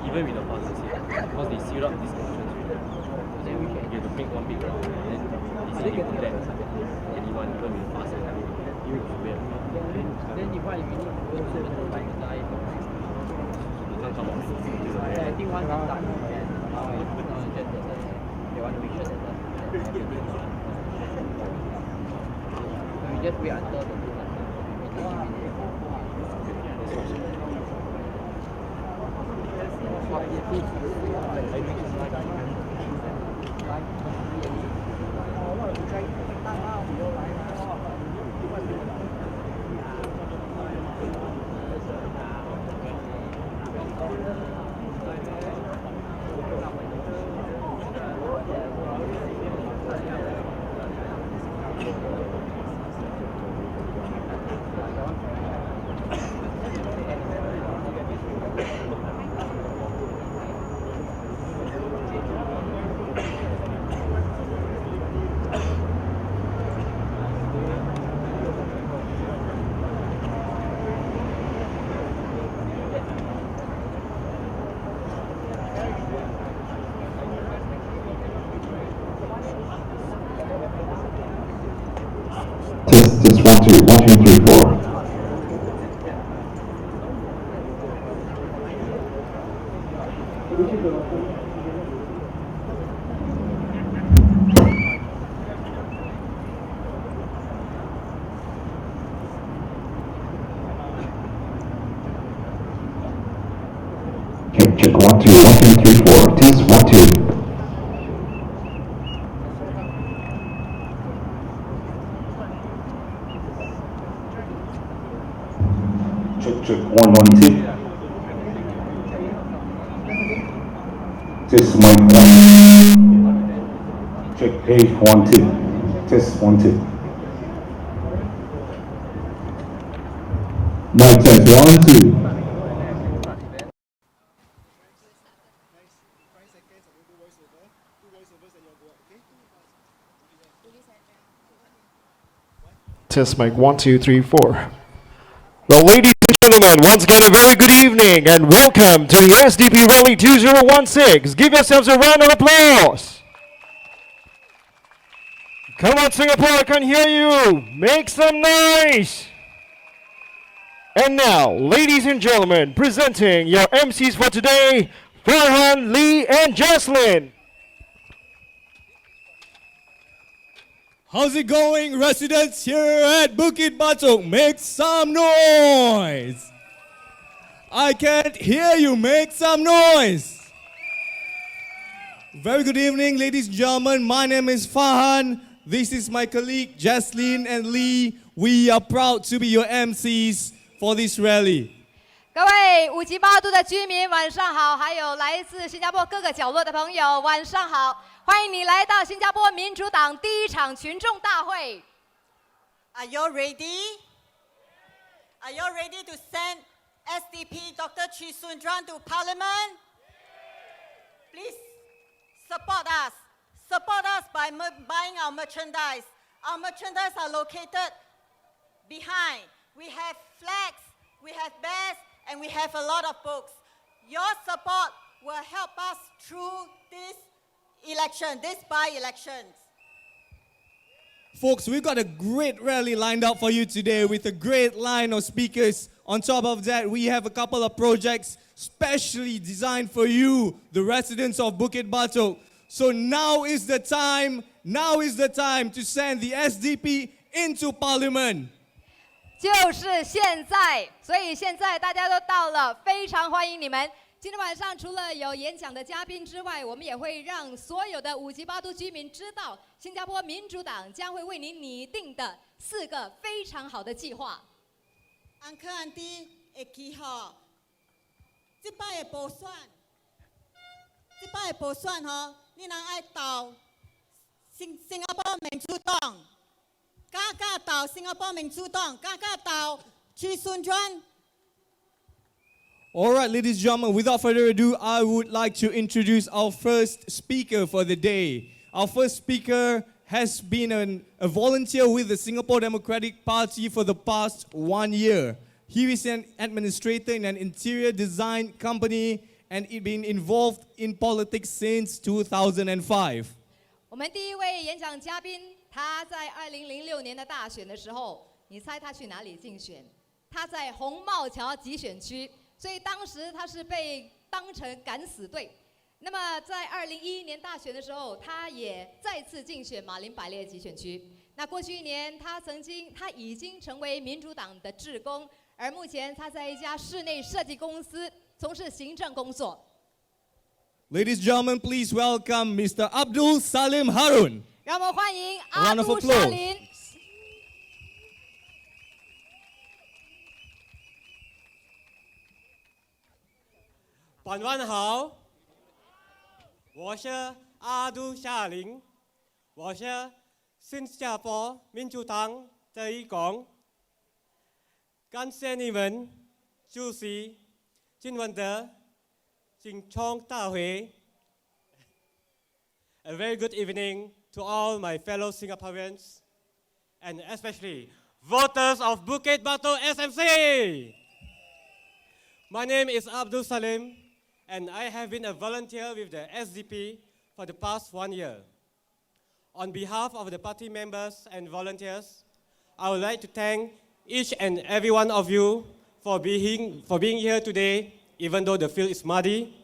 Even with the fast because they seal up these connections. Then you have to make one big round, and then easily you can let anyone even with fast and you will be then if what if you need to go to the like die you can't come out. I think once it's done then just they want to make sure that everything is done. So we just wait until the thing is done. Test 1 2 1 2 3 4. Check 1 2 1 2 3 4. Test 1 2. Check 1 1 2. Test mic 1. Check page 1 2. Test 1 2. Mic test 1 2. Test mic 1 2 3 4. Well, ladies and gentlemen, once again a very good evening and welcome to the SDP Rally 2016. Give yourselves a round of applause. Come on, Singapore, I can hear you. Make some noise. And now, ladies and gentlemen, presenting your MCs for today, Farhan, Lee, and Jocelyn. How's it going, residents here at Bukit Batok? Make some noise. I can't hear you. Make some noise. Very good evening, ladies and gentlemen. My name is Farhan. This is my colleague, Jaslyn and Lee. We are proud to be your MCs for this rally. 各位五级八度的居民，晚上好！还有来自新加坡各个角落的朋友，晚上好！欢迎你来到新加坡民主党第一场群众大会。Are you ready? Are you ready to send SDP Dr. Chee Soon Juan to Parliament? Please support us. Support us by buying our merchandise. Our merchandise are located behind. We have flags, we have banners, and we have a lot of books. Your support will help us through this election, this by-elections. Folks, we've got a great rally lined up for you today with a great line of speakers. On top of that, we have a couple of projects specially designed for you, the residents of Bukit Batok. So now is the time to send the SDP into Parliament. 就是现在，所以现在大家都到了，非常欢迎你们。今天晚上除了有演讲的嘉宾之外，我们也会让所有的五级八度居民知道，新加坡民主党将会为您拟定的4个非常好的计划。Uncle Auntie 会记好，这摆的补选吼，你人爱投新加坡民主党，敢投新加坡民主党，敢投Chee Soon Juan。 All right, ladies and gentlemen, without further ado, I would like to introduce our first speaker for the day. Our first speaker has been a volunteer with the Singapore Democratic Party for the past 1 year. He is an administrator in an interior design company and he's been involved in politics since 2005. 我们第一位演讲嘉宾，他在2006年的大选的时候，你猜他去哪里竞选？他在红帽桥集选区。 所以当时他是被当成敢死队。那么在2011年大选的时候，他也再次竞选马林百列集选区。那过去1年，他已经成为民主党的志工，而目前他在一家室内设计公司从事行政工作。Ladies and gentlemen, please welcome Mr. Abdul Salim Harun. 让我们欢迎阿杜沙林。 晚安好，我是阿杜夏林，我是新加坡民主党的义工。感谢你们出席今晚的群众大会。A very good evening to all my fellow Singaporeans and especially voters of Bukit Batok SMC. My name is Abdul Salim. And I have been a volunteer with the SDP for the past 1 year. On behalf of the party members and volunteers, I would like to thank each and every one of you for being here today, even though the field is muddy,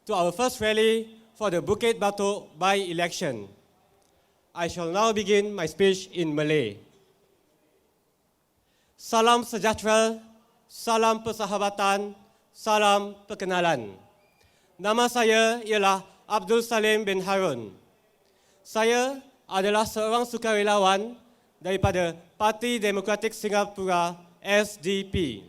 to our first rally for the Bukit Batok by-election. I shall now begin my speech in Malay. Salam sejahtera, salam persahabatan, salam perkenalan. Nama saya ialah Abdul Salim bin Harun. Saya adalah seorang sukarelawan daripada Parti Demokratik Singapura SDP.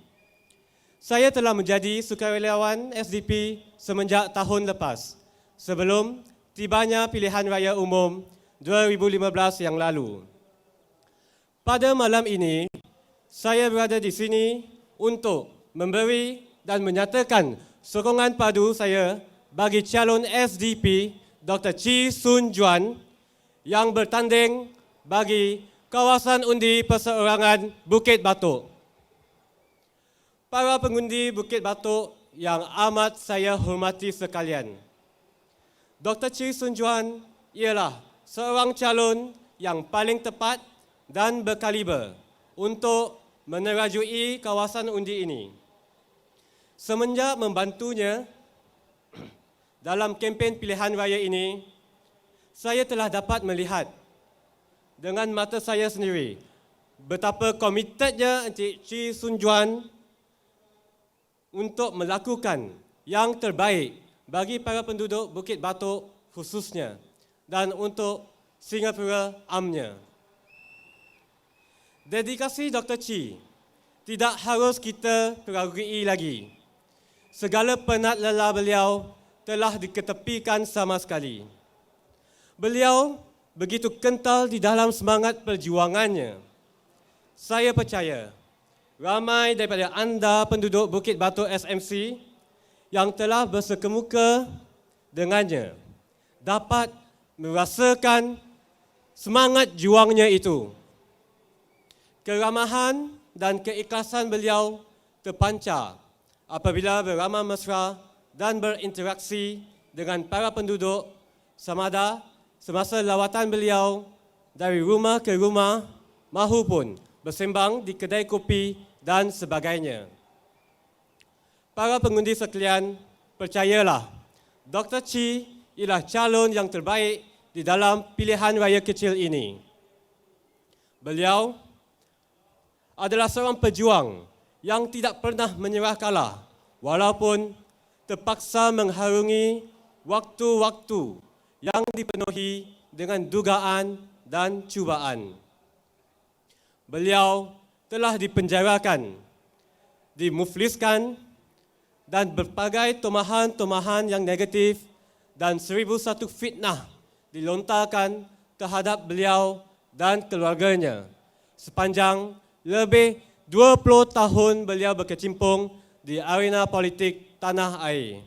Saya telah menjadi sukarelawan SDP semenjak tahun lepas, sebelum tibanya pilihan raya umum 2015 yang lalu. Pada malam ini, saya berada di sini untuk memberi dan menyatakan sokongan padu saya bagi calon SDP Dr. Chee Soon Juan yang bertanding bagi kawasan undi perseorangan Bukit Batok. Para pengundi Bukit Batok yang amat saya hormati sekalian, Dr. Chee Soon Juan ialah seorang calon yang paling tepat dan berkaliber untuk menerajui kawasan undi ini. Semenjak membantunya dalam kempen pilihan raya ini, saya telah dapat melihat dengan mata saya sendiri betapa komitednya Encik Chee Soon Juan untuk melakukan yang terbaik bagi para penduduk Bukit Batok khususnya dan untuk Singapura amnya. Dedikasi Dr. Chee tidak harus kita peragui lagi. Segala penat lelah beliau telah diketepikan sama sekali. Beliau begitu kental di dalam semangat perjuangannya. Saya percaya ramai daripada anda penduduk Bukit Batok SMC yang telah bersekemuka dengannya dapat merasakan semangat juangnya itu. Keramahan dan keikhlasan beliau terpancar apabila beramah mesra dan berinteraksi dengan para penduduk samada semasa lawatan beliau dari rumah ke rumah mahupun bersembang di kedai kopi dan sebagainya. Para pengundi sekalian, percayalah, Dr. Chee ialah calon yang terbaik di dalam pilihan raya kecil ini. Beliau adalah seorang pejuang yang tidak pernah menyerah kalah walaupun terpaksa mengharungi waktu-waktu yang dipenuhi dengan dugaan dan cubaan. Beliau telah dipenjarakan, dimufliskan dan berbagai tomahan-tomahan yang negatif dan 1001 fitnah dilontarkan terhadap beliau dan keluarganya. Sepanjang lebih 20 tahun beliau berkecimpung di arena politik tanah air.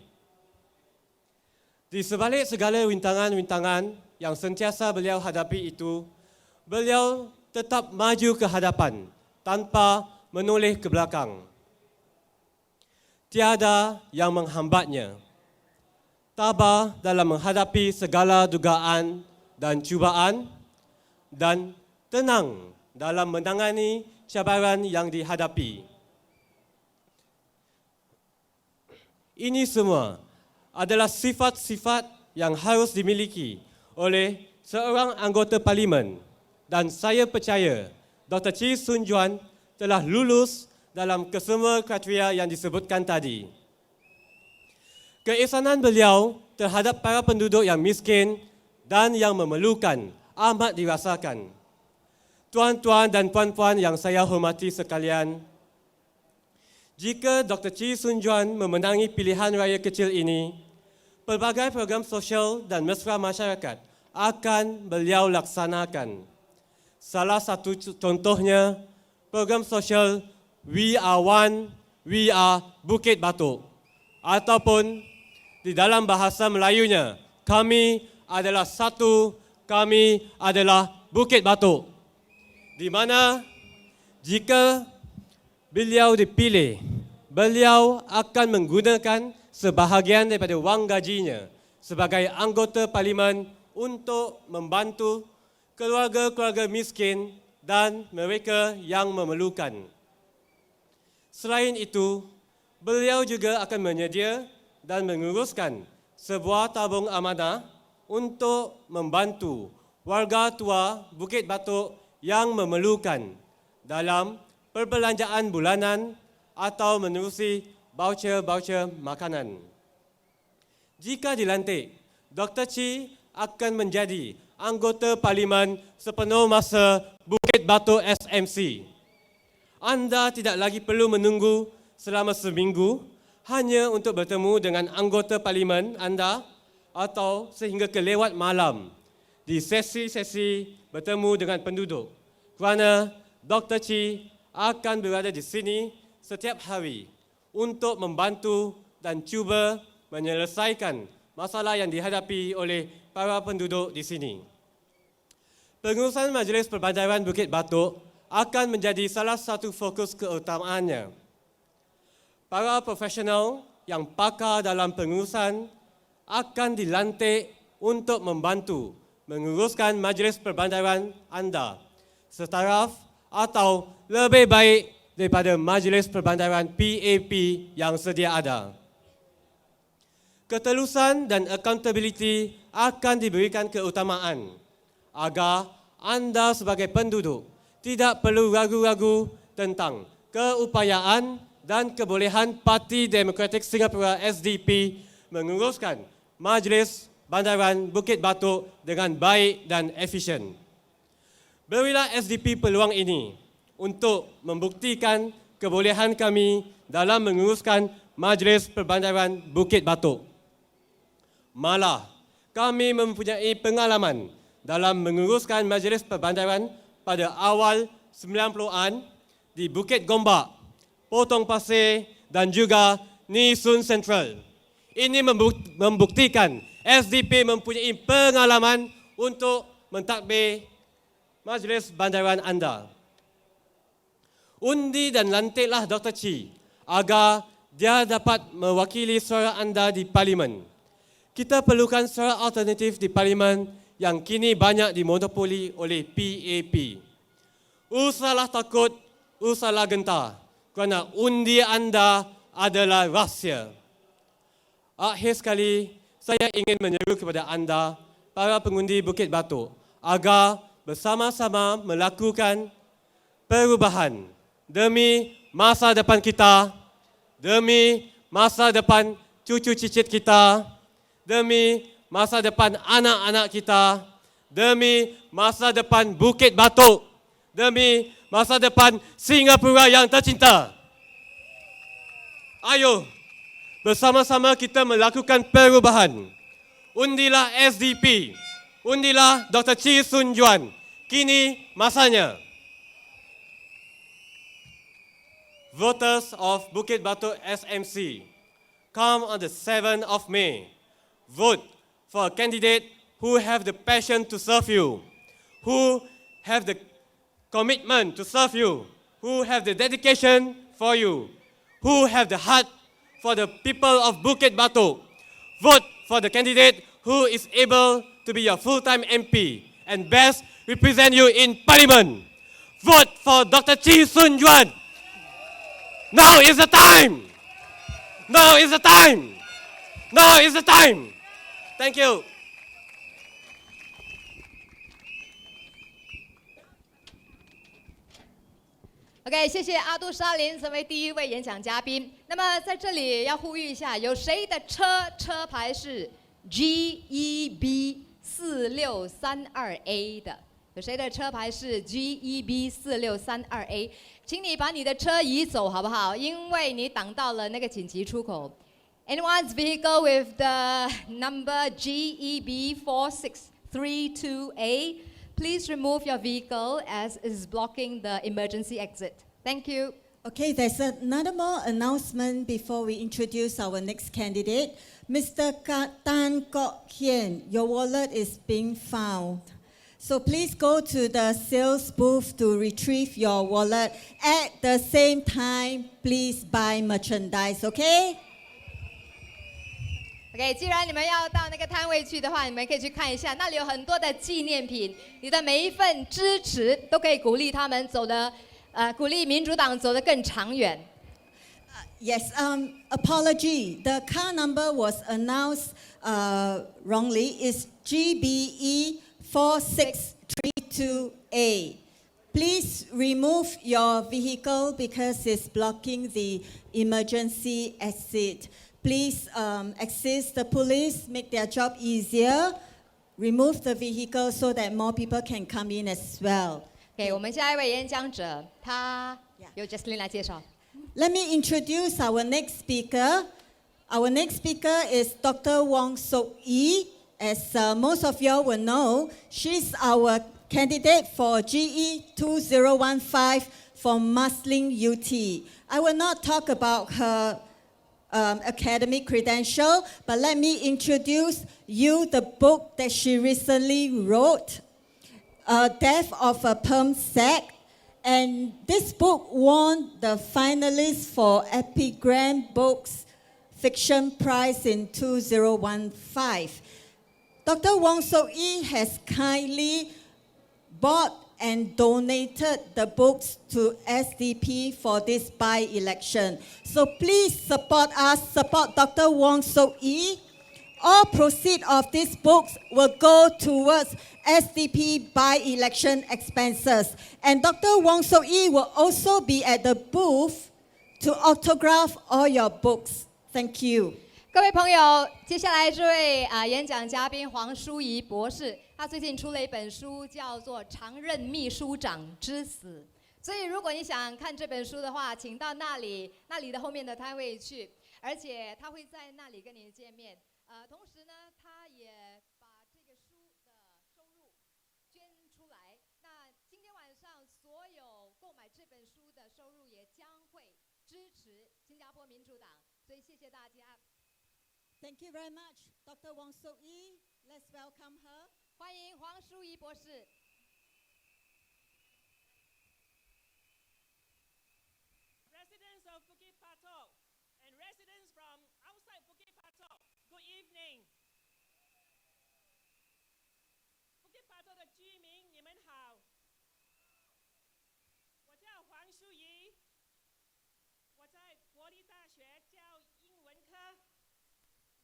Di sebalik segala rintangan-rintangan yang sentiasa beliau hadapi itu, beliau tetap maju ke hadapan tanpa menoleh ke belakang. Tiada yang menghambatnya. Tabah dalam menghadapi segala dugaan dan cubaan dan tenang dalam menangani cabaran yang dihadapi. Ini semua adalah sifat-sifat yang harus dimiliki oleh seorang anggota parlimen dan saya percaya Dr. Chee Soon Juan telah lulus dalam kesemua kriteria yang disebutkan tadi. Keihsanan beliau terhadap para penduduk yang miskin dan yang memerlukan amat dirasakan. Tuan-tuan dan puan-puan yang saya hormati sekalian, jika Dr. Chee Soon Juan memenangi pilihan raya kecil ini, pelbagai program sosial dan mesra masyarakat akan beliau laksanakan. Salah satu contohnya, program sosial We Are One, We Are Bukit Batok. Ataupun di dalam bahasa Melayunya, kami adalah satu, kami adalah Bukit Batok. Di mana jika beliau dipilih, beliau akan menggunakan sebahagian daripada wang gajinya sebagai anggota parlimen untuk membantu keluarga-keluarga miskin dan mereka yang memerlukan. Selain itu, beliau juga akan menyedia dan menguruskan sebuah tabung amanah untuk membantu warga tua Bukit Batok yang memerlukan dalam perbelanjaan bulanan atau menerusi baucer-baucer makanan. Jika dilantik, Dr. Chi akan menjadi anggota Parlimen sepenuh masa Bukit Batok SMC. Anda tidak lagi perlu menunggu selama seminggu hanya untuk bertemu dengan anggota Parlimen anda atau sehingga ke lewat malam di sesi-sesi bertemu dengan penduduk, kerana Dr. Chi akan berada di sini setiap hari untuk membantu dan cuba menyelesaikan masalah yang dihadapi oleh para penduduk di sini. Pengurusan Majlis Perbandaran Bukit Batok akan menjadi salah satu fokus keutamaannya. Para profesional yang pakar dalam pengurusan akan dilantik untuk membantu menguruskan Majlis Perbandaran anda setaraf atau lebih baik daripada Majlis Perbandaran PAP yang sedia ada. Ketelusan dan accountability akan diberikan keutamaan agar anda sebagai penduduk tidak perlu ragu-ragu tentang keupayaan dan kebolehan Parti Demokratik Singapura SDP menguruskan Majlis Bandaran Bukit Batok dengan baik dan efisien. Berilah SDP peluang ini untuk membuktikan kebolehan kami dalam menguruskan Majlis Perbandaran Bukit Batok. Malah, kami mempunyai pengalaman dalam menguruskan Majlis Perbandaran pada awal 90-an di Bukit Gombak, Potong Pasir dan juga Nisun Central. Ini membuktikan SDP mempunyai pengalaman untuk mentadbir Majlis Bandaran anda. Undi dan lantiklah Dr. Chi agar dia dapat mewakili suara anda di Parlimen. Kita perlukan suara alternatif di Parlimen yang kini banyak dimonopoli oleh PAP. Usahlah takut, usahlah gentar, kerana undi anda adalah rahsia. Akhir sekali, saya ingin menyeru kepada anda, para pengundi Bukit Batok, agar bersama-sama melakukan perubahan demi masa depan kita, demi masa depan cucu cicit kita, demi masa depan anak-anak kita, demi masa depan Bukit Batok, demi masa depan Singapura yang tercinta. Ayo, bersama-sama kita melakukan perubahan. Undilah SDP, undilah Dr. Chee Soon Juan. Kini masanya. Voters of Bukit Batok SMC, come on the 7th of May. Vote for a candidate who have the passion to serve you, who have the commitment to serve you, who have the dedication for you, who have the heart for the people of Bukit Batok. Vote for the candidate who is able to be your full-time MP and best represent you in Parliament. Vote for Dr. Chee Soon Juan. Now is the time. Now is the time. Now is the time. Thank you. OK， 谢谢阿杜莎琳成为第一位演讲嘉宾。那么在这里要呼吁一下，有谁的车牌是 GEB4632A 的？有谁的车牌是 GEB4632A？ 请你把你的车移走好不好？因为你挡到了那个紧急出口。Anyone's vehicle with the number GEB4632A, please remove your vehicle as it is blocking the emergency exit. Thank you. Okay, there's another more announcement before we introduce our next candidate. Mr. Tan Kok Hian, your wallet is being found. So please go to the sales booth to retrieve your wallet. At the same time, please buy merchandise, okay? OK， OK， 既然你们要到那个摊位去的话，你们可以去看一下，那里有很多的纪念品。你的每一份支持都可以鼓励他们走得，鼓励民主党走得更长远。Yes, apology. The car number was announced wrongly. It's GBE 4632A. Please remove your vehicle because it's blocking the emergency exit. Please assist the police, make their job easier. Remove the vehicle so that more people can come in as well. OK， 我们下一位演讲者，他由 Jesslyn 来介绍。Let me introduce our next speaker. Our next speaker is Dr. Wong Sok Yi. As most of you will know, she's our candidate for GE 2015 from Marsiling UT. I will not talk about her academic credential, but let me introduce you the book that she recently wrote, Death of a Perm Sect. And this book won the finalist for Epigram Books Fiction Prize in 2015. Dr. Wong Sok Yi has kindly bought and donated the books to SDP for this by-election. So please support us, support Dr. Wong Sok Yi. All proceeds of these books will go towards SDP by-election expenses. And Dr. Wong Sok Yi will also be at the booth to autograph all your books. Thank you. 各位朋友，接下来这位演讲嘉宾黄淑仪博士，他最近出了一本书，叫做《常任秘书长之死》。所以，如果你想看这本书的话，请到那里的后面的摊位去，而且他会在那里跟你见面。同时呢，他也把这个书的收入捐出来。那今天晚上所有购买这本书的收入也将会支持新加坡民主党。所以，谢谢大家。Thank you very much, Dr. Wong Sok Yi. Let's welcome her. 欢迎黄淑仪博士。Residents of Bukit Batok and residents from outside Bukit Batok, good evening. Bukit Batok 的居民，你们好。我叫黄淑仪，我在国立大学教英文科。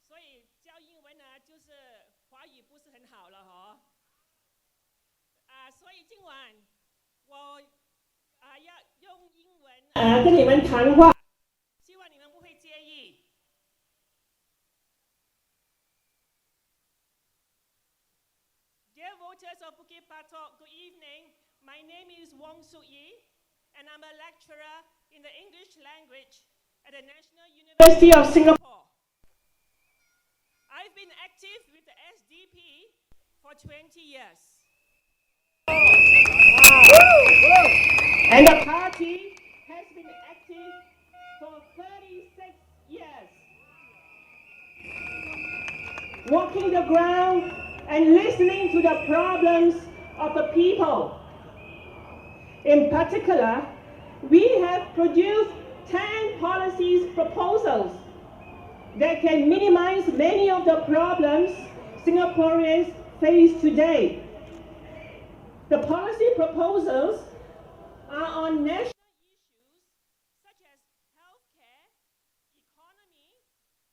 所以教英文呢，就是华语不是很好了哈。所以今晚我要用英文跟你们谈话，希望你们不会介意。Dear voters of Bukit Batok, good evening. My name is Wong Sok Yi, and I'm a lecturer in the English language at the National University of Singapore. I've been active with the SDP for 20 years. And the party has been active for 36 years. Walking the ground and listening to the problems of the people. In particular, we have produced 10 policies proposals that can minimize many of the problems Singaporeans face today. The policy proposals are on national issues such as healthcare, economy,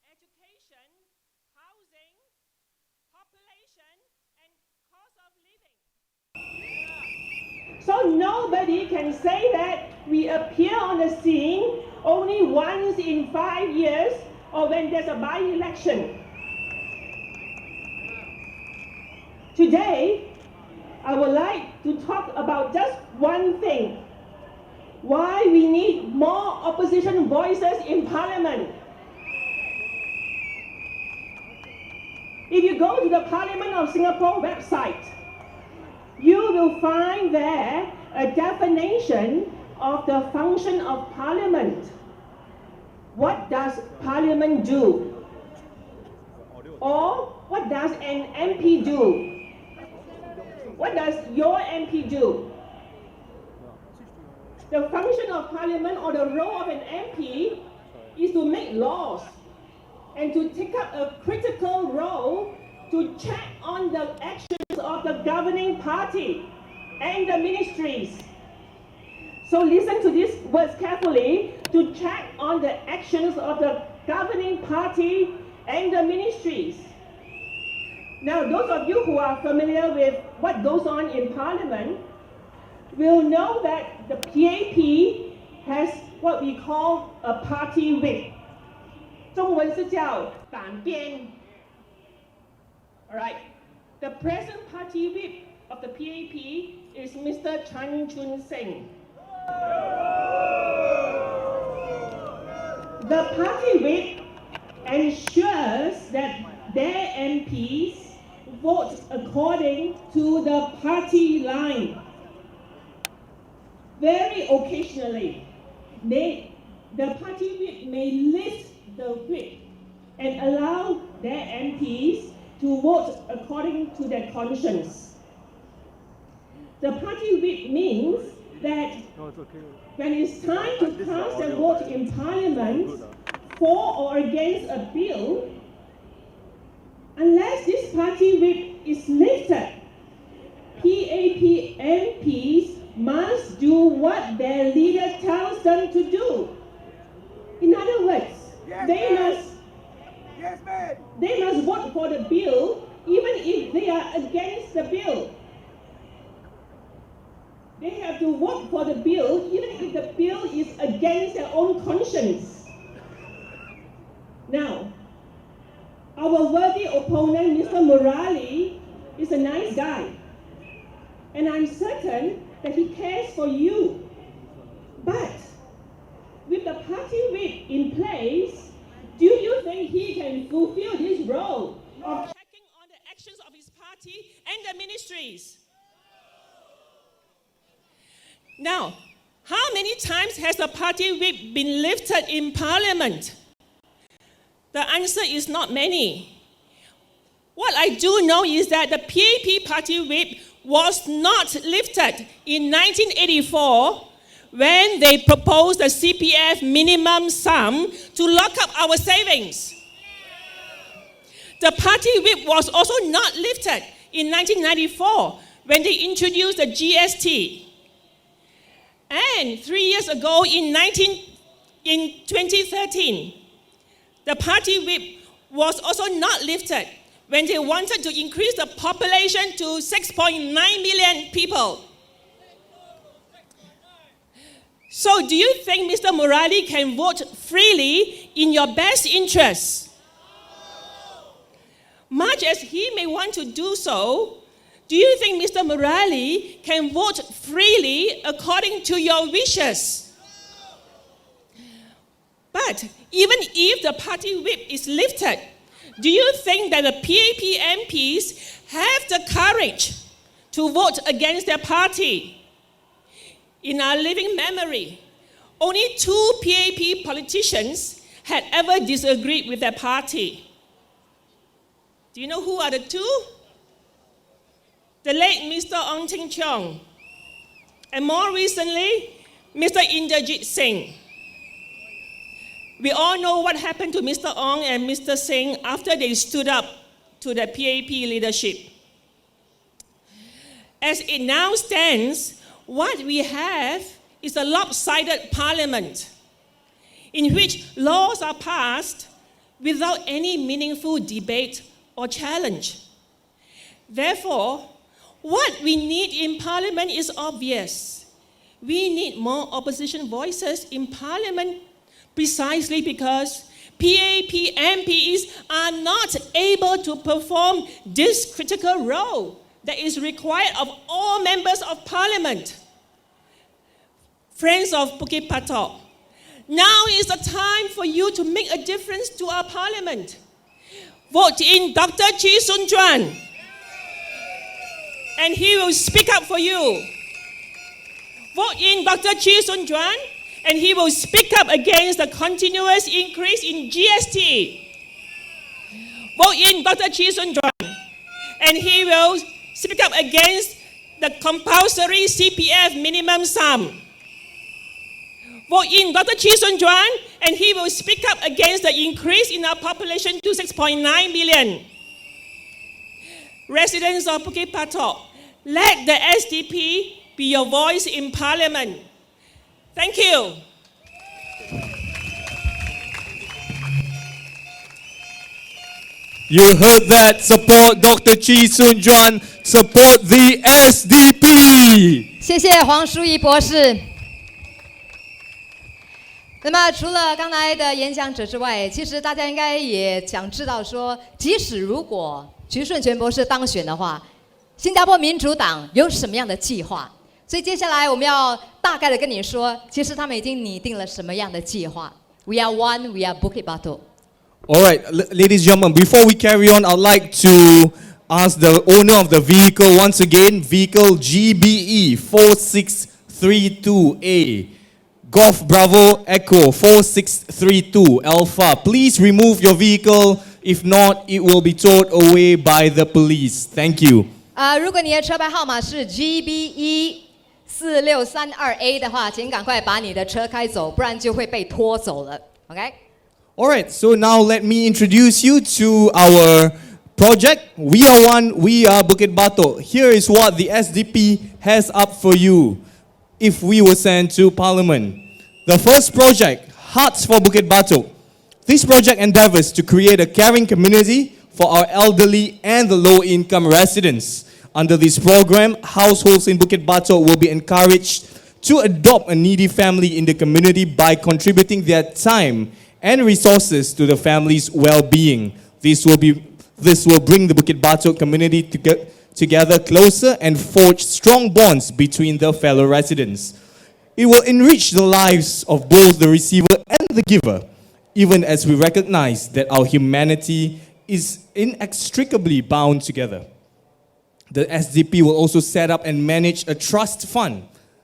education, housing, population, and cost of living. So nobody can say that we appear on the scene only once in 5 years or when there's a by-election. Today, I would like to talk about just one thing. Why we need more opposition voices in Parliament. If you go to the Parliament of Singapore website, you will find there a definition of the function of Parliament. What does Parliament do? Or what does an MP do? What does your MP do? The function of Parliament or the role of an MP is to make laws. and to take up a critical role to check on the actions of the governing party and the ministries. So listen to these words carefully, to check on the actions of the governing party and the ministries. Now, those of you who are familiar with what goes on in Parliament will know that the PAP has what we call a party whip. 中文是叫党鞭. Alright, the present party whip of the PAP is Mr. Chan Chun Sing. The party whip ensures that their MPs vote according to the party line. Very occasionally, the party whip may lift the whip and allow their MPs to vote according to their conscience. The party whip means that when it's time to cast a vote in Parliament for or against a bill, unless this party whip is lifted, PAP MPs must do what their leader tells them to do. In other words, they must vote for the bill even if they are against the bill. They have to vote for the bill even if the bill is against their own conscience. Now, our worthy opponent, Mr. Murali, is a nice guy. And I'm certain that he cares for you. But with the party whip in place, do you think he can fulfill this role of checking on the actions of his party and the ministries? Now, how many times has the party whip been lifted in Parliament? The answer is not many. What I do know is that the PAP party whip was not lifted in 1984 when they proposed the CPF minimum sum to lock up our savings. The party whip was also not lifted in 1994 when they introduced the GST. And 3 years ago in 2013, the party whip was also not lifted when they wanted to increase the population to 6.9 million people. So do you think Mr. Murali can vote freely in your best interests? Much as he may want to do so, do you think Mr. Murali can vote freely according to your wishes? But even if the party whip is lifted, do you think that the PAP MPs have the courage to vote against their party? In our living memory, only 2 PAP politicians had ever disagreed with their party. Do you know who are the 2? The late Mr. Ong Ting Cheong, and more recently, Mr. Inderjit Singh. We all know what happened to Mr. Ong and Mr. Singh after they stood up to the PAP leadership. As it now stands, what we have is a lopsided parliament in which laws are passed without any meaningful debate or challenge. Therefore, what we need in Parliament is obvious. We need more opposition voices in Parliament precisely because PAP MPs are not able to perform this critical role that is required of all members of Parliament. Friends of Bukit Batok, now is the time for you to make a difference to our Parliament. Vote in Dr. Chee Soon Juan, and he will speak up for you. Vote in Dr. Chee Soon Juan, and he will speak up against the continuous increase in GST. Vote in Dr. Chee Soon Juan, and he will speak up against the compulsory CPF minimum sum. vote in Dr. Chee Soon Juan, and he will speak up against the increase in our population to 6.9 million. Residents of Bukit Batok, let the SDP be your voice in Parliament. Thank you. You heard that. Support Dr. Chee Soon Juan. Support the SDP. 谢谢黄淑仪博士。那么除了刚才的演讲者之外，其实大家应该也想知道说，即使如果徐顺全博士当选的话，新加坡民主党有什么样的计划？所以接下来我们要大概的跟你说，其实他们已经拟定了什么样的计划。We are one, we are Bukit Batok. All right, ladies and gentlemen, before we carry on, I'd like to ask the owner of the vehicle once again, vehicle GBE 4632A, Golf Bravo Echo 4632 Alpha. Please remove your vehicle. If not, it will be towed away by the police. Thank you. 如果你的车牌号码是 GBE4632A 的话，请赶快把你的车开走，不然就会被拖走了。OK？ All right, so now let me introduce you to our project. We are one, we are Bukit Batok. Here is what the SDP has up for you if we were sent to Parliament. The first project, Hearts for Bukit Batok. This project endeavors to create a caring community for our elderly and the low-income residents. Under this program, households in Bukit Batok will be encouraged to adopt a needy family in the community by contributing their time and resources to the family's well-being. This will bring the Bukit Batok community together closer and forge strong bonds between the fellow residents. It will enrich the lives of both the receiver and the giver, even as we recognize that our humanity is inextricably bound together. The SDP will also set up and manage a trust fund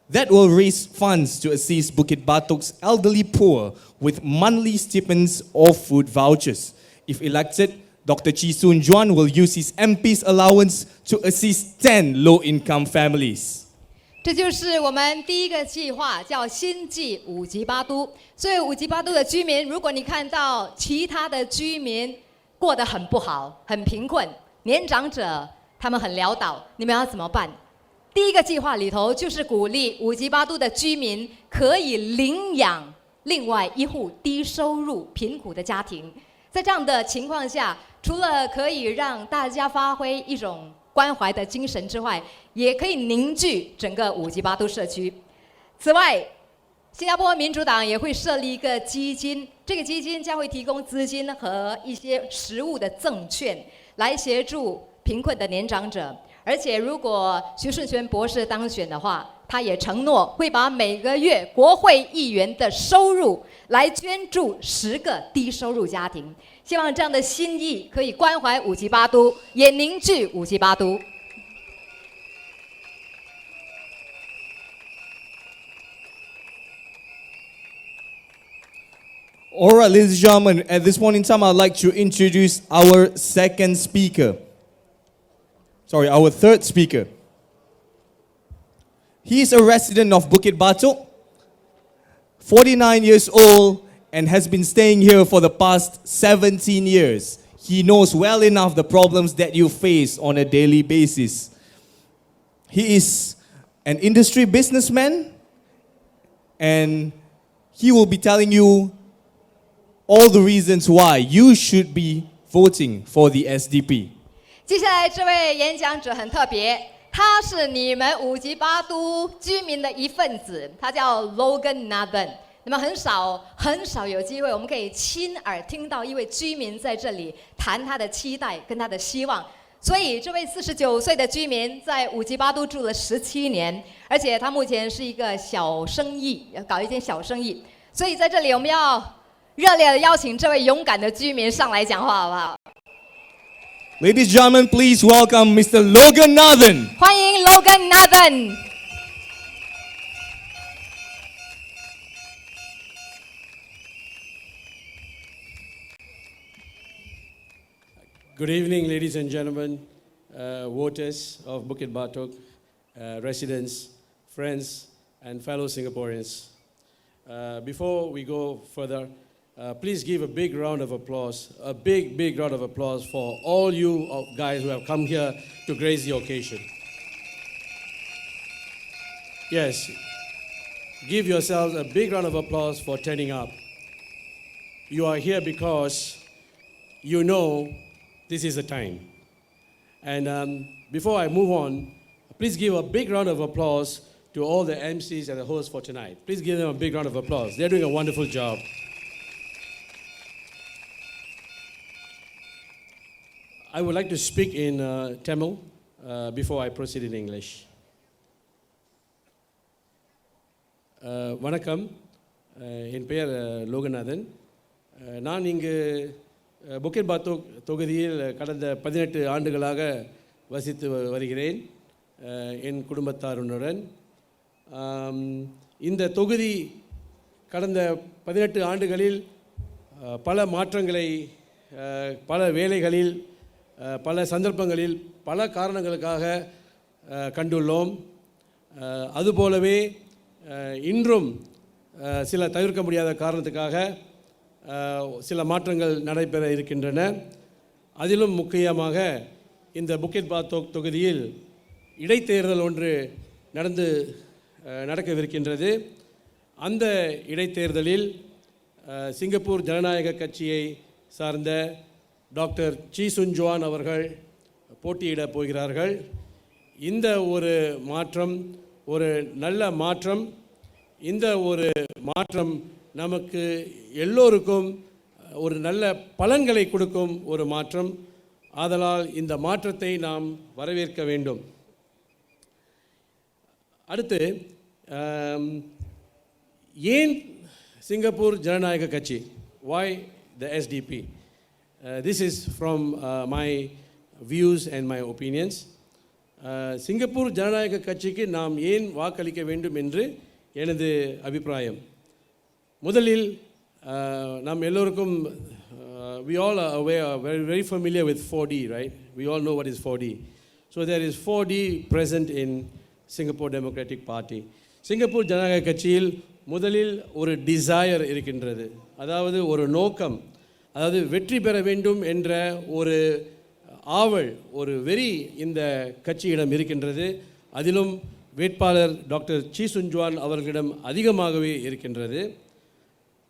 that will raise funds to assist Bukit Batok's elderly poor with monthly stipends or food vouchers. If elected, Dr. Chee Soon Juan will use his MP's allowance to assist 10 low-income families. 这就是我们第一个计划，叫新纪五级八都。所以五级八都的居民，如果你看到其他的居民过得很不好、很贫困，年长者他们很潦倒，你们要怎么办？第一个计划里头就是鼓励五级八都的居民可以领养另外一户低收入贫苦的家庭。在这样的情况下，除了可以让大家发挥一种关怀的精神之外，也可以凝聚整个五级八都社区。此外，新加坡民主党也会设立一个基金，这个基金将会提供资金和一些实物的赠券，来协助贫困的年长者。而且，如果徐顺全博士当选的话，他也承诺会把每个月国会议员的收入来捐助10个低收入家庭。希望这样的心意可以关怀五级八都，也凝聚五级八都。All right, ladies and gentlemen, at this point in time, I'd like to introduce our third speaker. He is a resident of Bukit Batok, 49 years old, and has been staying here for the past 17 years. He knows well enough the problems that you face on a daily basis. He is an industry businessman, and he will be telling you all the reasons why you should be voting for the SDP. 接下来这位演讲者很特别，他是你们五级八都居民的一份子，他叫 Logan Nathan。那么很少有机会，我们可以亲耳听到一位居民在这里谈他的期待跟他的希望。所以这位49岁的居民在五级八都住了17年，而且他目前是一个小生意，搞一间小生意。所以在这里我们要热烈的邀请这位勇敢的居民上来讲话，好不好？ Ladies and gentlemen, please welcome Mr. Logan Nathan. 欢迎 Logan Nathan。 Good evening, ladies and gentlemen, voters of Bukit Batok, residents, friends, and fellow Singaporeans. before we go further, please give a big round of applause, a big round of applause for all you guys who have come here to grace the occasion. Yes, give yourselves a big round of applause for turning up. You are here because you know this is the time. And before I move on, please give a big round of applause to all the MCs and the hosts for tonight. Please give them a big round of applause. They're doing a wonderful job. I would like to speak in Tamil before I proceed in English. வணக்கம், என் பெயர் லோகநாதன். நான் இங்கு புக்கிட் பாத்தோக் தொகுதியில் கடந்த 18 ஆண்டுகளாக வசித்து வருகிறேன் என் குடும்பத்தாருடன். இந்த தொகுதி கடந்த 18 ஆண்டுகளில் பல மாற்றங்களை பல வேளைகளில் பல சந்தர்ப்பங்களில் பல காரணங்களுக்காக கண்டுள்ளோம். அதுபோலவே இன்றும் சில தவிர்க்க முடியாத காரணத்துக்காக சில மாற்றங்கள் நடைபெற இருக்கின்றன. அதிலும் முக்கியமாக இந்த புக்கிட் பாத்தோக் தொகுதியில் இடைத்தேர்தல் ஒன்று நடக்கவிருக்கின்றது. அந்த இடைத்தேர்தலில் சிங்கப்பூர் ஜனநாயக கட்சியை சார்ந்த டாக்டர் சீ சுன் ஜுவான் அவர்கள் போட்டியிடப் போகிறார்கள். இந்த ஒரு மாற்றம் ஒரு நல்ல மாற்றம். இந்த ஒரு மாற்றம் நமக்கு எல்லோருக்கும் ஒரு நல்ல பலன்களை கொடுக்கும் ஒரு மாற்றம். ஆதலால் இந்த மாற்றத்தை நாம் வரவேற்க வேண்டும். அடுத்து, ஏன் சிங்கப்பூர் ஜனநாயக கட்சி? Why the SDP? This is from my views and my opinions. Singapore ஜனநாயக கட்சிக்கு நாம் ஏன் வாக்களிக்க வேண்டும் என்று எனது அபிப்பிராயம். முதலில் நாம் எல்லோருக்கும் we all are aware, very familiar with 4D, right? We all know what is 4D. So there is 4D present in Singapore Democratic Party. Singapore ஜனநாயக கட்சியில் முதலில் ஒரு டிசையர் இருக்கின்றது, அதாவது ஒரு நோக்கம், அதாவது வெற்றி பெற வேண்டும் என்ற ஒரு ஆவல், ஒரு வெறி இந்த கட்சியிடம் இருக்கின்றது. அதிலும் வேட்பாளர் டாக்டர் சீ சுன் ஜுவான் அவர்களிடம் அதிகமாகவே இருக்கின்றது.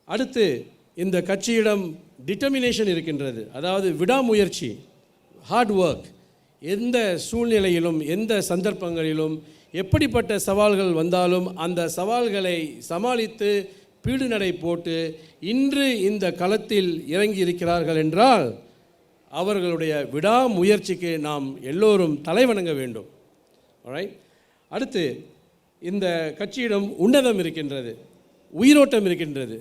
அடுத்து, இந்த கட்சியிடம் டிட்டர்மினேஷன் இருக்கின்றது, அதாவது விடாமுயற்சி, ஹார்ட் ஒர்க். எந்த சூழ்நிலையிலும் எந்த சந்தர்ப்பங்களிலும் எப்படிப்பட்ட சவால்கள் வந்தாலும் அந்த சவால்களை சமாளித்து பீடுநடை போட்டு இன்று இந்த களத்தில் இறங்கி இருக்கிறார்கள் என்றால் அவர்களுடைய விடாமுயற்சிக்கு நாம் எல்லோரும் தலைவணங்க வேண்டும். ஆல்ரைட். அடுத்து, இந்த கட்சியிடம் உன்னதம் இருக்கின்றது, உயிரோட்டம் இருக்கின்றது.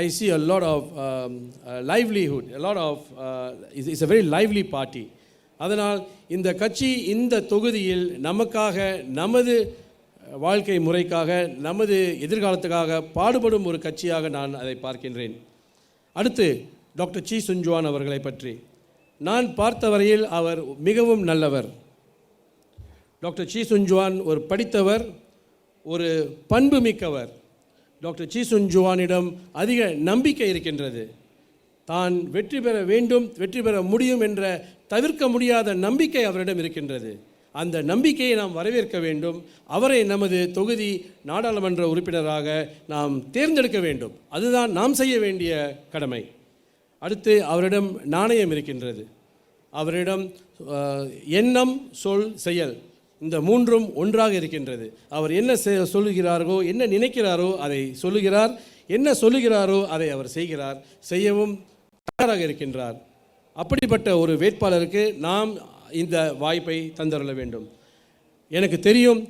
I see a lot of livelihood, a lot of it's a very lively party. அதனால் இந்த கட்சி இந்த தொகுதியில் நமக்காக, நமது வாழ்க்கை முறைக்காக, நமது எதிர்காலத்துக்காக பாடுபடும் ஒரு கட்சியாக நான் அதை பார்க்கின்றேன். அடுத்து, டாக்டர் சீ சுன் ஜுவான் அவர்களை பற்றி நான் பார்த்த வரையில் அவர் மிகவும் நல்லவர். டாக்டர் சீ சுன் ஜுவான் ஒரு படித்தவர், ஒரு பண்பு மிக்கவர். டாக்டர் சீ சுன் ஜுவானிடம் அதிக நம்பிக்கை இருக்கின்றது. தான் வெற்றி பெற வேண்டும், வெற்றி பெற முடியும் என்ற தவிர்க்க முடியாத நம்பிக்கை அவரிடம் இருக்கின்றது. அந்த நம்பிக்கையை நாம் வரவேற்க வேண்டும். அவரை நமது தொகுதி நாடாளுமன்ற உறுப்பினராக நாம் தேர்ந்தெடுக்க வேண்டும். அதுதான் நாம் செய்ய வேண்டிய கடமை. அடுத்து, அவரிடம் நாணயம் இருக்கின்றது. அவரிடம் எண்ணம், சொல், செயல், இந்த மூன்றும் ஒன்றாக இருக்கின்றது. அவர் என்ன சொல்லுகிறாரோ, என்ன நினைக்கிறாரோ அதை சொல்லுகிறார், என்ன சொல்லுகிறாரோ அதை அவர் செய்கிறார், செய்யவும் தயாராக இருக்கின்றார். அப்படிப்பட்ட ஒரு வேட்பாளருக்கு நாம் இந்த வாய்ப்பை தந்தருள வேண்டும். எனக்கு தெரியும்,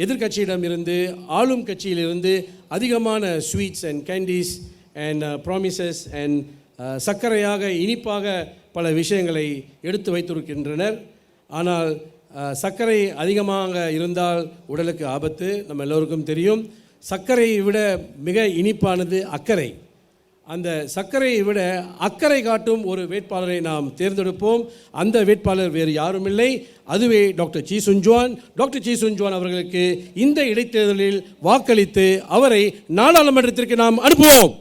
எதிர்கட்சியிடமிருந்து ஆளும் கட்சியிலிருந்து அதிகமான sweets and candies and promises and சர்க்கரையாக இனிப்பாக பல விஷயங்களை எடுத்து வைத்திருக்கின்றனர். ஆனால் சர்க்கரை அதிகமாக இருந்தால் உடலுக்கு ஆபத்து, நம்ம எல்லோருக்கும் தெரியும். சர்க்கரையை விட மிக இனிப்பானது அக்கறை. அந்த சர்க்கரையை விட அக்கறை காட்டும் ஒரு வேட்பாளரை நாம் தேர்ந்தெடுப்போம். அந்த வேட்பாளர் வேறு யாரும் இல்லை, அதுவே டாக்டர் சீ சுன்ஜுவான். டாக்டர் சீ சுன்ஜுவான் அவர்களுக்கு இந்த இடைத்தேர்தலில் வாக்களித்து அவரை நாடாளுமன்றத்திற்கு நாம் அனுப்புவோம்.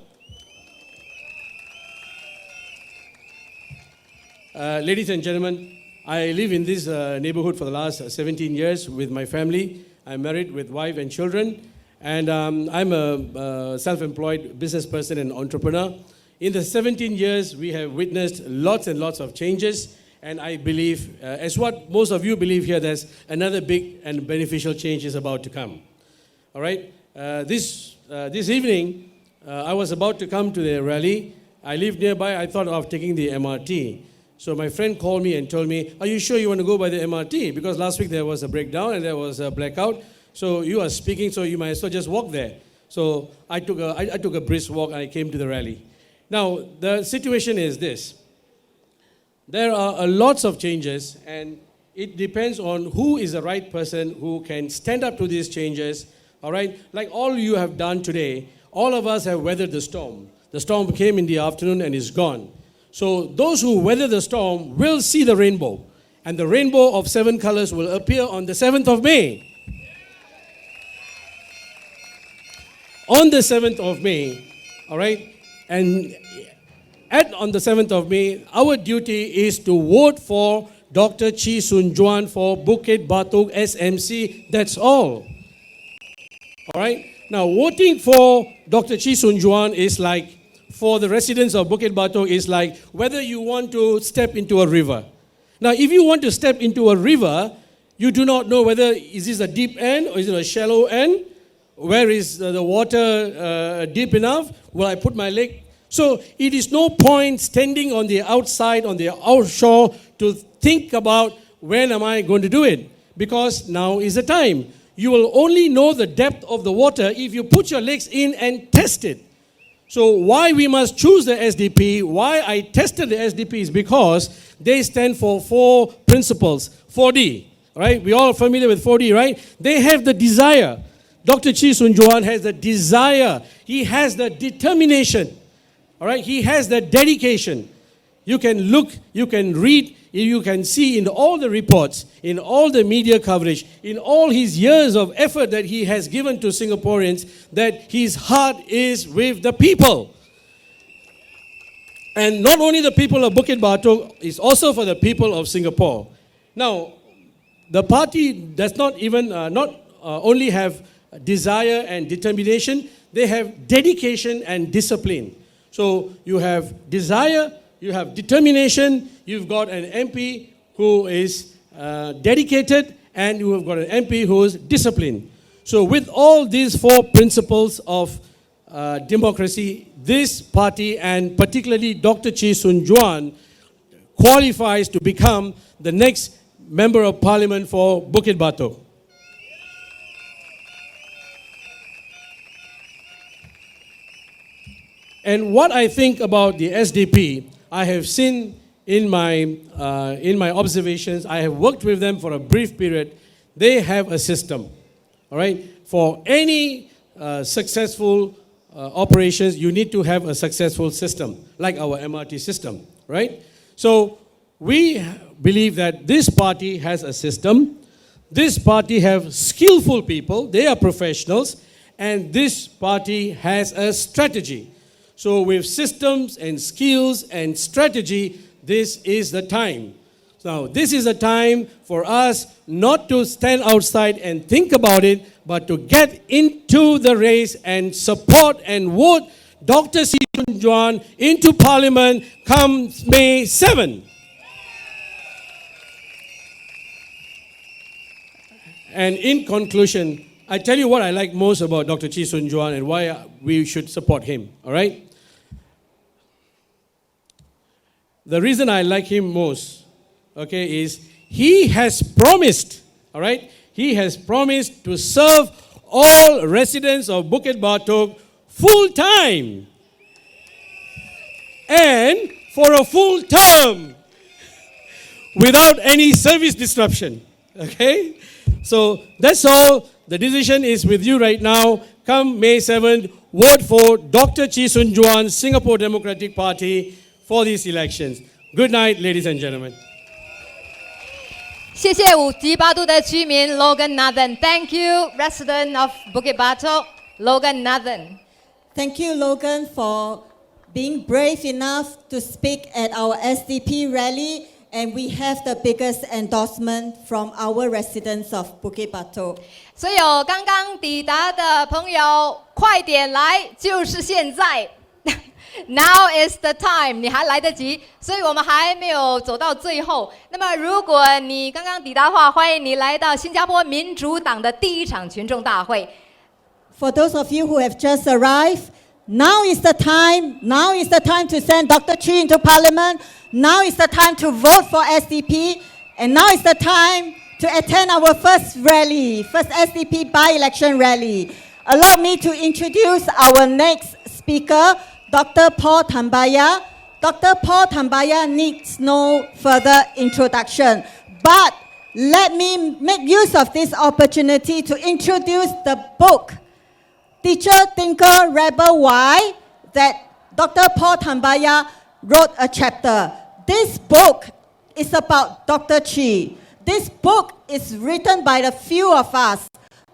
Ladies and gentlemen, I live in this neighborhood for the last 17 years with my family. I'm married with wife and children. And I'm a self-employed business person and entrepreneur. In the 17 years, we have witnessed lots and lots of changes. And I believe, as what most of you believe here, there's another big and beneficial change is about to come. All right? This evening, I was about to come to the rally. I live nearby. I thought of taking the MRT. So my friend called me and told me, are you sure you want to go by the MRT? Because last week there was a breakdown and there was a blackout. So you are speaking, so you might as well just walk there. So I took a brisk walk and I came to the rally. Now, the situation is this. There are lots of changes, and it depends on who is the right person who can stand up to these changes. All right? Like all you have done today, all of us have weathered the storm. The storm came in the afternoon and is gone. So those who weather the storm will see the rainbow. And the rainbow of 7 colors will appear on the 7th of May. On the 7th of May, all right, and on the 7th of May, our duty is to vote for Dr. Chee Soon-Juan for Bukit Batok SMC. That's all. All right. Now, voting for Dr. Chee Soon-Juan is like, for the residents of Bukit Batok, is like whether you want to step into a river. Now, if you want to step into a river, you do not know whether is this a deep end or is it a shallow end. Where is the water deep enough? Will I put my leg? So it is no point standing on the outside, on the outshore, to think about when am I going to do it. Because now is the time. You will only know the depth of the water if you put your legs in and test it. So why we must choose the SDP, why I tested the SDP is because they stand for 4 principles, 4D. Right? We all are familiar with 4D, right? They have the desire. Dr. Chee Soon-Juan has the desire. He has the determination. All right? He has the dedication. You can look, you can read, you can see in all the reports, in all the media coverage, in all his years of effort that he has given to Singaporeans, that his heart is with the people. And not only the people of Bukit Batok, it's also for the people of Singapore. Now, the party does not even, only have desire and determination, they have dedication and discipline. So you have desire, you have determination, you've got an MP who is dedicated, and you have got an MP who is disciplined. So with all these 4 principles of democracy, this party and particularly Dr. Chee Soon-Juan qualifies to become the next Member of Parliament for Bukit Batok. And what I think about the SDP, I have seen in my observations, I have worked with them for a brief period. They have a system, all right? For any successful operations, you need to have a successful system, like our MRT system, right? So we believe that this party has a system. This party have skillful people. They are professionals. And this party has a strategy. So with systems and skills and strategy, this is the time. Now, this is a time for us not to stand outside and think about it, but to get into the race and support and vote Dr. Chee Soon-Juan into Parliament come May 7. And in conclusion, I tell you what I like most about Dr. Chee Soon-Juan and why we should support him, all right? The reason I like him most, okay, is he has promised, all right? He has promised to serve all residents of Bukit Batok full time and for a full term without any service disruption, okay? So that's all. The decision is with you right now. come May 7th, vote for Dr. Chee Soon Juan, Singapore Democratic Party for these elections. Good night, ladies and gentlemen. 谢谢五吉巴都的居民 Logan Nathan. Thank you, resident of Bukit Batok, Logan Nathan. Thank you, Logan, for being brave enough to speak at our SDP rally, and we have the biggest endorsement from our residents of Bukit Batok. 所有刚刚抵达的朋友，快点来，就是现在。Now is the time， 你还来得及，所以我们还没有走到最后。那么，如果你刚刚抵达的话，欢迎你来到新加坡民主党的第一场群众大会。For those of you who have just arrived, now is the time. Now is the time to send Dr. Chee into Parliament. Now is the time to vote for SDP, and now is the time to attend our first rally, first SDP by-election rally. Allow me to introduce our next speaker, Dr. Paul Tambaya. Dr. Paul Tambaya needs no further introduction, but let me make use of this opportunity to introduce the book, Teacher, Thinker, Rebel, Why, that Dr. Paul Tambaya wrote a chapter. This book is about Dr. Chee. This book is written by the few of us,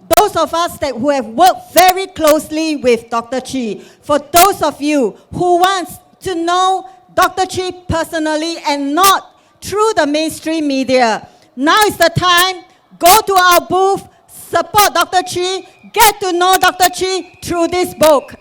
those of us who have worked very closely with Dr. Chee. For those of you who want to know Dr. Chee personally and not through the mainstream media, now is the time. Go to our booth, support Dr. Chee, get to know Dr. Chee through this book.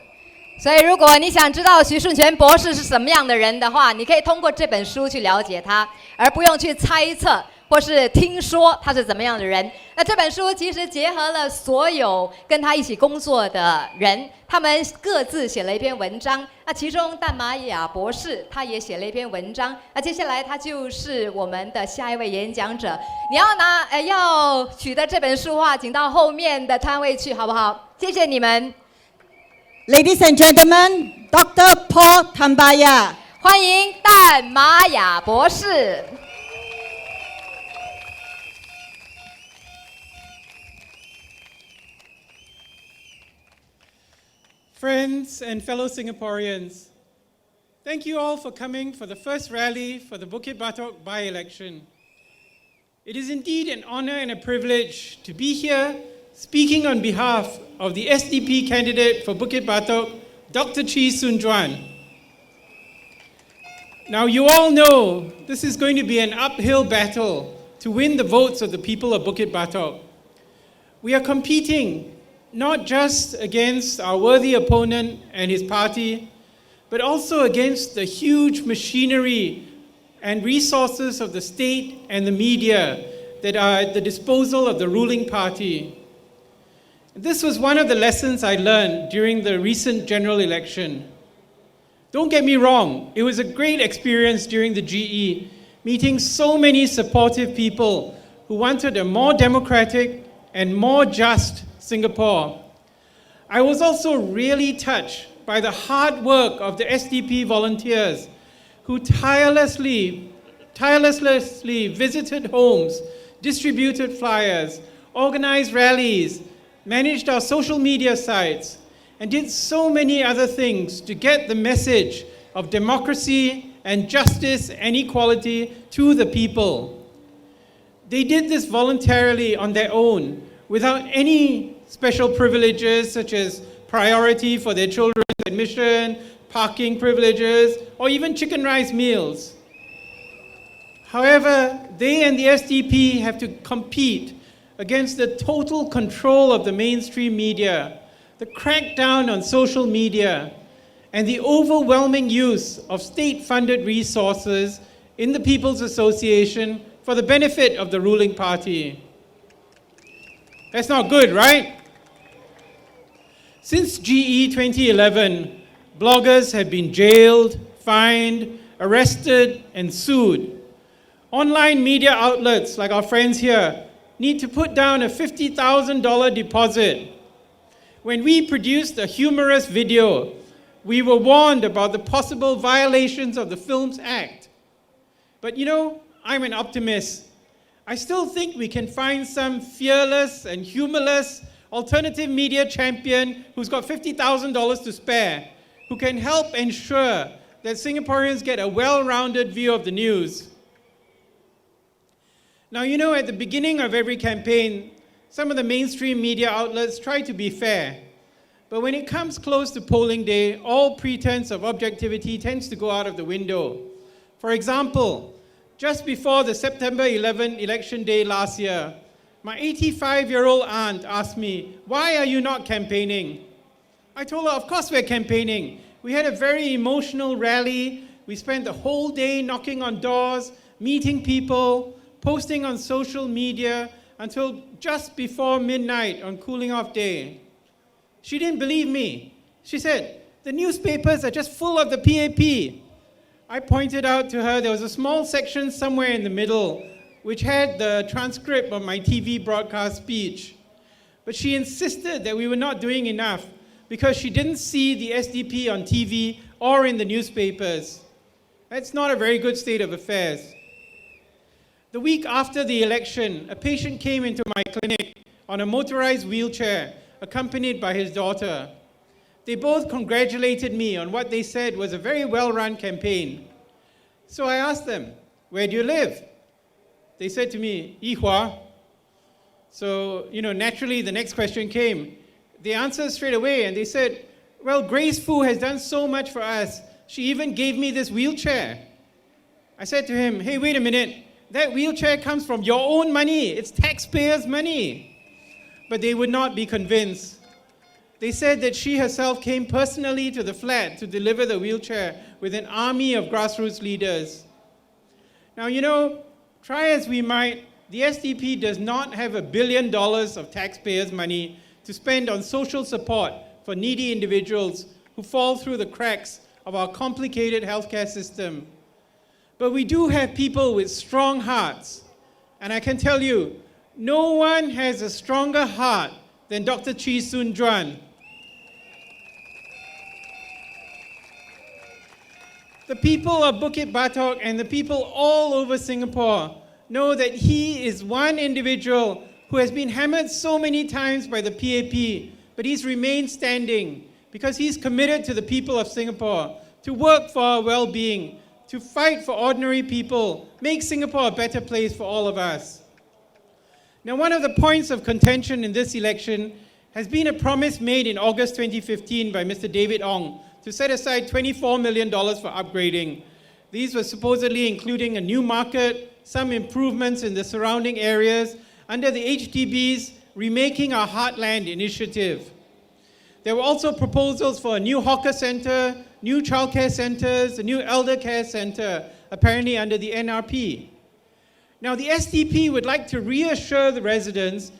所以，如果你想知道徐顺全博士是什么样的人的话，你可以通过这本书去了解他，而不用去猜测或是听说他是怎么样的人。那这本书其实结合了所有跟他一起工作的人，他们各自写了一篇文章。那其中淡玛雅博士他也写了一篇文章。那接下来他就是我们的下一位演讲者。你要取得这本书的话，请到后面的摊位去，好不好？谢谢你们。Ladies and gentlemen, Dr. Paul Tambaya. 欢迎淡玛雅博士。Friends and fellow Singaporeans, thank you all for coming for the first rally for the Bukit Batok by-election. It is indeed an honor and a privilege to be here speaking on behalf of the SDP candidate for Bukit Batok, Dr. Chee Soon Juan. Now, you all know this is going to be an uphill battle to win the votes of the people of Bukit Batok. We are competing not just against our worthy opponent and his party, but also against the huge machinery and resources of the state and the media that are at the disposal of the ruling party. This was one of the lessons I learned during the recent general election. Don't get me wrong, it was a great experience during the GE, meeting so many supportive people who wanted a more democratic and more just Singapore. I was also really touched by the hard work of the SDP volunteers who tirelessly visited homes, distributed flyers, organized rallies, managed our social media sites, and did so many other things to get the message of democracy and justice and equality to the people. They did this voluntarily on their own, without any special privileges such as priority for their children's admission, parking privileges, or even chicken rice meals. However, they and the SDP have to compete against the total control of the mainstream media, the crackdown on social media, and the overwhelming use of state-funded resources in the People's Association for the benefit of the ruling party. That's not good, right? Since GE 2011, bloggers have been jailed, fined, arrested, and sued. Online media outlets like our friends here need to put down a $50,000 deposit. When we produced a humorous video, we were warned about the possible violations of the Films Act. But you know, I'm an optimist. I still think we can find some fearless and humorless alternative media champion who's got $50,000 to spare, who can help ensure that Singaporeans get a well-rounded view of the news. Now, you know, at the beginning of every campaign, some of the mainstream media outlets try to be fair. But when it comes close to polling day, all pretense of objectivity tends to go out of the window. For example, just before the September 11 election day last year, my 85-year-old aunt asked me, "Why are you not campaigning?" I told her, of course we're campaigning. We had a very emotional rally. We spent the whole day knocking on doors, meeting people, posting on social media until just before midnight on cooling off day. She didn't believe me. She said, "The newspapers are just full of the PAP." I pointed out to her there was a small section somewhere in the middle which had the transcript of my TV broadcast speech. But she insisted that we were not doing enough because she didn't see the SDP on TV or in the newspapers. That's not a very good state of affairs. The week after the election, a patient came into my clinic on a motorized wheelchair, accompanied by his daughter. They both congratulated me on what they said was a very well-run campaign. So I asked them, "Where do you live?" They said to me, "Yihua." So, naturally the next question came. They answered straight away and they said, "Well, Grace Fu has done so much for us. She even gave me this wheelchair." I said to him, "Hey, wait a minute. That wheelchair comes from your own money. It's taxpayers' money." But they would not be convinced. They said that she herself came personally to the flat to deliver the wheelchair with an army of grassroots leaders. Now, try as we might, the SDP does not have $1 billion of taxpayers' money to spend on social support for needy individuals who fall through the cracks of our complicated healthcare system. But we do have people with strong hearts. And I can tell you, no one has a stronger heart than Dr. Chee Soon Juan. The people of Bukit Batok and the people all over Singapore know that he is one individual who has been hammered so many times by the PAP, but he's remained standing because he's committed to the people of Singapore, to work for our well-being, to fight for ordinary people, make Singapore a better place for all of us. Now, one of the points of contention in this election has been a promise made in August 2015 by Mr. David Ong to set aside $24 million for upgrading. These were supposedly including a new market, some improvements in the surrounding areas under the HDB's Remaking Our Heartland initiative. There were also proposals for a new hawker center, new childcare centers, a new elder care center, apparently under the NRP. Now, the SDP would like to reassure the residents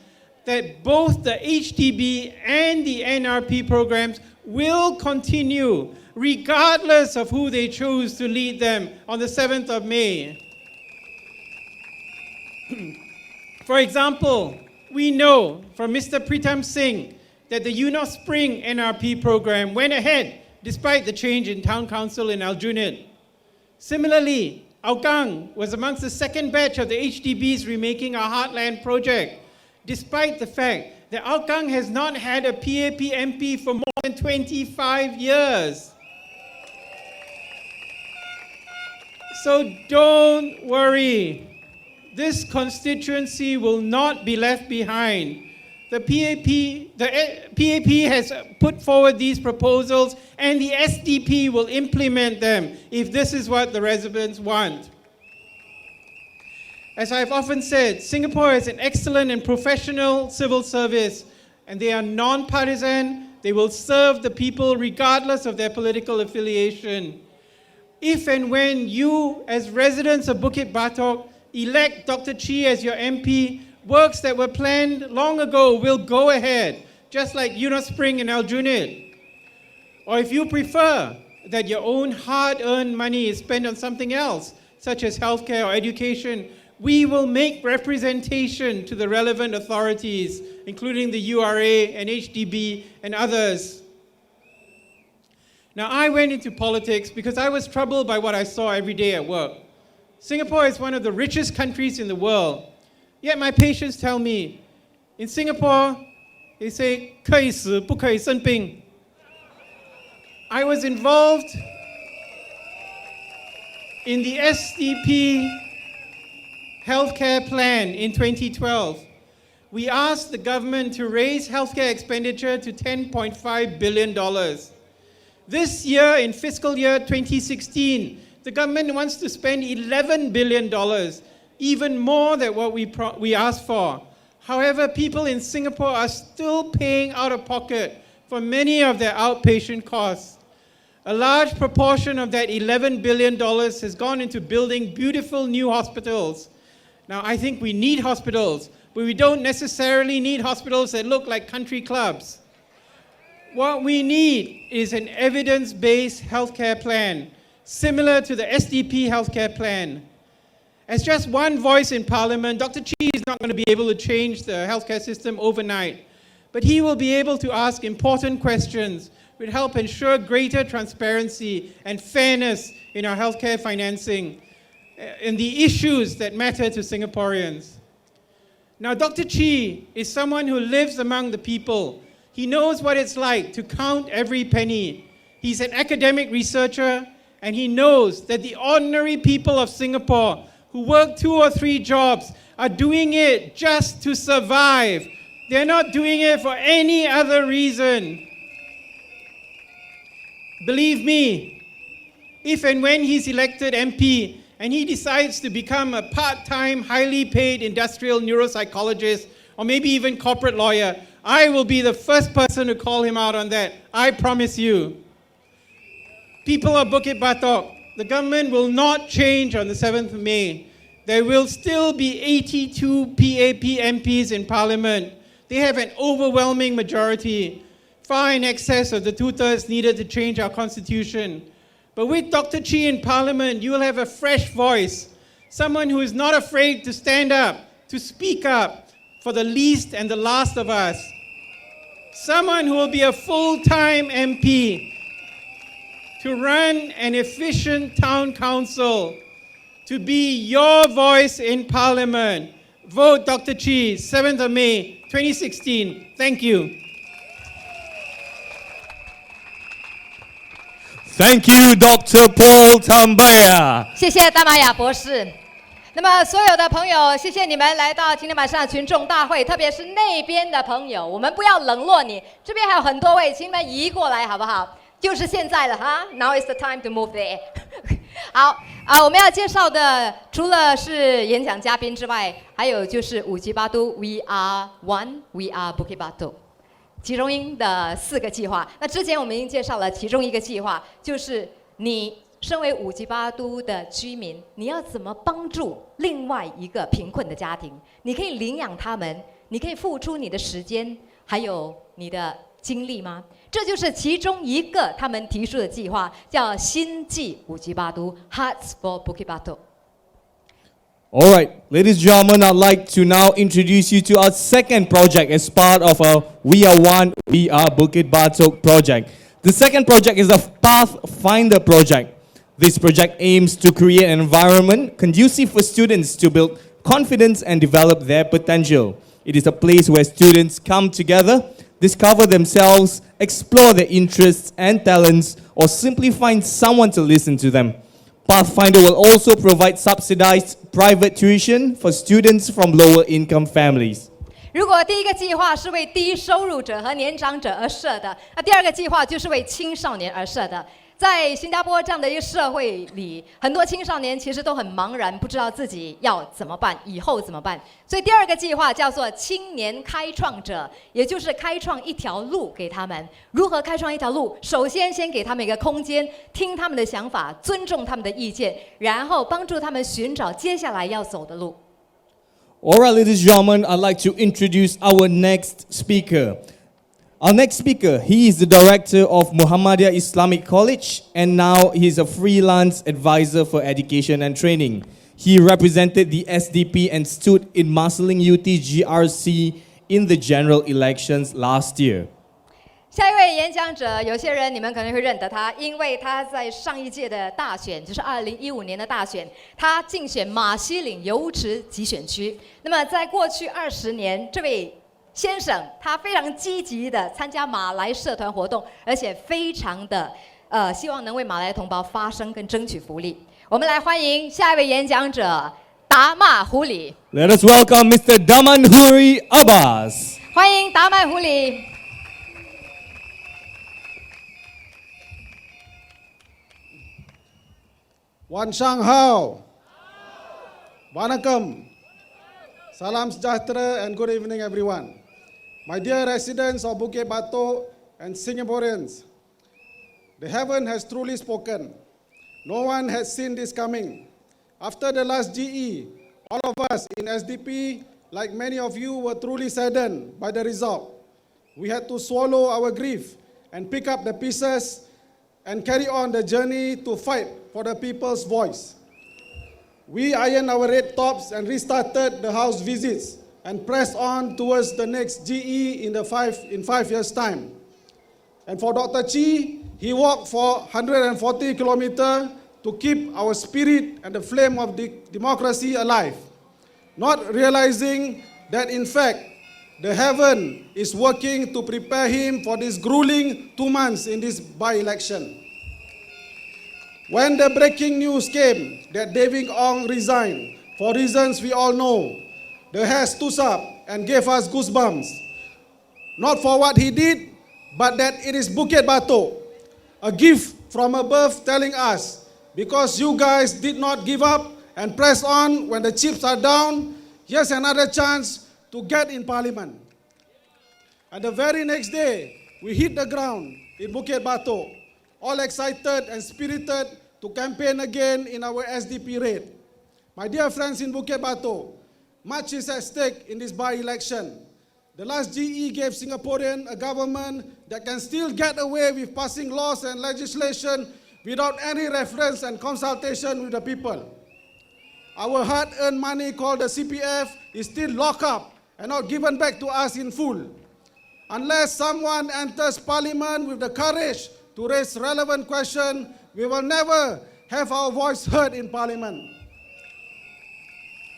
that both the HDB and the NRP programs will continue regardless of who they choose to lead them on the 7th of May. For example, we know from Mr. Pritam Singh that the Eunos Spring NRP program went ahead despite the change in town council in Aljunied. Similarly, Hougang was amongst the second batch of the HDB's Remaking Our Heartland project, despite the fact that Hougang has not had a PAP MP for more than 25 years. So don't worry. This constituency will not be left behind. The PAP has put forward these proposals and the SDP will implement them if this is what the residents want. As I've often said, Singapore is an excellent and professional civil service, and they are non-partisan. They will serve the people regardless of their political affiliation. If and when you, as residents of Bukit Batok, elect Dr. Chee as your MP, works that were planned long ago will go ahead, just like Eunos Spring and Aljunied. Or if you prefer that your own hard-earned money is spent on something else, such as healthcare or education, we will make representation to the relevant authorities, including the URA and HDB and others. Now, I went into politics because I was troubled by what I saw every day at work. Singapore is one of the richest countries in the world. Yet my patients tell me, in Singapore, They say 可以死不可以生病. I was involved in the SDP healthcare plan in 2012. We asked the government to raise healthcare expenditure to $10.5 billion. This year, in fiscal year 2016, the government wants to spend $11 billion, even more than what we asked for. However, people in Singapore are still paying out of pocket for many of their outpatient costs. A large proportion of that $11 billion has gone into building beautiful new hospitals. Now, I think we need hospitals, but we don't necessarily need hospitals that look like country clubs. What we need is an evidence-based healthcare plan, similar to the SDP healthcare plan. As just one voice in Parliament, Dr. Chi is not going to be able to change the healthcare system overnight, but he will be able to ask important questions which help ensure greater transparency and fairness in our healthcare financing and the issues that matter to Singaporeans. Now, Dr. Chi is someone who lives among the people. He knows what it's like to count every penny. He's an academic researcher, and he knows that the ordinary people of Singapore who work 2 or 3 jobs are doing it just to survive. They're not doing it for any other reason. Believe me, if and when he's elected MP and he decides to become a part-time, highly paid industrial neuropsychologist or maybe even corporate lawyer, I will be the first person to call him out on that. I promise you. People of Bukit Batok, the government will not change on the 7th of May. There will still be 82 PAP MPs in Parliament. They have an overwhelming majority, far in excess of the 2/3 needed to change our constitution. But with Dr. Chi in Parliament, you will have a fresh voice, someone who is not afraid to stand up, to speak up for the least and the last of us. Someone who will be a full-time MP to run an efficient town council, to be your voice in Parliament. Vote Dr. Chi, 7th of May, 2016. Thank you. Thank you, Dr. Paul Tambaya. 谢谢大玛雅博士。那么，所有的朋友，谢谢你们来到今天晚上群众大会，特别是那边的朋友，我们不要冷落你。这边还有很多位，请你们移过来好不好？就是现在了哈 ，Now is the time to move there 好我们要介绍的除了是演讲嘉宾之外，还有就是五级巴都 We Are One, We Are Bukit Batok 其中的4个计划。那之前我们已经介绍了其中一个计划，就是你身为五级巴都的居民，你要怎么帮助另外一个贫困的家庭？你可以领养他们，你可以付出你的时间，还有你的精力吗？这就是其中一个他们提出的计划，叫新纪五级巴都 Hearts for Bukit Batok。 All right, ladies and gentlemen, I'd like to now introduce you to our second project as part of our We Are One, We Are Bukit Batok project. The second project is the Pathfinder project. This project aims to create an environment conducive for students to build confidence and develop their potential. It is a place where students come together, discover themselves, explore their interests and talents, or simply find someone to listen to them. Pathfinder will also provide subsidized private tuition for students from lower income families. 如果第一个计划是为低收入者和年长者而设的，那第二个计划就是为青少年而设的。在新加坡这样的一个社会里，很多青少年其实都很茫然，不知道自己要怎么办，以后怎么办。所以第二个计划叫做青年开创者，也就是开创一条路给他们。如何开创一条路？首先先给他们一个空间，听他们的想法，尊重他们的意见，然后帮助他们寻找接下来要走的路。All right, ladies and gentlemen, I'd like to introduce our next speaker. Our next speaker, he is the director of Muhammadiyah Islamic College, and now he's a freelance advisor for education and training. He represented the SDP and stood in Marsiling UT GRC in the general elections last year. 下一位演讲者，有些人你们可能会认得他，因为他在上一届的大选，就是2015年的大选，他竞选马西岭油池集选区。那么在过去20年，这位先生，他非常积极的参加马来社团活动，而且非常的希望能为马来同胞发声跟争取福利。我们来欢迎下一位演讲者达曼胡里。Let us welcome Mr. Damanhuri Abbas. 欢迎达曼胡里。Wan Shang Hao. Vanakkam. Salam sejahtera and good evening everyone. My dear residents of Bukit Batok and Singaporeans, the heaven has truly spoken. No one has seen this coming. After the last GE, all of us in SDP, like many of you, were truly saddened by the result. We had to swallow our grief and pick up the pieces and carry on the journey to fight for the people's voice. We ironed our red tops and restarted the house visits and pressed on towards the next GE in 5 years' time. And for Dr. Chi, he walked for 140 kilometers to keep our spirit and the flame of democracy alive, not realizing that in fact, the heaven is working to prepare him for this grueling 2 months in this by-election. When the breaking news came that David Ong resigned, for reasons we all know, the hair stood up and gave us goosebumps. Not for what he did, but that it is Bukit Batok, a gift from above telling us, because you guys did not give up and press on when the chips are down, here's another chance to get in parliament. And the very next day, we hit the ground in Bukit Batok, all excited and spirited to campaign again in our SDP raid. My dear friends in Bukit Batok, much is at stake in this by-election. The last GE gave Singaporeans a government that can still get away with passing laws and legislation without any reference and consultation with the people. Our hard-earned money called the CPF is still locked up and not given back to us in full. Unless someone enters parliament with the courage to raise relevant questions, we will never have our voice heard in parliament.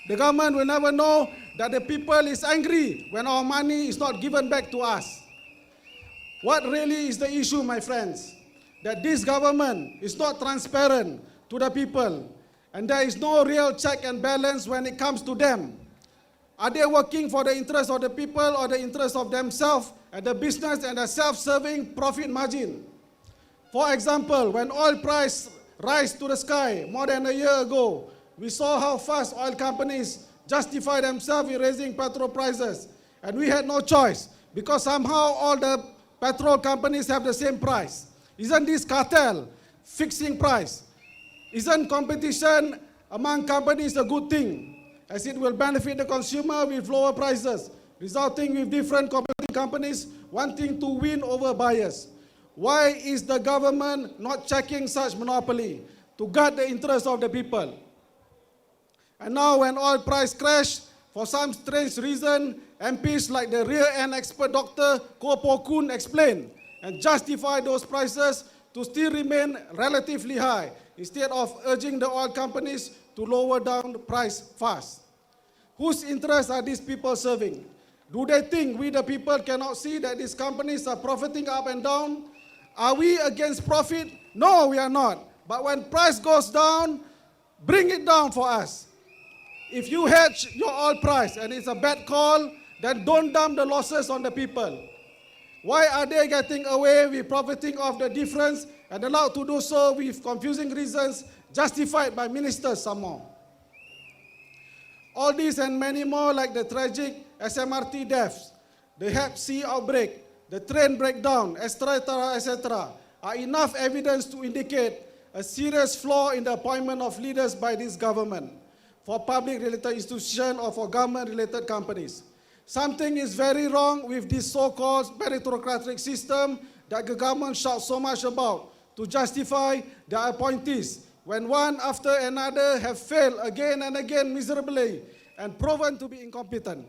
The government will never know that the people is angry when our money is not given back to us. What really is the issue, my friends? That this government is not transparent to the people, and there is no real check and balance when it comes to them. Are they working for the interest of the people or the interest of themselves and the business and the self-serving profit margin? For example, when oil price rise to the sky more than a year ago, we saw how fast oil companies justify themselves in raising petrol prices. And we had no choice because somehow all the petrol companies have the same price. Isn't this cartel fixing price? Isn't competition among companies a good thing, as it will benefit the consumer with lower prices, resulting with different competing companies wanting to win over buyers? Why is the government not checking such monopoly to guard the interests of the people? And now when oil price crashed, for some strange reason, MPs like the rear-end expert Dr. Koh Poh Koon explained and justified those prices to still remain relatively high, instead of urging the oil companies to lower down the price fast. Whose interests are these people serving? Do they think we the people cannot see that these companies are profiting up and down? Are we against profit? No, we are not. But when price goes down, bring it down for us. If you hedge your oil price and it's a bad call, then don't dump the losses on the people. Why are they getting away with profiting off the difference and allowed to do so with confusing reasons justified by ministers some more? All these and many more, like the tragic SMRT deaths, the Hep C outbreak, the train breakdown, etc., are enough evidence to indicate a serious flaw in the appointment of leaders by this government for public-related institutions or for government-related companies. Something is very wrong with this so-called meritocratic system that the government shouts so much about to justify their appointees when one after another have failed again and again miserably and proven to be incompetent.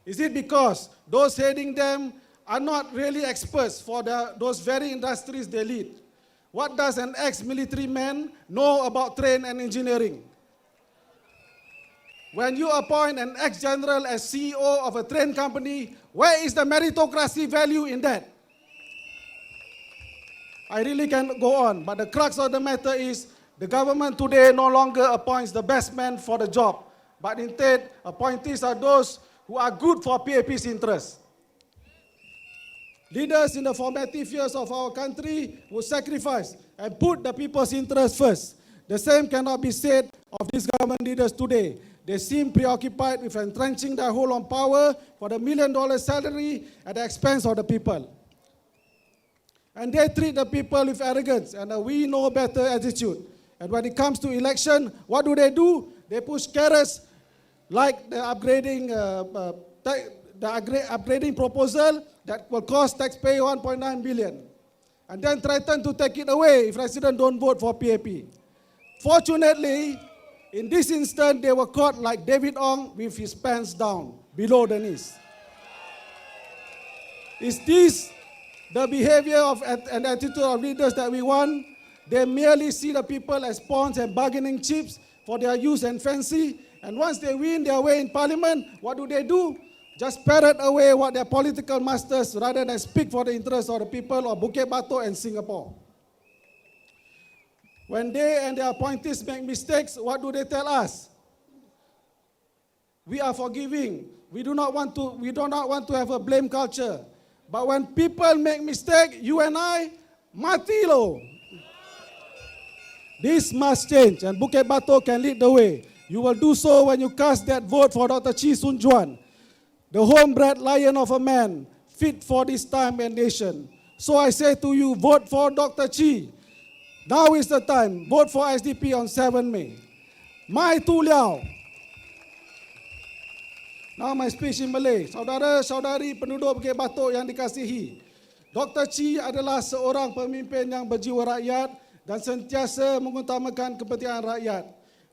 Is it because those heading them are not really experts for those very industries they lead? What does an ex-military man know about train and engineering? When you appoint an ex-general as CEO of a train company, where is the meritocracy value in that? I really can go on, but the crux of the matter is the government today no longer appoints the best man for the job, but instead appointees are those who are good for PAP's interest. Leaders in the formative years of our country will sacrifice and put the people's interest first. The same cannot be said of these government leaders today. They seem preoccupied with entrenching their hold on power for the $1 million salary at the expense of the people. And they treat the people with arrogance and a we know better attitude. And when it comes to election, what do? They push carrots like the upgrading proposal that will cost taxpayer 1.9 billion. And then threaten to take it away if residents don't vote for PAP. Fortunately, in this instance, they were caught like David Ong with his pants down, below the knees. Is this the behavior of and attitude of leaders that we want? They merely see the people as pawns and bargaining chips for their use and fancy. And once they win their way in parliament, what do? Just parrot away what their political masters rather than speak for the interests of the people of Bukit Batok and Singapore. When they and their appointees make mistakes, what do they tell us? We are forgiving. We do not want to have a blame culture. But when people make mistakes, you and I, mati lo. This must change, and Bukit Batok can lead the way. You will do so when you cast that vote for Dr. Chee Soon Juan, the homebred lion of a man, fit for this time and nation. So I say to you, vote for Dr. Chee. Now is the time. Vote for SDP on 7 May. Mai Tu Liao. Now my speech in Malay. Saudara-saudari penduduk Bukit Batok yang dikasihi, Dr. Chee adalah seorang pemimpin yang berjiwa rakyat dan sentiasa mengutamakan kepentingan rakyat.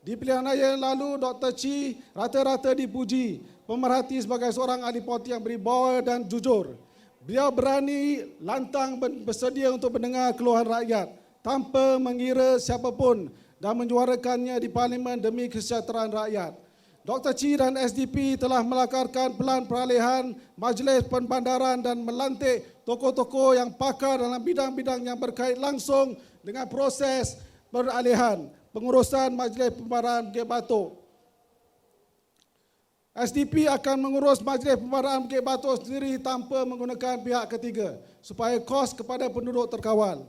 Di pilihan raya yang lalu, Dr. Chee rata-rata dipuji pemerhati sebagai seorang ahli politik yang berwibawa dan jujur. Beliau berani, lantang bersedia untuk mendengar keluhan rakyat tanpa mengira siapapun dan menyuarakannya di parlimen demi kesejahteraan rakyat. Dr. Chee dan SDP telah melakarkan pelan peralihan majlis penbandaran dan melantik tokoh-tokoh yang pakar dalam bidang-bidang yang berkait langsung dengan proses peralihan pengurusan majlis pembandaran Bukit Batok. SDP akan mengurus majlis pembandaran Bukit Batok sendiri tanpa menggunakan pihak ketiga supaya kos kepada penduduk terkawal.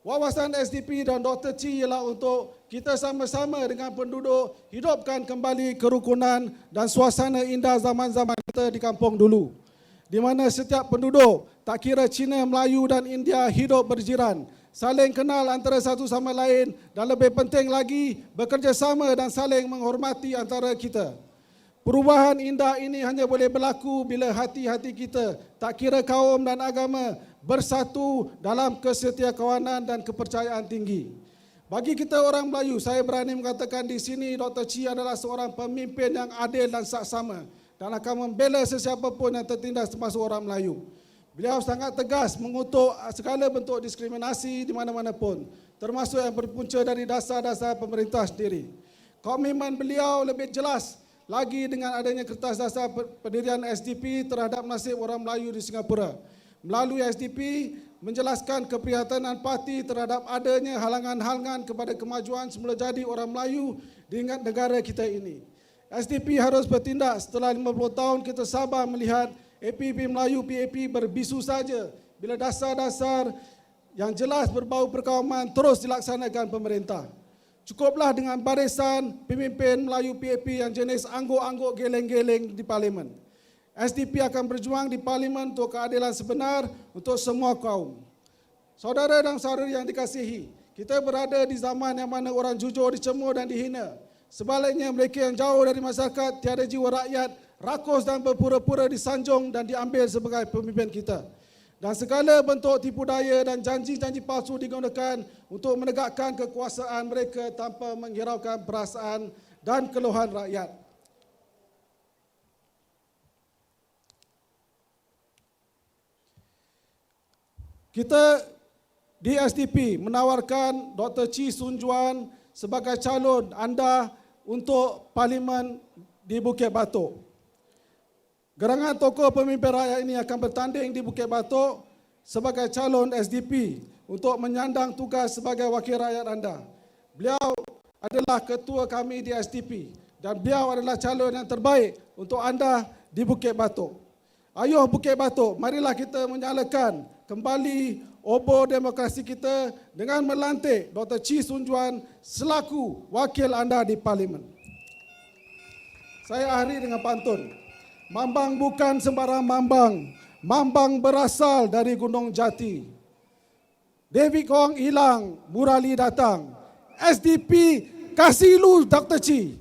Wawasan SDP dan Dr. Chee ialah untuk kita sama-sama dengan penduduk hidupkan kembali kerukunan dan suasana indah zaman-zaman kita di kampung dulu, di mana setiap penduduk, tak kira Cina, Melayu dan India, hidup berjiran, saling kenal antara satu sama lain dan lebih penting lagi bekerjasama dan saling menghormati antara kita. Perubahan indah ini hanya boleh berlaku bila hati-hati kita, tak kira kaum dan agama, bersatu dalam kesetiakawanan dan kepercayaan tinggi. Bagi kita orang Melayu, saya berani mengatakan di sini Dr. Chee adalah seorang pemimpin yang adil dan saksama dan akan membela sesiapa pun yang tertindas termasuk orang Melayu. Beliau sangat tegas mengutuk segala bentuk diskriminasi di mana-mana pun, termasuk yang berpunca dari dasar-dasar pemerintah sendiri. Komitmen beliau lebih jelas lagi dengan adanya kertas dasar pendirian SDP terhadap nasib orang Melayu di Singapura. Melalui SDP menjelaskan keprihatinan parti terhadap adanya halangan-halangan kepada kemajuan semula jadi orang Melayu di negara kita ini. SDP harus bertindak. Setelah 50 tahun kita sabar melihat APP Melayu PAP berbisu saja bila dasar-dasar yang jelas berbau perkauman terus dilaksanakan pemerintah. Cukuplah dengan barisan pemimpin Melayu PAP yang jenis angguk-angguk geleng-geleng di parlimen. SDP akan berjuang di parlimen untuk keadilan sebenar untuk semua kaum. Saudara dan saudari yang dikasihi, kita berada di zaman yang mana orang jujur dicemooh dan dihina. Sebaliknya mereka yang jauh dari masyarakat, tiada jiwa rakyat, rakus dan berpura-pura disanjung dan diambil sebagai pemimpin kita. Dan segala bentuk tipu daya dan janji-janji palsu digunakan untuk menegakkan kekuasaan mereka tanpa menghiraukan perasaan dan keluhan rakyat. Kita di SDP menawarkan Dr. Chee Soon Juan sebagai calon anda untuk Parlimen di Bukit Batok. Gerangan tokoh pemimpin rakyat ini akan bertanding di Bukit Batok sebagai calon SDP untuk menyandang tugas sebagai wakil rakyat anda. Beliau adalah ketua kami di SDP dan beliau adalah calon yang terbaik untuk anda di Bukit Batok. Ayuh Bukit Batok, marilah kita menyalakan kembali obor demokrasi kita dengan melantik Dr. Chee Soon Juan selaku wakil anda di Parlimen. Saya akhiri dengan pantun. Mambang bukan sembarang mambang. Mambang berasal dari Gunung Jati. David Kong hilang, Murali datang. SDP kasih lu Dr. Chee.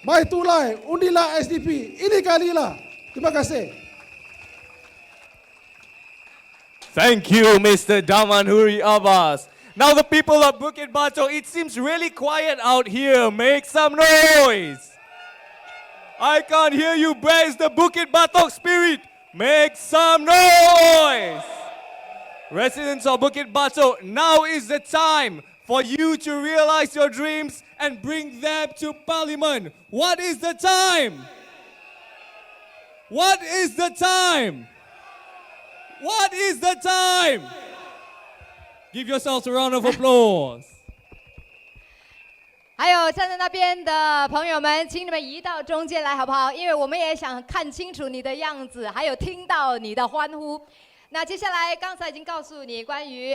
Mai tulai, undilah SDP. Ini kalilah. Terima kasih. Thank you, Mr. Damanhuri Abbas. Now the people of Bukit Batok, it seems really quiet out here. Make some noise. I can't hear you. Where is the Bukit Batok spirit? Make some noise. Residents of Bukit Batok, now is the time for you to realize your dreams and bring them to Parliament. What is the time? What is the time? What is the time? Give yourselves a round of applause. 还有站在那边的朋友们，请你们移到中间来好不好？因为我们也想看清楚你的样子，还有听到你的欢呼。那接下来，刚才已经告诉你关于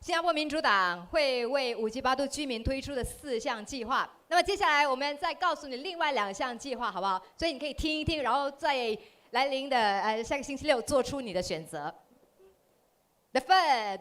新加坡民主党会为五级八都居民推出的4项计划。那么接下来我们再告诉你另外2项计划，好不好？所以你可以听一听，然后在来临的下个星期六做出你的选择。The third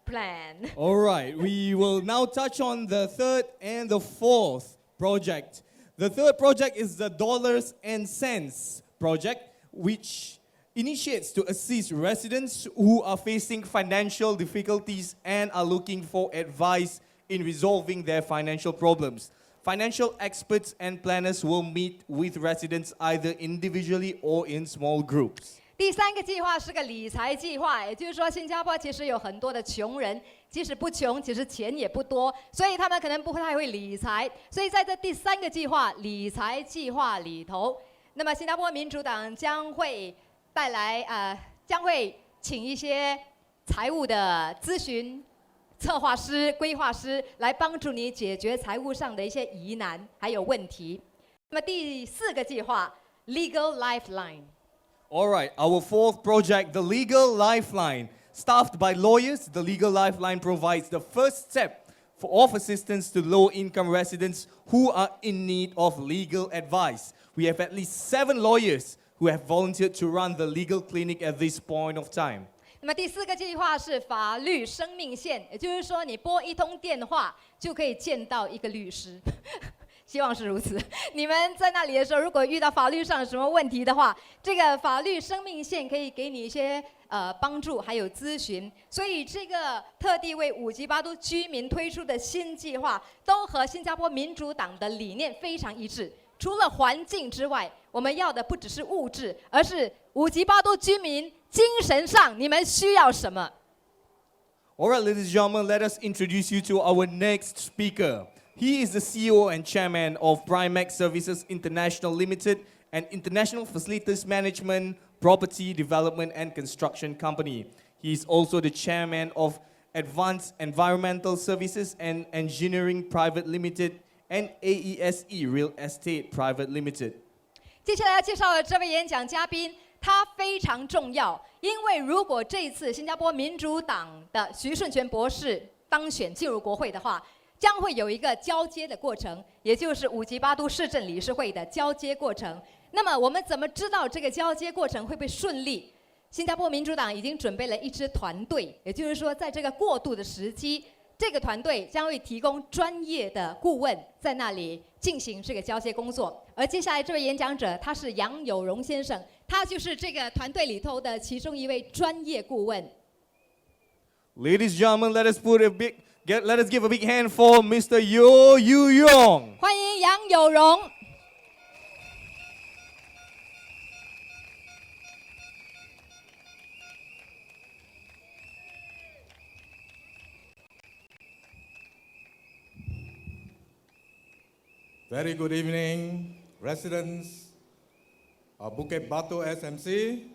plan. All right, we will now touch on the third and the fourth project. The third project is the Dollars and Cents project, which initiates to assist residents who are facing financial difficulties and are looking for advice in resolving their financial problems. Financial experts and planners will meet with residents either individually or in small groups. 第3个计划是个理财计划，也就是说，新加坡其实有很多的穷人，即使不穷，其实钱也不多，所以他们可能不太会理财。所以在这第3个计划理财计划里头，那么新加坡民主党将会带来将会请一些财务的咨询策划师、规划师来帮助你解决财务上的一些疑难还有问题。那么第4个计划 Legal Lifeline。 All right, our fourth project, the Legal Lifeline. Staffed by lawyers, the Legal Lifeline provides the first step of assistance to low-income residents who are in need of legal advice. We have at least 7 lawyers who have volunteered to run the legal clinic at this point of time. 那么第4个计划是法律生命线，也就是说，你拨1通电话就可以见到一个律师。希望是如此。你们在那里的时候，如果遇到法律上有什么问题的话，这个法律生命线可以给你一些帮助，还有咨询。所以这个特地为5级8都居民推出的新计划，都和新加坡民主党的理念非常一致。除了环境之外，我们要的不只是物质，而是5级8都居民精神上你们需要什么。All right, ladies and gentlemen, let us introduce you to our next speaker. He is the CEO and chairman of Primax Services International Limited, an international facilities management, property development and construction company. He is also the chairman of Advanced Environmental Services and Engineering Private Limited and AESE Real Estate Private Limited. 接下来要介绍的这位演讲嘉宾，他非常重要，因为如果这一次新加坡民主党的徐顺全博士当选进入国会的话，将会有一个交接的过程，也就是5级8都市政理事会的交接过程。那么我们怎么知道这个交接过程会不会顺利？新加坡民主党已经准备了一支团队，也就是说，在这个过渡的时期，这个团队将会提供专业的顾问在那里进行这个交接工作。而接下来这位演讲者，他是杨有荣先生，他就是这个团队里头的其中一位专业顾问。Ladies and gentlemen, let us give a big hand for Mr. Yeo Yu Yong. 欢迎杨有荣。Very good evening, residents of Bukit Batu SMC,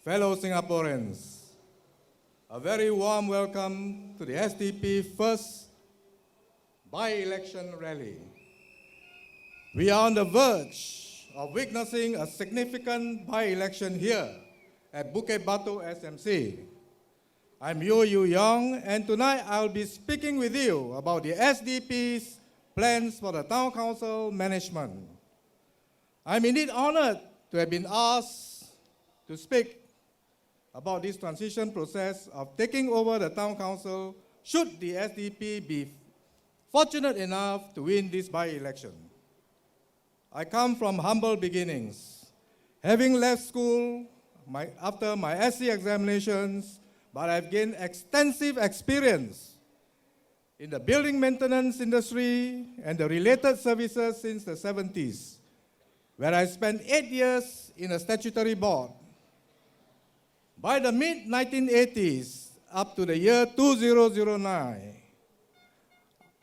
fellow Singaporeans. A very warm welcome to the SDP first by-election rally. We are on the verge of witnessing a significant by-election here at Bukit Batu SMC. I'm Yu Yong, and tonight I'll be speaking with you about the SDP's plans for the Town Council management. I'm indeed honored to have been asked to speak about this transition process of taking over the Town Council should the SDP be fortunate enough to win this by-election. I come from humble beginnings, having left school after my SC examinations, but I've gained extensive experience in the building maintenance industry and the related services since the 70s, where I spent 8 years in a statutory board. By the mid-1980s, up to the year 2009,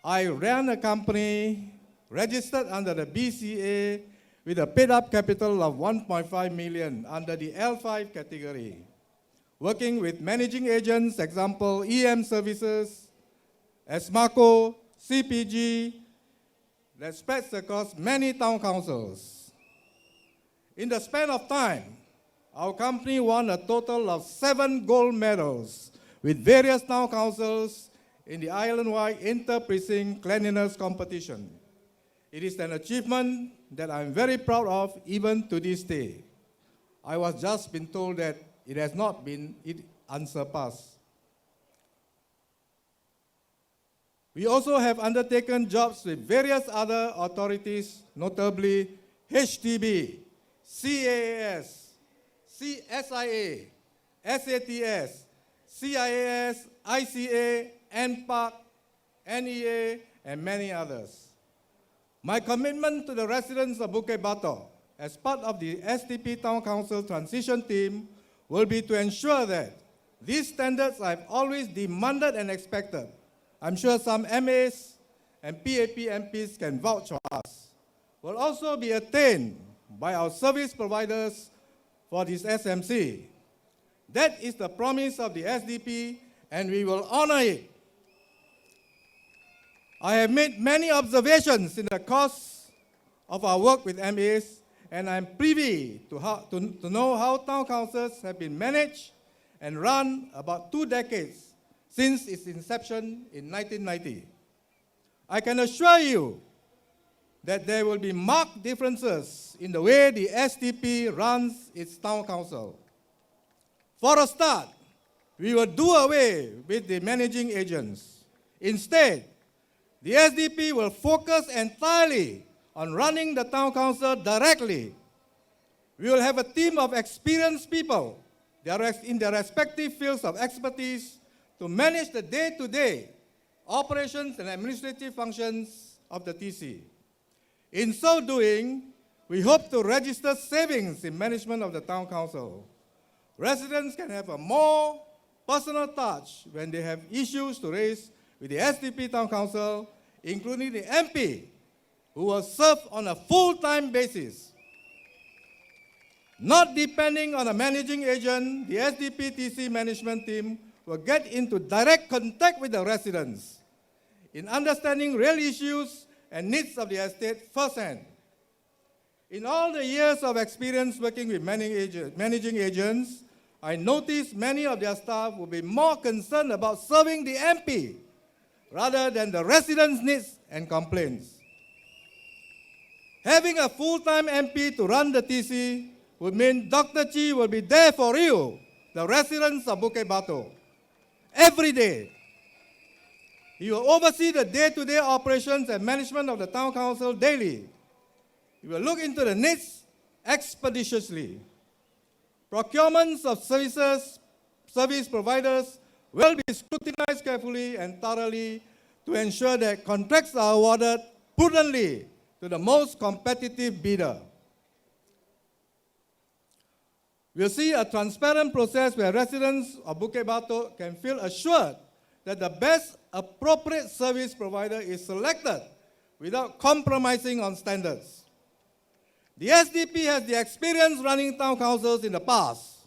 I ran a company registered under the BCA with a paid-up capital of 1.5 million under the L5 category, working with managing agents, example, EM Services, Esmaco, CPG, that spreads across many town councils. In the span of time, our company won a total of 7 gold medals with various town councils in the island-wide inter-precinct cleanliness competition. It is an achievement that I'm very proud of even to this day. I was just been told that it has not been unsurpassed. We also have undertaken jobs with various other authorities, notably HDB, CAAS, SIA, SATS, CIAS, ICA, NPAC, NEA, and many others. My commitment to the residents of Bukit Batu as part of the SDP Town Council transition team will be to ensure that these standards I've always demanded and expected, I'm sure some MAs and PAP MPs can vouch for us, will also be attained by our service providers for this SMC. That is the promise of the SDP, and we will honor it. I have made many observations in the course of our work with MAs, and I'm privy to know how town councils have been managed and run about 2 decades since its inception in 1990. I can assure you that there will be marked differences in the way the SDP runs its town council. For a start, we will do away with the managing agents. Instead, the SDP will focus entirely on running the town council directly. We will have a team of experienced people in their respective fields of expertise to manage the day-to-day operations and administrative functions of the TC. In so doing, we hope to register savings in management of the town council. Residents can have a more personal touch when they have issues to raise with the SDP Town Council, including the MP, who will serve on a full-time basis. Not depending on a managing agent, the SDP TC management team will get into direct contact with the residents in understanding real issues and needs of the estate firsthand. In all the years of experience working with managing agents, I noticed many of their staff will be more concerned about serving the MP rather than the residents' needs and complaints. Having a full-time MP to run the TC would mean Dr. Chi will be there for you, the residents of Bukit Batu, every day. He will oversee the day-to-day operations and management of the town council daily. He will look into the needs expeditiously. Procurements of service providers will be scrutinized carefully and thoroughly to ensure that contracts are awarded prudently to the most competitive bidder. We'll see a transparent process where residents of Bukit Batu can feel assured that the best appropriate service provider is selected without compromising on standards. The SDP has the experience running town councils in the past.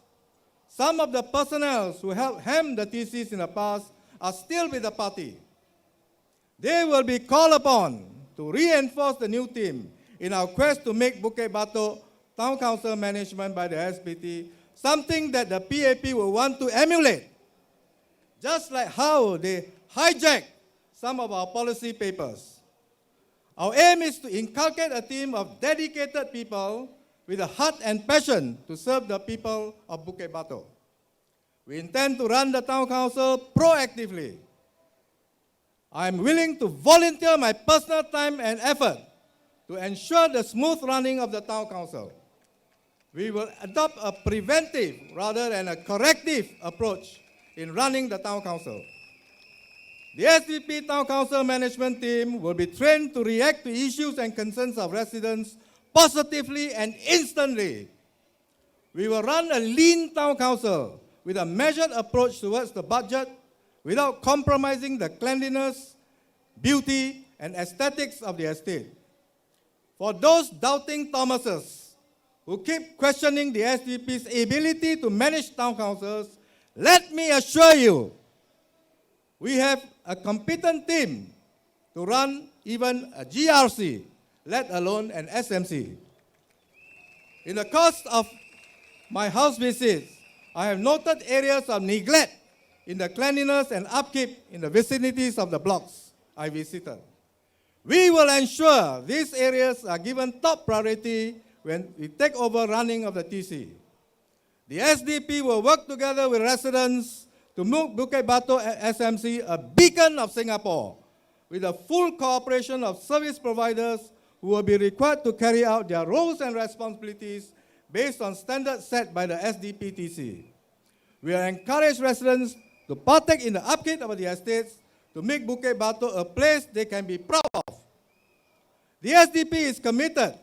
Some of the personnel who helped hem the TCs in the past are still with the party. They will be called upon to reinforce the new team in our quest to make Bukit Batok Town Council management by the SPT something that the PAP will want to emulate, just like how they hijacked some of our policy papers. Our aim is to inculcate a team of dedicated people with a heart and passion to serve the people of Bukit Batok. We intend to run the Town Council proactively. I am willing to volunteer my personal time and effort to ensure the smooth running of the Town Council. We will adopt a preventive rather than a corrective approach in running the Town Council. The SDP Town Council management team will be trained to react to issues and concerns of residents positively and instantly. We will run a lean Town Council with a measured approach towards the budget without compromising the cleanliness, beauty, and aesthetics of the estate. For those doubting Thomases who keep questioning the SDP's ability to manage town councils, let me assure you, we have a competent team to run even a GRC, let alone an SMC. In the course of my house visits, I have noted areas of neglect in the cleanliness and upkeep in the vicinities of the blocks I visited. We will ensure these areas are given top priority when we take over running of the TC. The SDP will work together with residents to make Bukit Batok SMC a beacon of Singapore, with the full cooperation of service providers who will be required to carry out their roles and responsibilities based on standards set by the SDPTC. We will encourage residents to partake in the upkeep of the estates to make Bukit Batok a place they can be proud of. The SDP is committed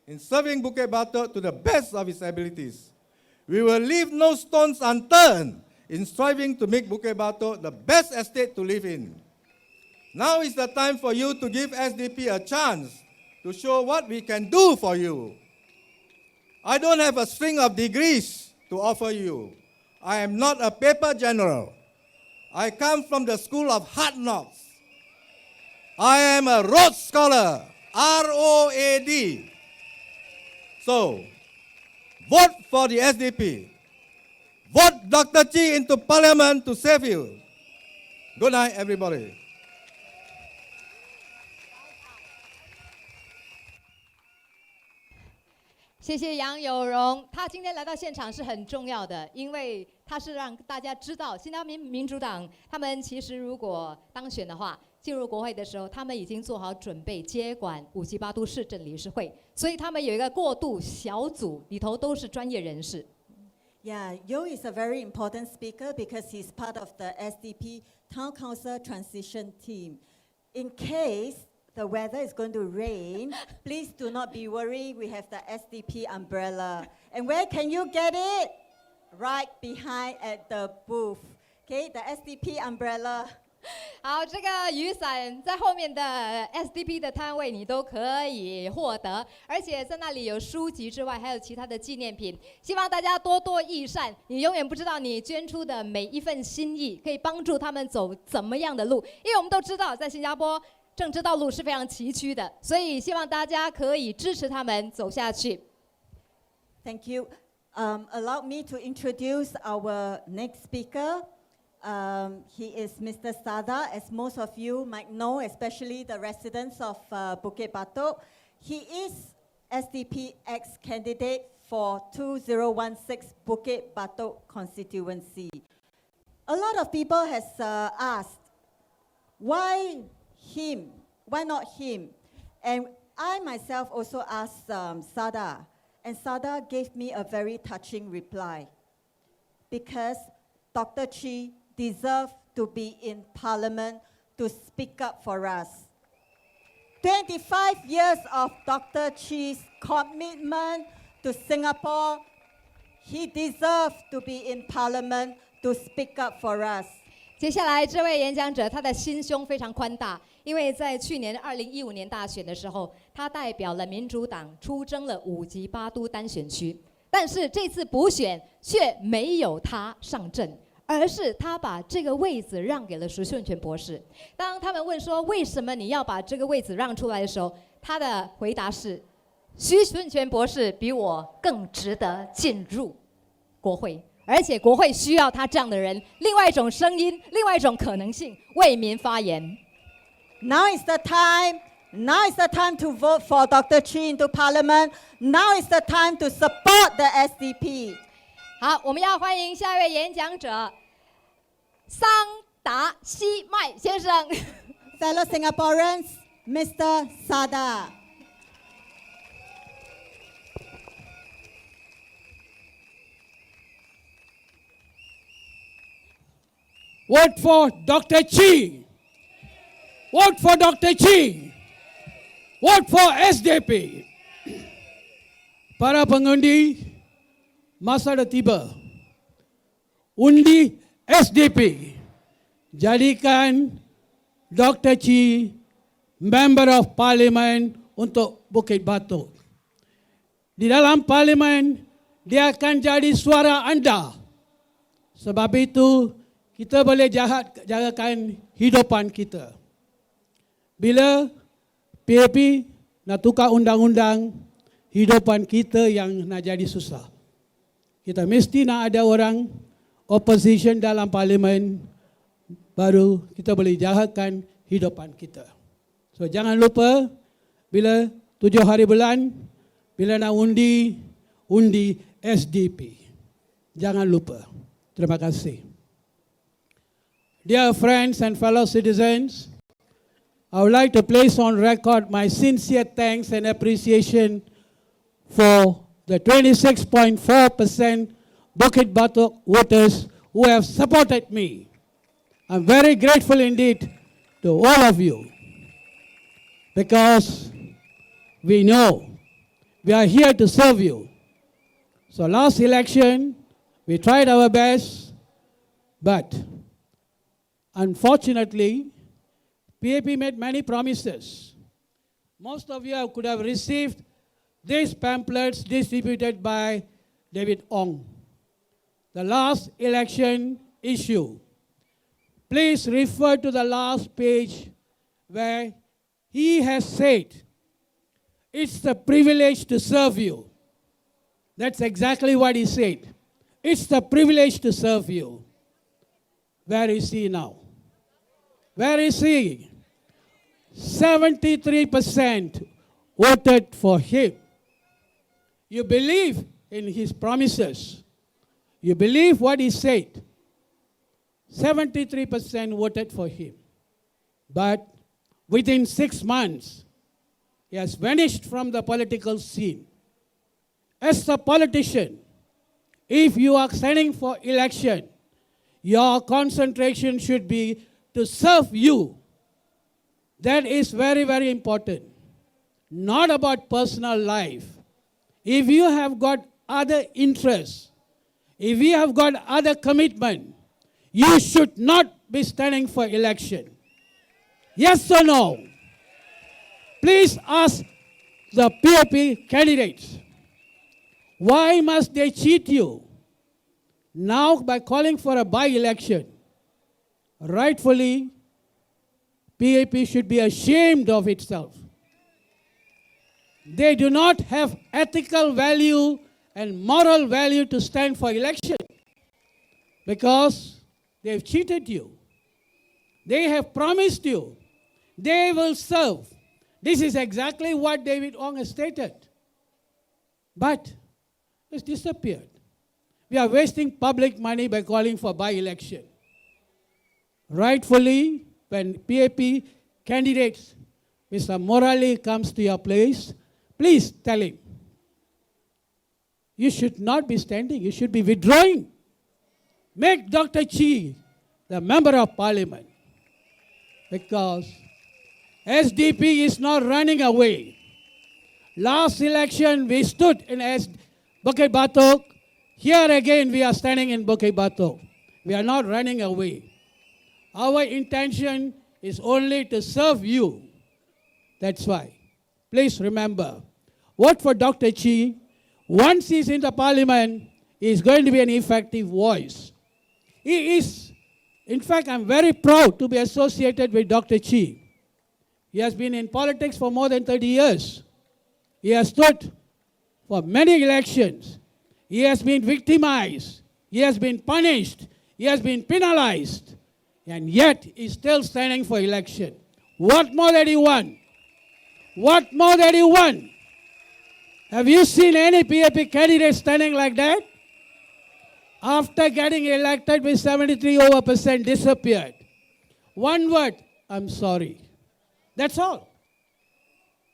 in serving Bukit Batok to the best of its abilities. We will leave no stones unturned in striving to make Bukit Batok the best estate to live in. Now is the time for you to give SDP a chance to show what we can do for you. I don't have a string of degrees to offer you. I am not a paper general. I come from the school of hard knocks. I am a Rhodes Scholar, R-O-A-D. So, vote for the SDP. Vote Dr. Chi into Parliament to save you. Good night, everybody. 谢谢杨有荣，他今天来到现场是很重要的，因为他是让大家知道，新加坡民主党他们其实如果当选的话，进入国会的时候，他们已经做好准备接管578都市政理事会，所以他们有一个过渡小组，里头都是专业人士。Yeah, Yo is a very important speaker because he's part of the SDP Town Council transition team. In case the weather is going to rain, please do not be worried. We have the SDP umbrella. And where can you get it? Right behind at the booth. Okay, the SDP umbrella. 好，这个雨伞在后面的 SDP 的摊位你都可以获得，而且在那里有书籍之外，还有其他的纪念品。希望大家多多益善，你永远不知道你捐出的每一份心意可以帮助他们走怎么样的路，因为我们都知道在新加坡政治道路是非常崎岖的，所以希望大家可以支持他们走下去。Thank you. Allow me to introduce our next speaker. He is Mr. Sada, as most of you might know, especially the residents of Bukit Batok. He is SDP ex-candidate for 2016 Bukit Batok constituency. A lot of people has asked, why him? Why not him? And I myself also asked Sada, and Sada gave me a very touching reply. Because Dr. Chi deserve to be in Parliament to speak up for us. 25 years of Dr. Chi's commitment to Singapore, he deserves to be in Parliament to speak up for us. 接下来这位演讲者，他的心胸非常宽大，因为在去年2015年大选的时候，他代表了民主党出征了5级8都单选区，但是这次补选却没有他上阵，而是他把这个位子让给了徐顺全博士。当他们问说为什么你要把这个位子让出来的时候，他的回答是：徐顺全博士比我更值得进入国会。而且国会需要他这样的人，另外一种声音，另外一种可能性，为民发言。Now is the time. Now is the time to vote for Dr. Chi into Parliament. Now is the time to support the SDP. 好，我们要欢迎下一位演讲者桑达西麦先生。Fellow Singaporeans, Mr. Sada. Vote for Dr. Chi. Vote for Dr. Chi. Vote for SDP. Para pengundi, masa dah tiba. Undi SDP. Jadikan Dr. Chi Member of Parliament untuk Bukit Batok. Di dalam Parlimen, dia akan jadi suara anda. Sebab itu, kita boleh jagakan hidupan kita. Bila PAP nak tukar undang-undang, hidupan kita yang nak jadi susah. Kita mesti nak ada orang opposition dalam parlimen, baru kita boleh jagakan hidupan kita. So jangan lupa, bila 7 hari bulan, bila nak undi SDP. Jangan lupa. Terima kasih. Dear friends and fellow citizens, I would like to place on record my sincere thanks and appreciation for the 26.4% Bukit Batok voters who have supported me. I'm very grateful indeed to all of you, because we know we are here to serve you. So last election, we tried our best, but unfortunately, PAP made many promises. Most of you could have received these pamphlets distributed by David Ong. The last election issue. Please refer to the last page where he has said, it's a privilege to serve you. That's exactly what he said. It's the privilege to serve you. Where is he now? Where is he? 73% voted for him. You believe in his promises. You believe what he said. 73% voted for him. But within 6 months, he has vanished from the political scene. As a politician, if you are standing for election, your concentration should be to serve you. That is very, very important. Not about personal life. If you have got other interests, if you have got other commitment, you should not be standing for election. Yes or no? Please ask the PAP candidates. Why must they cheat you? Now, by calling for a by-election, rightfully, PAP should be ashamed of itself. They do not have ethical value and moral value to stand for election because they've cheated you. They have promised you they will serve. This is exactly what David Ong has stated. But it's disappeared. We are wasting public money by calling for by-election. Rightfully, when PAP candidates, Mr. Morali comes to your place, please tell him, you should not be standing, you should be withdrawing. Make Dr. Chi the Member of Parliament, because SDP is not running away. Last election, we stood in Bukit Batok. Here again, we are standing in Bukit Batok. We are not running away. Our intention is only to serve you. That's why. Please remember, vote for Dr. Chi. Once he's in the parliament, he's going to be an effective voice. He is, in fact, I'm very proud to be associated with Dr. Chi. He has been in politics for more than 30 years. He has stood for many elections. He has been victimized. He has been punished. He has been penalized. And yet, he's still standing for election. What more did he want? What more did he want? Have you seen any PAP candidate standing like that? After getting elected with 73% disappeared. One word, I'm sorry. That's all.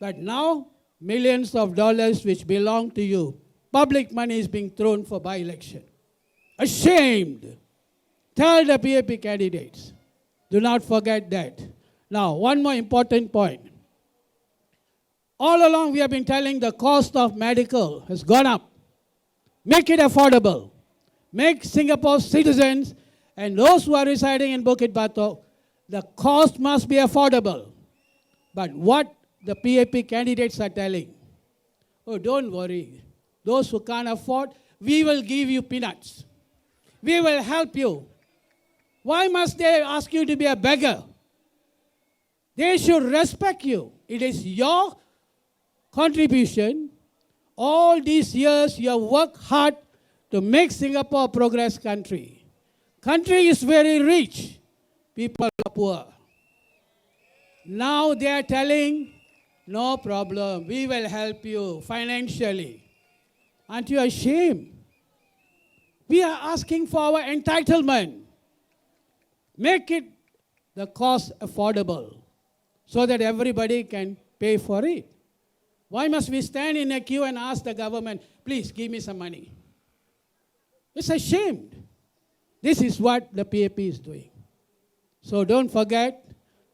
But now, millions of dollars which belong to you, public money is being thrown for by-election. Ashamed. Tell the PAP candidates. Do not forget that. Now, one more important point. All along we have been telling the cost of medical has gone up. Make it affordable. Make Singapore citizens and those who are residing in Bukit Batok, the cost must be affordable. But what the PAP candidates are telling, oh, don't worry. Those who can't afford, we will give you peanuts. We will help you. Why must they ask you to be a beggar? They should respect you. It is your contribution. All these years you have worked hard to make Singapore a progress country. Country is very rich. People are poor. Now they are telling, no problem, we will help you financially. Aren't you ashamed? We are asking for our entitlement. Make it the cost affordable so that everybody can pay for it. Why must we stand in a queue and ask the government, please give me some money? It's ashamed. This is what the PAP is doing. So don't forget,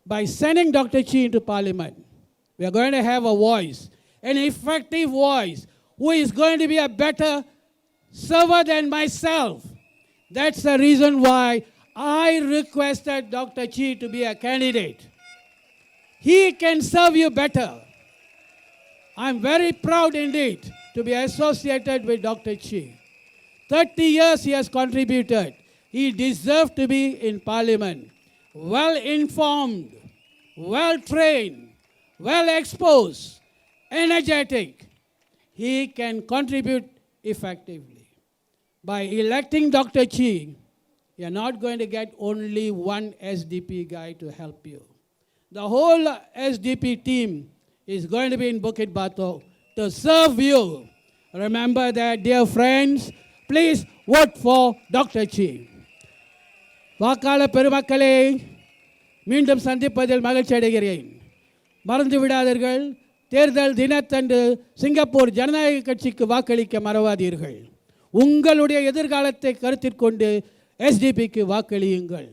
by sending Dr. Chi into Parliament, we are going to have a voice, an effective voice, who is going to be a better server than myself. That's the reason why I requested Dr. Chi to be a candidate. He can serve you better. I'm very proud indeed to be associated with Dr. Chi. 30 years he has contributed. He deserved to be in Parliament. Well informed, well trained, well exposed, energetic. He can contribute effectively. By electing Dr. Chi, you're not going to get only one SDP guy to help you. The whole SDP team is going to be in Bukit Batok to serve you. Remember that, dear friends. Please vote for Dr. Chi. வாக்காள பெருமக்களே, மீண்டும் சந்திப்பதில் மகிழ்ச்சி அடைகிறேன். மறந்து விடாதீர்கள், தேர்தல் தினத்தன்று Singapore ஜனநாயக கட்சிக்கு வாக்களிக்க மறவாதீர்கள். உங்களுடைய எதிர்காலத்தை கருத்தில் கொண்டு எஸ்டிபிக்கு வாக்களியுங்கள்.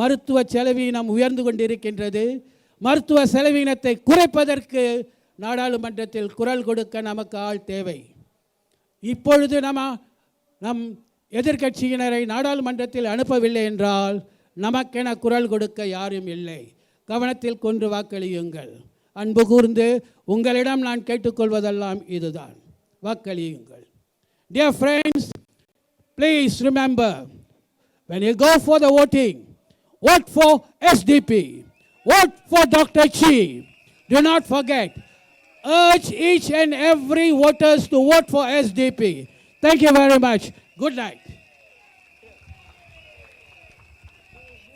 மருத்துவ செலவீனம் உயர்ந்து கொண்டிருக்கின்றது. மருத்துவ செலவீனத்தை குறைப்பதற்கு நாடாளுமன்றத்தில் குரல் கொடுக்க நமக்கு ஆள் தேவை. இப்பொழுது நம் எதிர்க்கட்சியினரை நாடாளுமன்றத்தில் அனுப்பவில்லை என்றால் நமக்கென குரல் கொடுக்க யாரும் இல்லை. கவனத்தில் கொண்டு வாக்களியுங்கள். அன்பு கூர்ந்து உங்களிடம் நான் கேட்டுக்கொள்வதெல்லாம் இதுதான், வாக்களியுங்கள். Dear friends, please remember, when you go for the voting, vote for SDP. Vote for Dr. Chi. Do not forget. Urge each and every voters to vote for SDP. Thank you very much. Good night.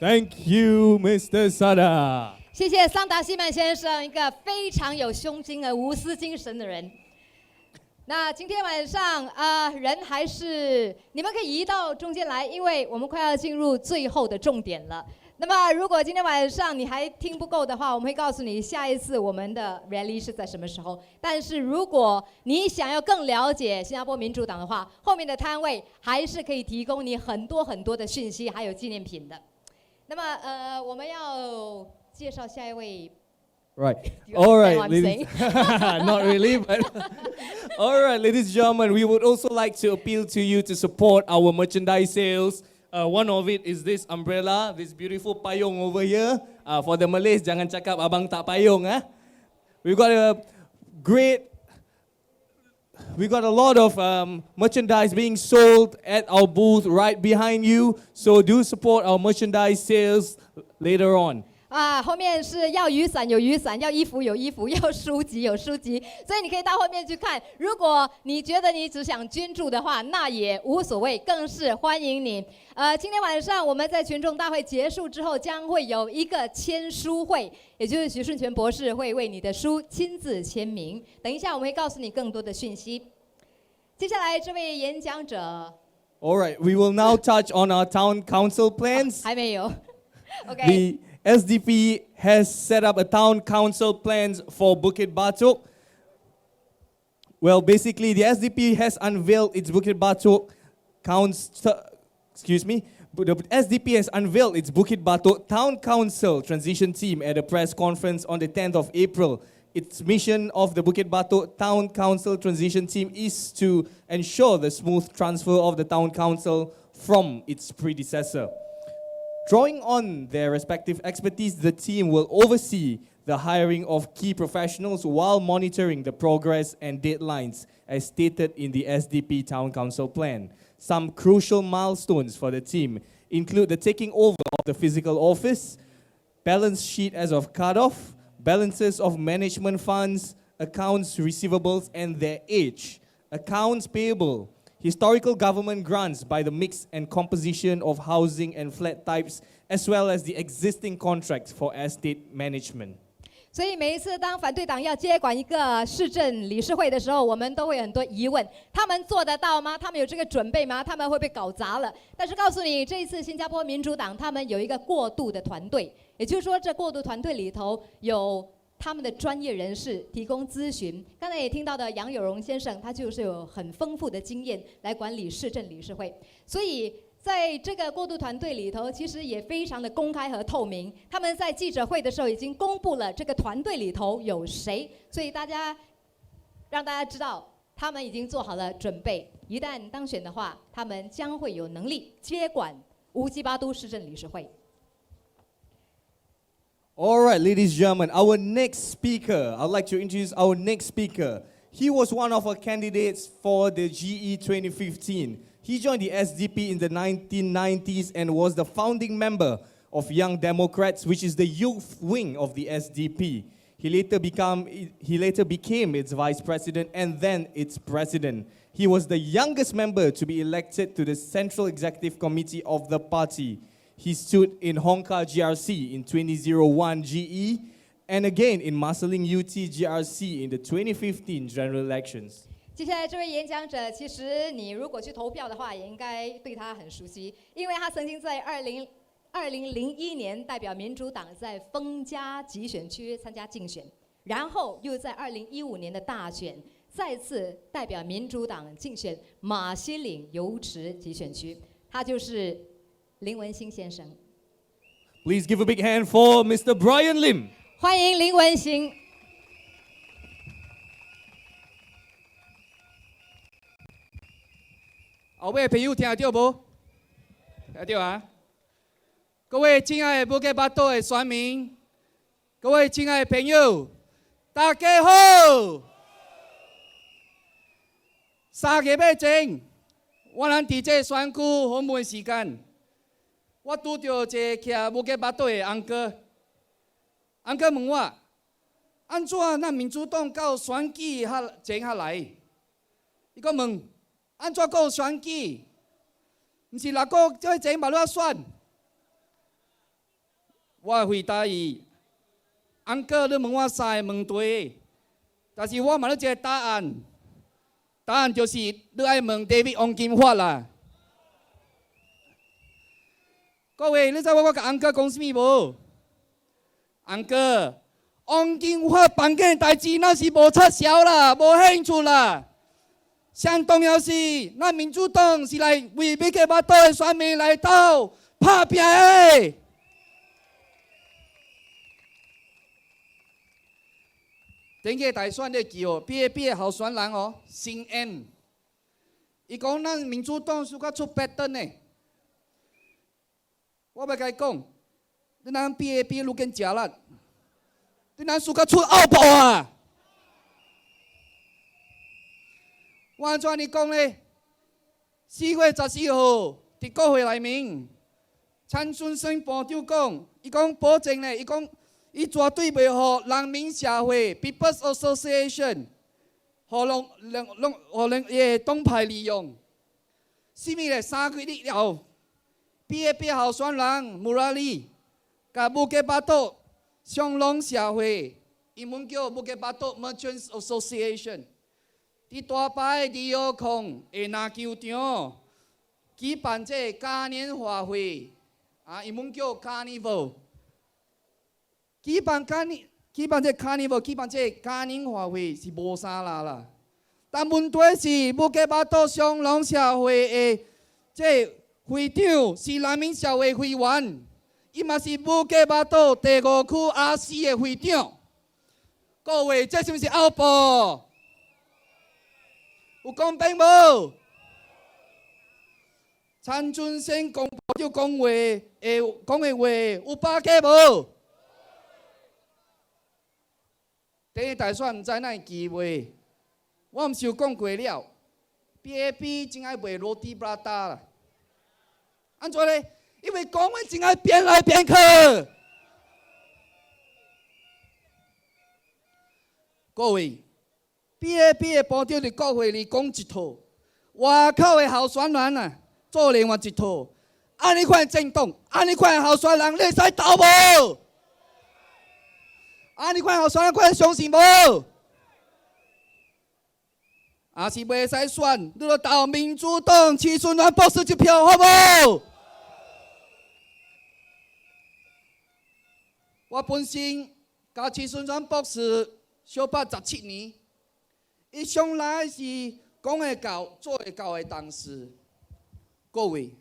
Thank you, Mr. Sada. 谢谢桑达西曼先生，一个非常有胸襟和无私精神的人。那今天晚上人还是你们可以移到中间来，因为我们快要进入最后的重点了。那么如果今天晚上你还听不够的话，我们会告诉你下一次我们的 rally 是在什么时候。但是如果你想要更了解新加坡民主党的话，后面的摊位还是可以提供你很多很多的讯息，还有纪念品的。那么我们要介绍下一位。Right. All right, ladies. Not really, but all right, ladies and gentlemen, we would also like to appeal to you to support our merchandise sales. One of it is this umbrella, this beautiful payung over here. For the Malays, jangan cakap abang tak payung. We've got a lot of merchandise being sold at our booth right behind you. So do support our merchandise sales later on. 后面是要雨伞有雨伞，要衣服有衣服，要书籍有书籍，所以你可以到后面去看。如果你觉得你只想捐助的话，那也无所谓，更是欢迎你。今天晚上我们在群众大会结束之后，将会有一个签书会，也就是徐顺全博士会为你的书亲自签名。等一下我们会告诉你更多的讯息。接下来这位演讲者 All right, we will now touch on our town council plans. 还没有 ，OK。 The SDP has set up a town council plans for Bukit Batok. Well, basically, the SDP has unveiled its Bukit Batok the SDP has unveiled its Bukit Batok Town Council transition team at a press conference on the 10th of April. Its mission of the Bukit Batok Town Council transition team is to ensure the smooth transfer of the town council from its predecessor. Drawing on their respective expertise, the team will oversee the hiring of key professionals while monitoring the progress and deadlines as stated in the SDP Town Council plan. Some crucial milestones for the team include the taking over of the physical office, balance sheet as of cutoff, balances of management funds, accounts receivables and their age, accounts payable, historical government grants by the mix and composition of housing and flat types, as well as the existing contracts for estate management. 所以每一次当反对党要接管一个市政理事会的时候，我们都会有很多疑问：他们做得到吗？他们有这个准备吗？他们会被搞砸了？但是告诉你，这一次新加坡民主党他们有一个过渡的团队，也就是说，这过渡团队里头有他们的专业人士提供咨询。刚才也听到的杨有荣先生，他就是有很丰富的经验来管理市政理事会，所以在这个过渡团队里头，其实也非常的公开和透明。他们在记者会的时候已经公布了这个团队里头有谁，所以让大家知道，他们已经做好了准备。一旦当选的话，他们将会有能力接管乌鸡巴都市政理事会。All right, ladies and gentlemen, our next speaker, I'd like to introduce our next speaker. He was one of our candidates for the GE 2015. He joined the SDP in the 1990s and was the founding member of Young Democrats, which is the youth wing of the SDP. He later became its vice president and then its president. He was the youngest member to be elected to the Central Executive Committee of the party. He stood in Hongkar GRC in 2001 GE and again in Marsiling UT GRC in the 2015 general elections. 接下来这位演讲者，其实你如果去投票的话，也应该对他很熟悉，因为他曾经在2001年代表民主党在丰家集选区参加竞选，然后又在2015年的大选再次代表民主党竞选马西岭油池集选区，他就是林文兴先生。Please give a big hand for Mr. Brian Lim. 欢迎林文兴。后尾朋友听得到无？听得到啊！各位亲爱的Bukit Batok的选民，各位亲爱的朋友，大家好！3个月前，我咱伫这选区访问时间，我拄到一个徛Bukit Batok的翁哥，翁哥问我，安怎咱民主党到选举前下来？伊讲问。安怎个选举？毋是6个这前嘛要选？我回答伊，翁哥，你问我3个问题，但是我嘛有一个答案，答案就是你爱问David王金发啦。各位，你知我甲翁哥讲啥物无？翁哥，王金发办个代志那是无撤销啦，无兴趣啦。上重要是，咱民主党是来为Bukit Batok的选民来斗拍拼的。顶个大选的记哦，BAP 的候选人哦，新恩，伊讲咱民主党是较出白灯的，我要甲伊讲，你咱 BAP 愈见食力，你咱输甲出奥步啊！我安怎尼讲呢？4月14号，伫国会内面，陈春生部长讲，伊讲保证呢，伊讲伊绝对袂互人民社会 People's Association 互党派利用。什么呢？3个月了，BAP 候选人穆拉里，甲布吉巴多上拢社会，英文叫布吉巴多 Merchants Association。伫大排利友控的篮球场举办这嘉年华会，英文叫 Carnival。举办这 Carnival， 举办这嘉年华会是无啥啦。但问题是，布吉巴多上拢社会的这会长是人民社会会员，伊嘛是布吉巴多第5区RC 的会长。各位，这是毋是奥步？有公平无？陈春生公布就讲话，讲的话有把握无？第一大选毋知哪会机会，我毋是有讲过了 ，BAP 真爱卖罗蒂布拉达啦。安怎呢？因为讲话真爱变来变去。各位。BAP 的部长伫国会里讲一套，外口的候选人啊做另外一套。安尼款政党，安尼款候选人，你会使投无？安尼款候选人，款相信无？也是袂使选，你著投民主党徐顺元博士一票，好无？我本身甲徐顺元博士相捌17年。伊向来是讲会到、做会到的同事。各位，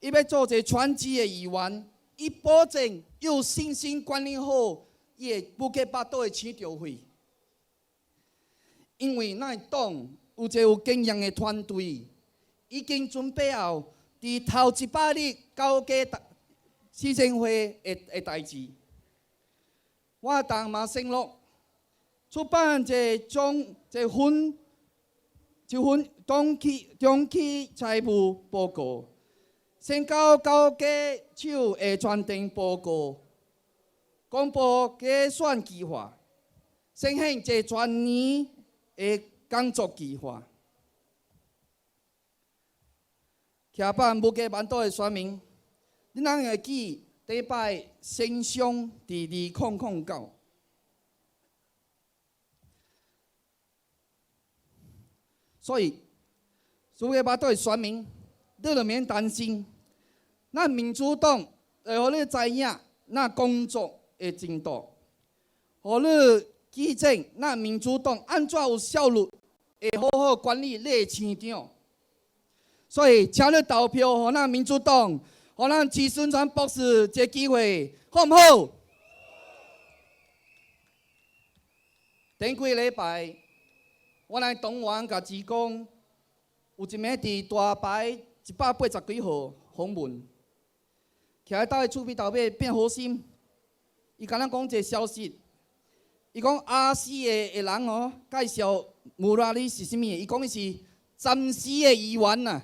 伊要做一个全职的议员，伊保证有信心管理好伊的布吉巴多的市场费。因为咱党有一个有经验的团队，已经准备好伫头100日交给市政会的代志。我当嘛承诺。出版一份中期财务报告，先交给手的传订报告，公布计算计划，先行一全年的工作计划。徛办布吉班岛的选民，你哪会记第一摆先上伫2009。所以，苏格巴岛的选民，你就免担心。咱民主党会互你知影咱工作的进度，互你记证咱民主党安怎有效率，会好好管理你的市场。所以，请你投票，互咱民主党，互咱徐顺元博士一个机会，好唔好？前几礼拜。我来党员甲志讲，有一名伫大排180几号访问，徛喺兜的厝边头尾变好心。伊甲咱讲一个消息，伊讲RC的人哦，介绍穆拉里是啥物？伊讲伊是暂时的议员呐。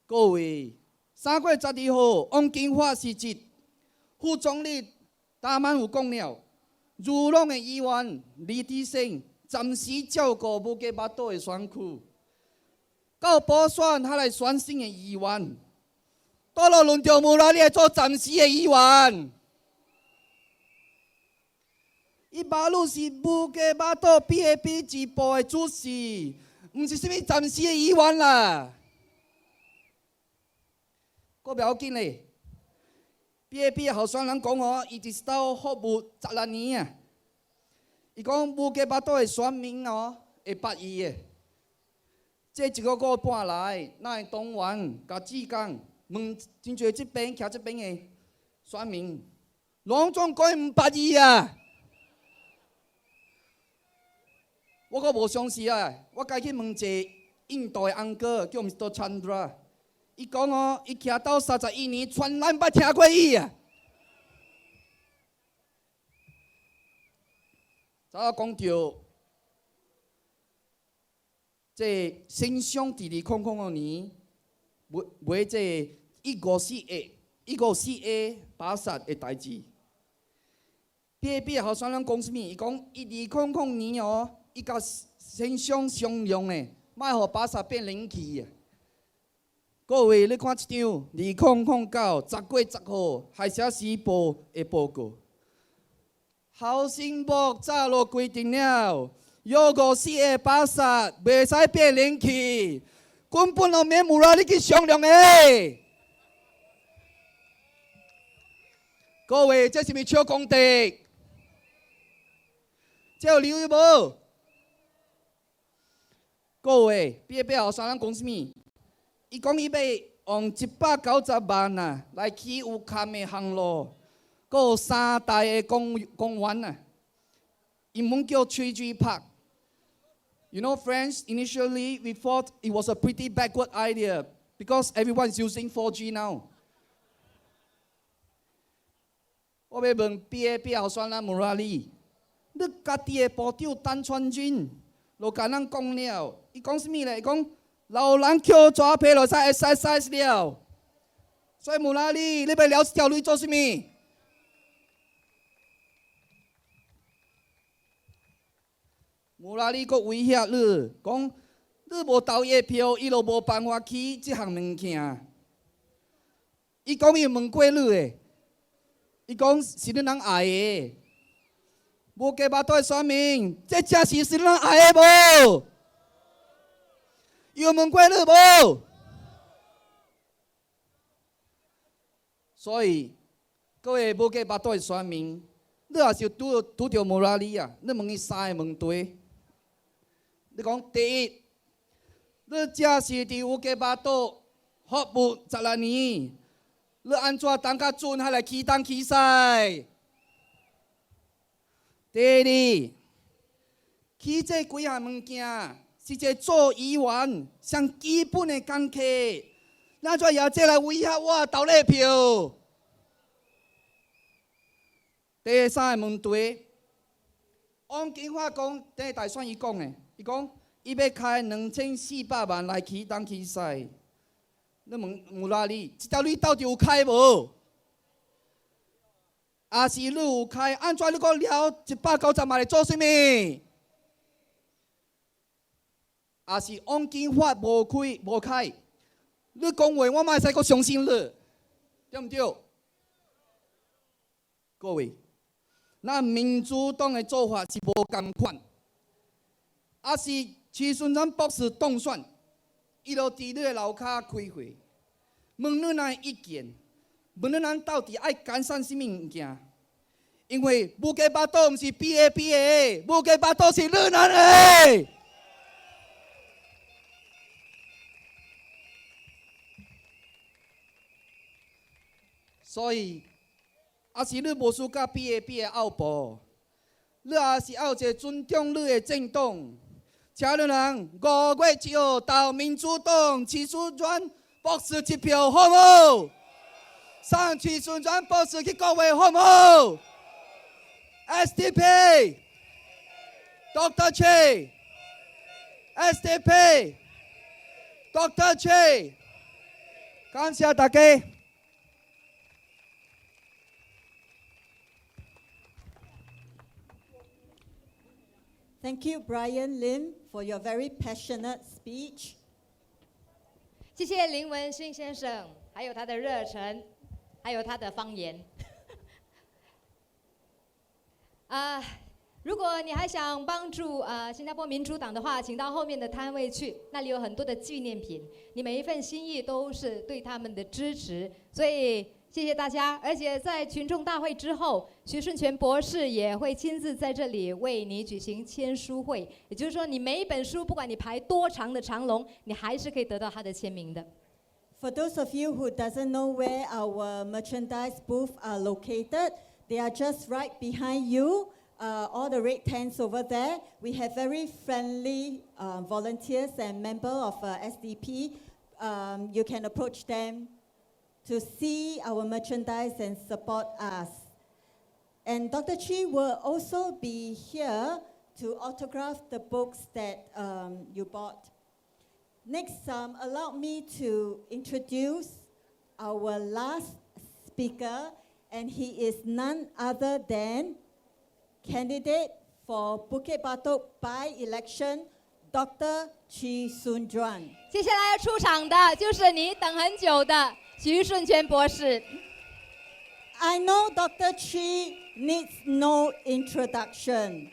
各位，3月12号，王金发时节，副总理达曼有讲了。如拢的议员李志胜暂时照顾布吉巴岛的选区，到补选他来选新的议员，到了轮到穆拉里来做暂时的议员。伊马路是布吉巴岛 BAP 支部的主事，毋是啥物暂时的议员啦。阁袂要紧嘞。BAP 的候选人讲哦，伊伫岛服务16年啊。伊讲布吉巴岛的选民哦会捌伊的。这1个月半来，咱的党员甲志工问真侪这边徛这边的选民，拢总讲毋捌伊啊。我阁无相信啊！我家去问一个印度的翁哥，叫 Mr. Chandra，伊讲哦，伊徛到31年，全咱捌听过伊啊。早讲到，这新乡2000年，买这154A 巴萨的代志。候选人讲什么？伊讲2000年哦，伊甲新乡商量呢，卖互巴萨变零期啊。各位，你看这张2009 10月10号海峡时报的报告，后生部早就规定了，154A巴萨袂使变零期，根本就免无啦你去商量的。各位，这是咪抢公地？这有理由无？各位，后生人讲什么？伊讲伊要用190万啊来起有坎的航路，阁有3大的公园啊。英文叫 3G Park。You know, friends, initially we thought it was a pretty backward idea because everyone is using 4G now. 我要问后选人穆拉里，你家己的部长陈川军，就甲咱讲了，伊讲什么咧？伊讲老人捡纸皮就使 exercise 了。所以穆拉里，你要了这条路做什么？穆拉里阁威胁你，讲你无投伊的票，伊就无办法起这项物件。伊讲伊问过你的。伊讲是你人爱的，无给巴肚的选民，这正是你人爱的无？有问过你无？所以各位无给巴肚的选民，你也是拄着莫拉里啊！你问伊3个问题，你讲第一，你正是伫有给巴肚服务16年。你安怎当甲准还来起档起赛？第二，起这几项物件是一个做议员上基本的工课，咱怎也这来威胁我投你票？第三个问题，王金华讲，第大选伊讲的，伊讲伊要开2400万来起档起赛。你问穆拉里，这条路到底有开无？也是你有开，安怎你讲了190万来做什么？也是王金发无开，你讲话我嘛会使阁相信你，对毋对？各位，咱民主党的做法是无共款，也是徐顺川博士当选。伊就伫你的楼骹开会，问你咱意见，问你咱到底爱改善什么物件？因为武家巴肚毋是 BABA， 武家巴肚是你咱的。所以，也是你无输甲 BABA 的后部，你也是要一个尊重你的政党。请你人5月1号投民主党徐顺川博士1票，好无？送徐顺川博士去国会，好无 ？SDP Dr. Che SDP Dr. Che， 感谢大家。Thank you, Brian Lim, for your very passionate speech. 谢谢林文信先生，还有他的热忱，还有他的方言。如果你还想帮助新加坡民主党的话，请到后面的摊位去，那里有很多的纪念品，你每一份心意都是对他们的支持，所以谢谢大家。而且在群众大会之后，徐顺全博士也会亲自在这里为你举行签书会，也就是说，你每一本书，不管你排多长的长龙，你还是可以得到他的签名的。For those of you who doesn't know where our merchandise booth are located, they are just right behind you. All the red tents over there. We have very friendly volunteers and members of SDP you can approach them to see our merchandise and support us. And Dr. Chi will also be here to autograph the books that you bought. Next, allow me to introduce our last speaker, and he is none other than candidate for Bukit Batok by-election, Dr. Chi Soon Juan. 接下来要出场的就是你等很久的徐顺全博士。I know Dr. Chi needs no introduction,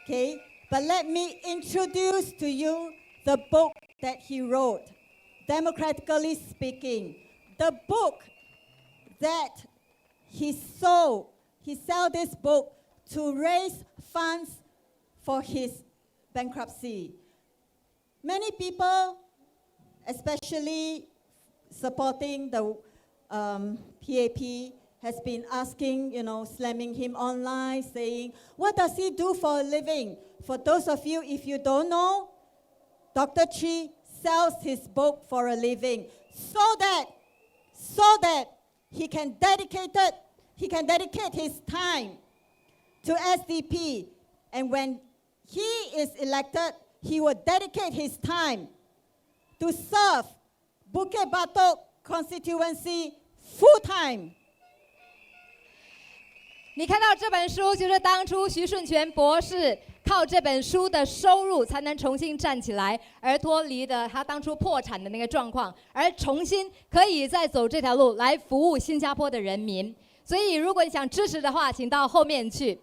okay? But let me introduce to you the book that he wrote, Democratically Speaking. The book that he sold this book to raise funds for his bankruptcy. Many people, especially supporting the PAP, has been asking, slamming him online, saying, what does he do for a living? For those of you, if you don't know, Dr. Chi sells his book for a living so that he can dedicate his time to SDP. And when he is elected, he will dedicate his time to serve Bukit Batok constituency full time. 你看到这本书，就是当初徐顺全博士靠这本书的收入才能重新站起来，而脱离的他当初破产的那个状况，而重新可以再走这条路来服务新加坡的人民。所以，如果你想支持的话，请到后面去。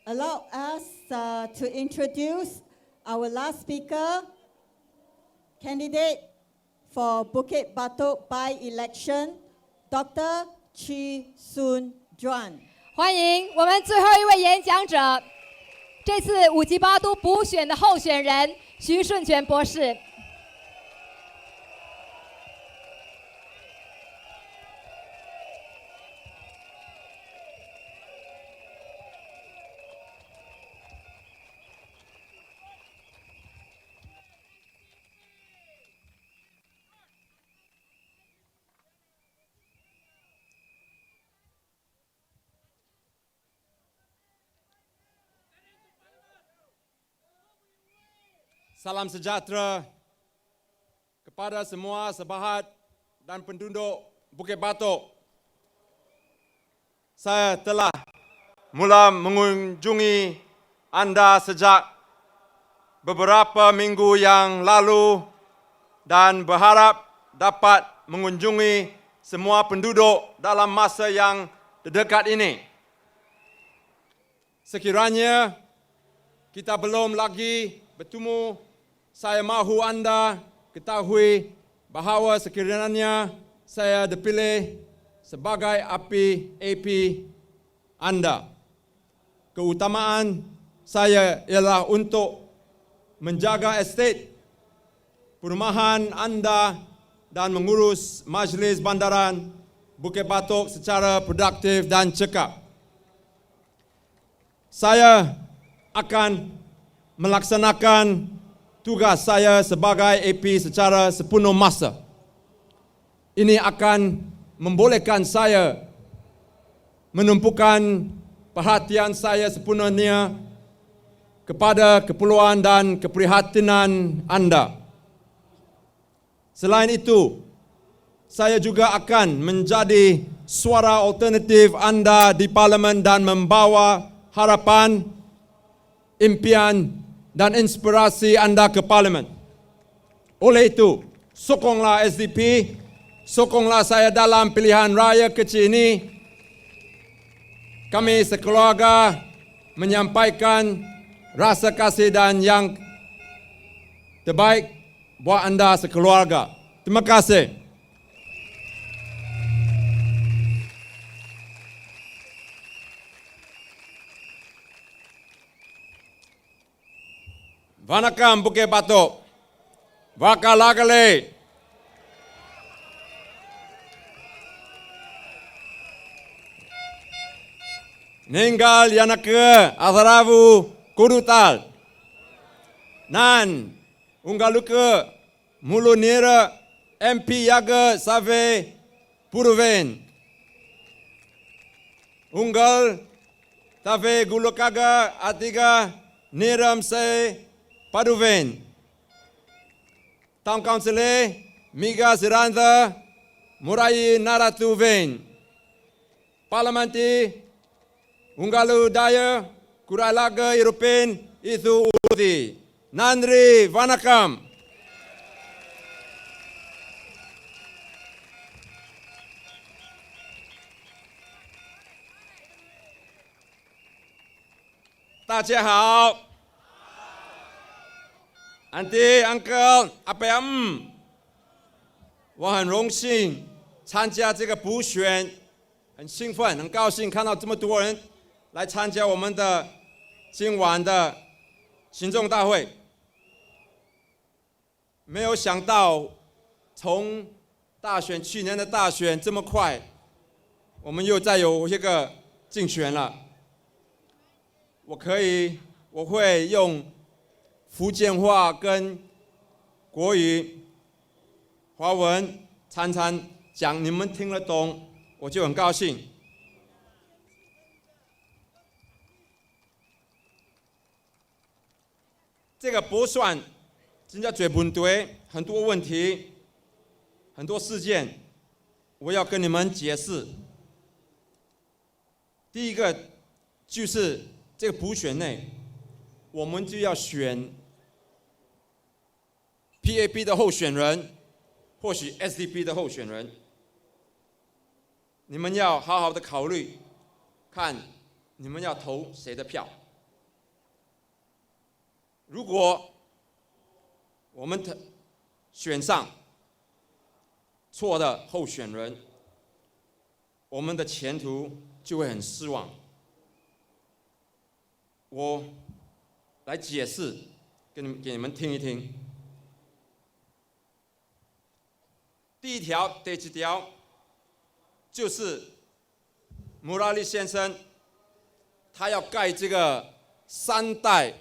Allow us to introduce our last speaker, candidate for Bukit Batok by-election, Dr. Chi Soon Juan. 欢迎我们最后一位演讲者，这次5级8都补选的候选人徐顺全博士。Salam sejahtera kepada semua sahabat dan penduduk Bukit Batok. Saya telah mula mengunjungi anda sejak beberapa minggu yang lalu dan berharap dapat mengunjungi semua penduduk dalam masa yang terdekat ini. Sekiranya kita belum lagi bertemu, saya mahu anda ketahui bahawa sekiranya saya dipilih sebagai AP anda. Keutamaan saya ialah untuk menjaga estate perumahan anda dan mengurus Majlis Bandaran Bukit Batok secara produktif dan cekap. Saya akan melaksanakan tugas saya sebagai AP secara sepenuh masa. Ini akan membolehkan saya menumpukan perhatian saya sepenuhnya kepada keperluan dan keprihatinan anda. Selain itu, saya juga akan menjadi suara alternatif anda di Parlimen dan membawa harapan, impian dan inspirasi anda ke Parlimen. Oleh itu, sokonglah SDP, sokonglah saya dalam pilihan raya kecil ini. Kami sekeluarga menyampaikan rasa kasih dan yang terbaik buat anda sekeluarga. Terima kasih. Vanakkam Bukit Batok. Vakalagale. Ninggal yanake azaravu kurutal. Nan unggaluke Mulunira MP Yaga Save Puruven. Unggal Tave Gulukaga Atiga Niram Se Paduven. Town Council Miga Siranda Murai Naratuven. Parlamenti Unggalu Daya Kuralaga European Itu Uti. Nandri Vanakam. Daja hao. Auntie, Uncle, 阿伯阿姆，我很荣幸参加这个补选，很兴奋，很高兴看到这么多人来参加我们的今晚的行政大会。没有想到，从去年的大选这么快，我们又再有一个竞选了。我会用福建话跟国语、华文常常讲，你们听得懂，我就很高兴。这个补选真的最问题，很多问题，很多事件，我要跟你们解释。第一个就是这个补选内，我们就要选 PAP 的候选人，或许 SDP 的候选人。你们要好好的考虑，看你们要投谁的票。如果我们选上错的候选人，我们的前途就会很失望。我来解释，给你们听一听。第一条就是穆拉利先生，他要盖这个3代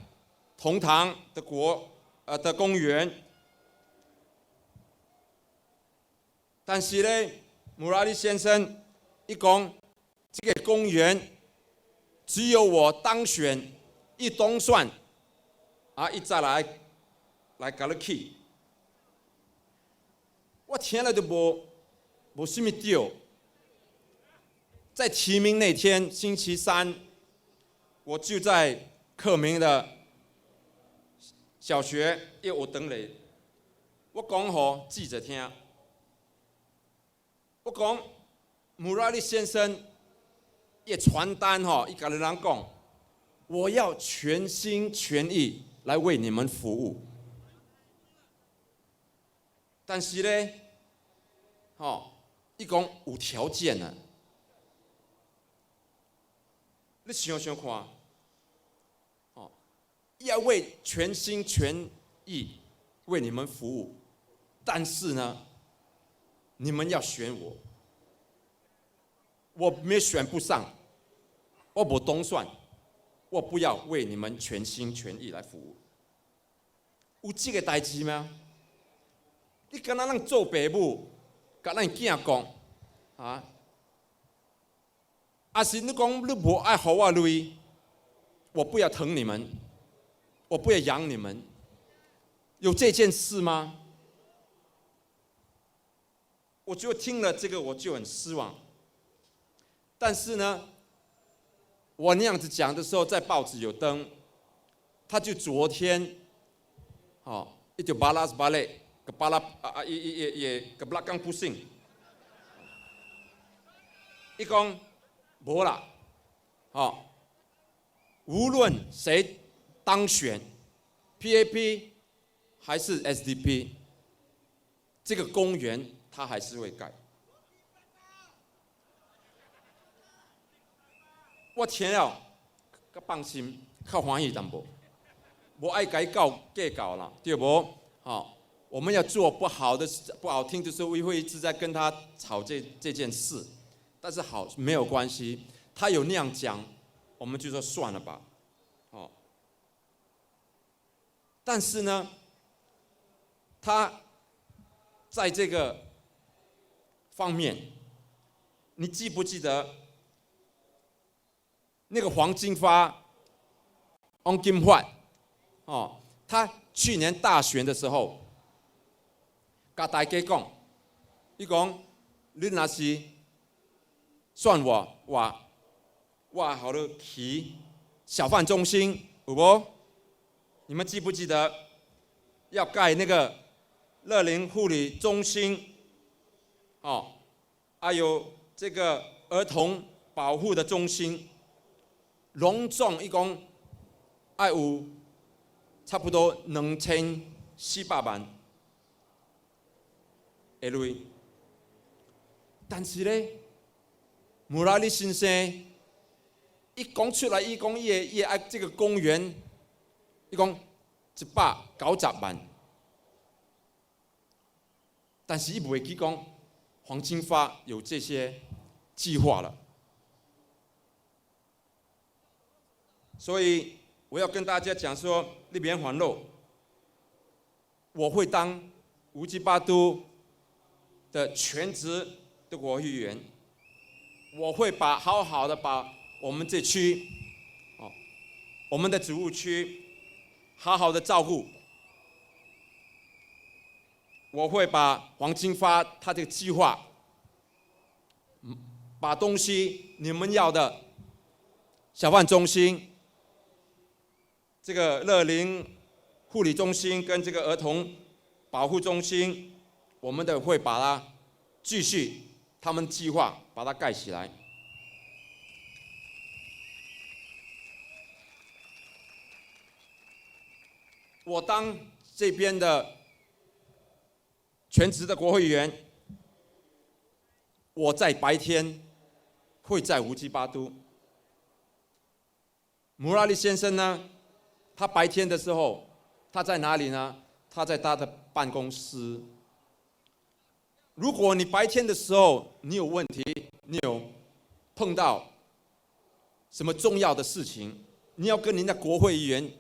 同堂的公园，但是呢，穆拉利先生一讲这个公园只有我当选一当选，一再来搞你去，我听了就没什么对。在提名那天，星期三，我就在克明的小学，因为我等你，我讲给记者听，我讲穆拉利先生也传单他跟人讲，我要全心全意来为你们服务。但是呢，他讲有条件啊。你想想看，要为全心全意为你们服务，但是呢，你们要选我，我没选不上，我不当选，我不要为你们全心全意来服务。有这个代志吗？你敢若咱做爸母，甲咱囝讲，还是你讲你无爱给我钱，我不要疼你们，我不要养你们，有这件事吗？我就听了这个我就很失望。但是呢，我那样子讲的时候，在报纸有登，他就昨天，一就balas balik kepala ke belakang pusing， 一讲。没啦，无论谁当选 ，PAP 还是 SDP， 这个公园他还是会盖。我听了，较放心，较欢喜淡薄，无爱改告计较啦，对不？我们要做不好听的时候，会一直在跟他吵这件事。但是好没有关系，他有那样讲，我们就说算了吧，但是呢，他在这个方面，你记不记得那个黄金发、汪金焕，哦，他去年大选的时候，跟大家讲，伊讲，你若是选我好了去小贩中心，有无？你们记不记得要盖那个乐龄护理中心？哦，还有这个儿童保护的中心，隆重一共要有差不多2400万的钱。但是呢，穆拉利先生一讲出来，伊讲伊爱这个公园，伊讲190万，但是伊不会去讲黄金发有这些计划了。所以我要跟大家讲说，你别烦恼，我会当乌吉巴都的全职的国会议员，我会好好的把我们这区，我们的植物区好好的照顾。我会把黄金发他这个计划，把东西你们要的小贩中心、这个乐龄护理中心跟这个儿童保护中心，我们的会把它继续他们计划把它盖起来。我当这边的全职的国会议员，我在白天会在乌吉巴都。穆拉利先生呢，他白天的时候他在哪里呢？他在他的办公室。如果你白天的时候你有问题，你有碰到什么重要的事情，你要跟您的国会议员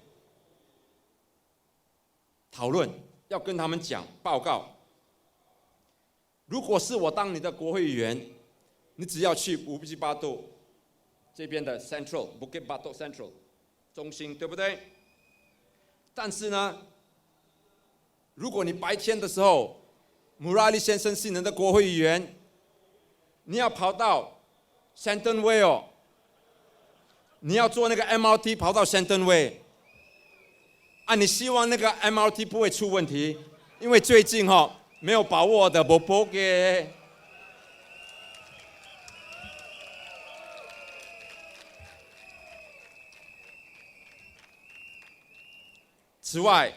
讨论，要跟他们讲报告。如果是我当你的国会议员，你只要去乌吉巴都这边的 Central Bukit Batok Central 中心，对不对？但是呢，如果你白天的时候，穆拉利先生是你的国会议员，你要跑到 Shenton Way 哦，你要坐那个 MRT 跑到 Shenton Way。你希望那个 MRT 不会出问题，因为最近没有把握的不报给。此外，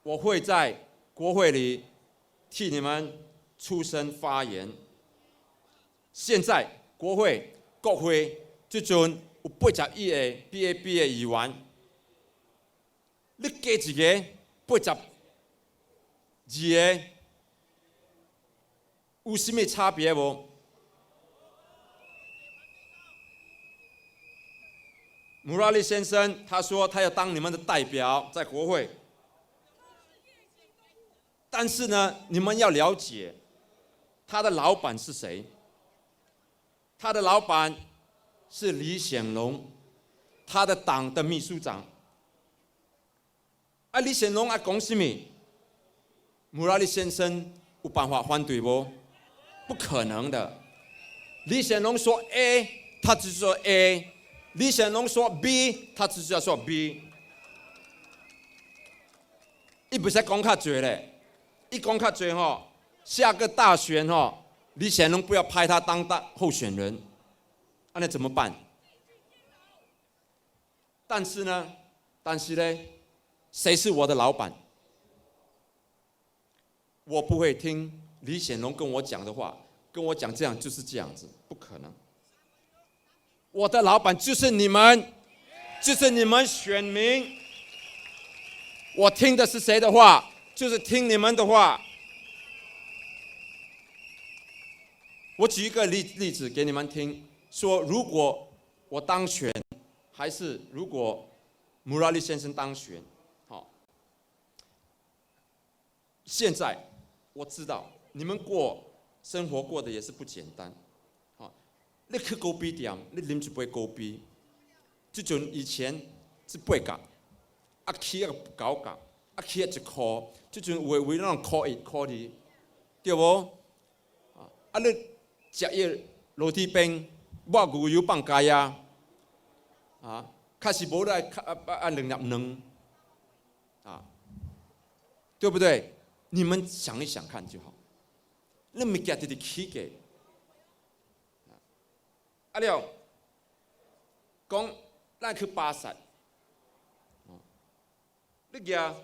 我会在国会里替你们出声发言。现在国会这阵有81个 BAB 的议员。你加一个82个，有什么差别无？穆拉利先生他说他要当你们的代表在国会，但是呢，你们要了解他的老板是谁？他的老板是李显龙，他的党的秘书长。李显龙讲什么？穆拉利先生有办法反对不？不可能的。李显龙说 A， 他只说 A； 李显龙说 B， 他只是要说 B。伊不是讲较多嘞，一讲较多下个大选李显龙不要派他当候选人，那怎么办？但是呢，谁是我的老板？我不会听李显龙跟我讲的话，跟我讲这样就是这样子，不可能。我的老板就是你们，就是你们选民。我听的是谁的话，就是听你们的话。我举一个例子给你们听，说如果我当选，还是如果穆拉利先生当选。现在我知道你们生活过得也是不简单。你去咖啡店，你啉一杯咖啡，这阵以前是8角，起啊9角，起啊1块，这阵有诶那种1.1、1.2，对无？你食迄螺蛳边，抹牛油放咖呀，开始无来2粒卵，对不对？你们想一想看就好。你物件直直起价。了，讲咱去巴萨，你拿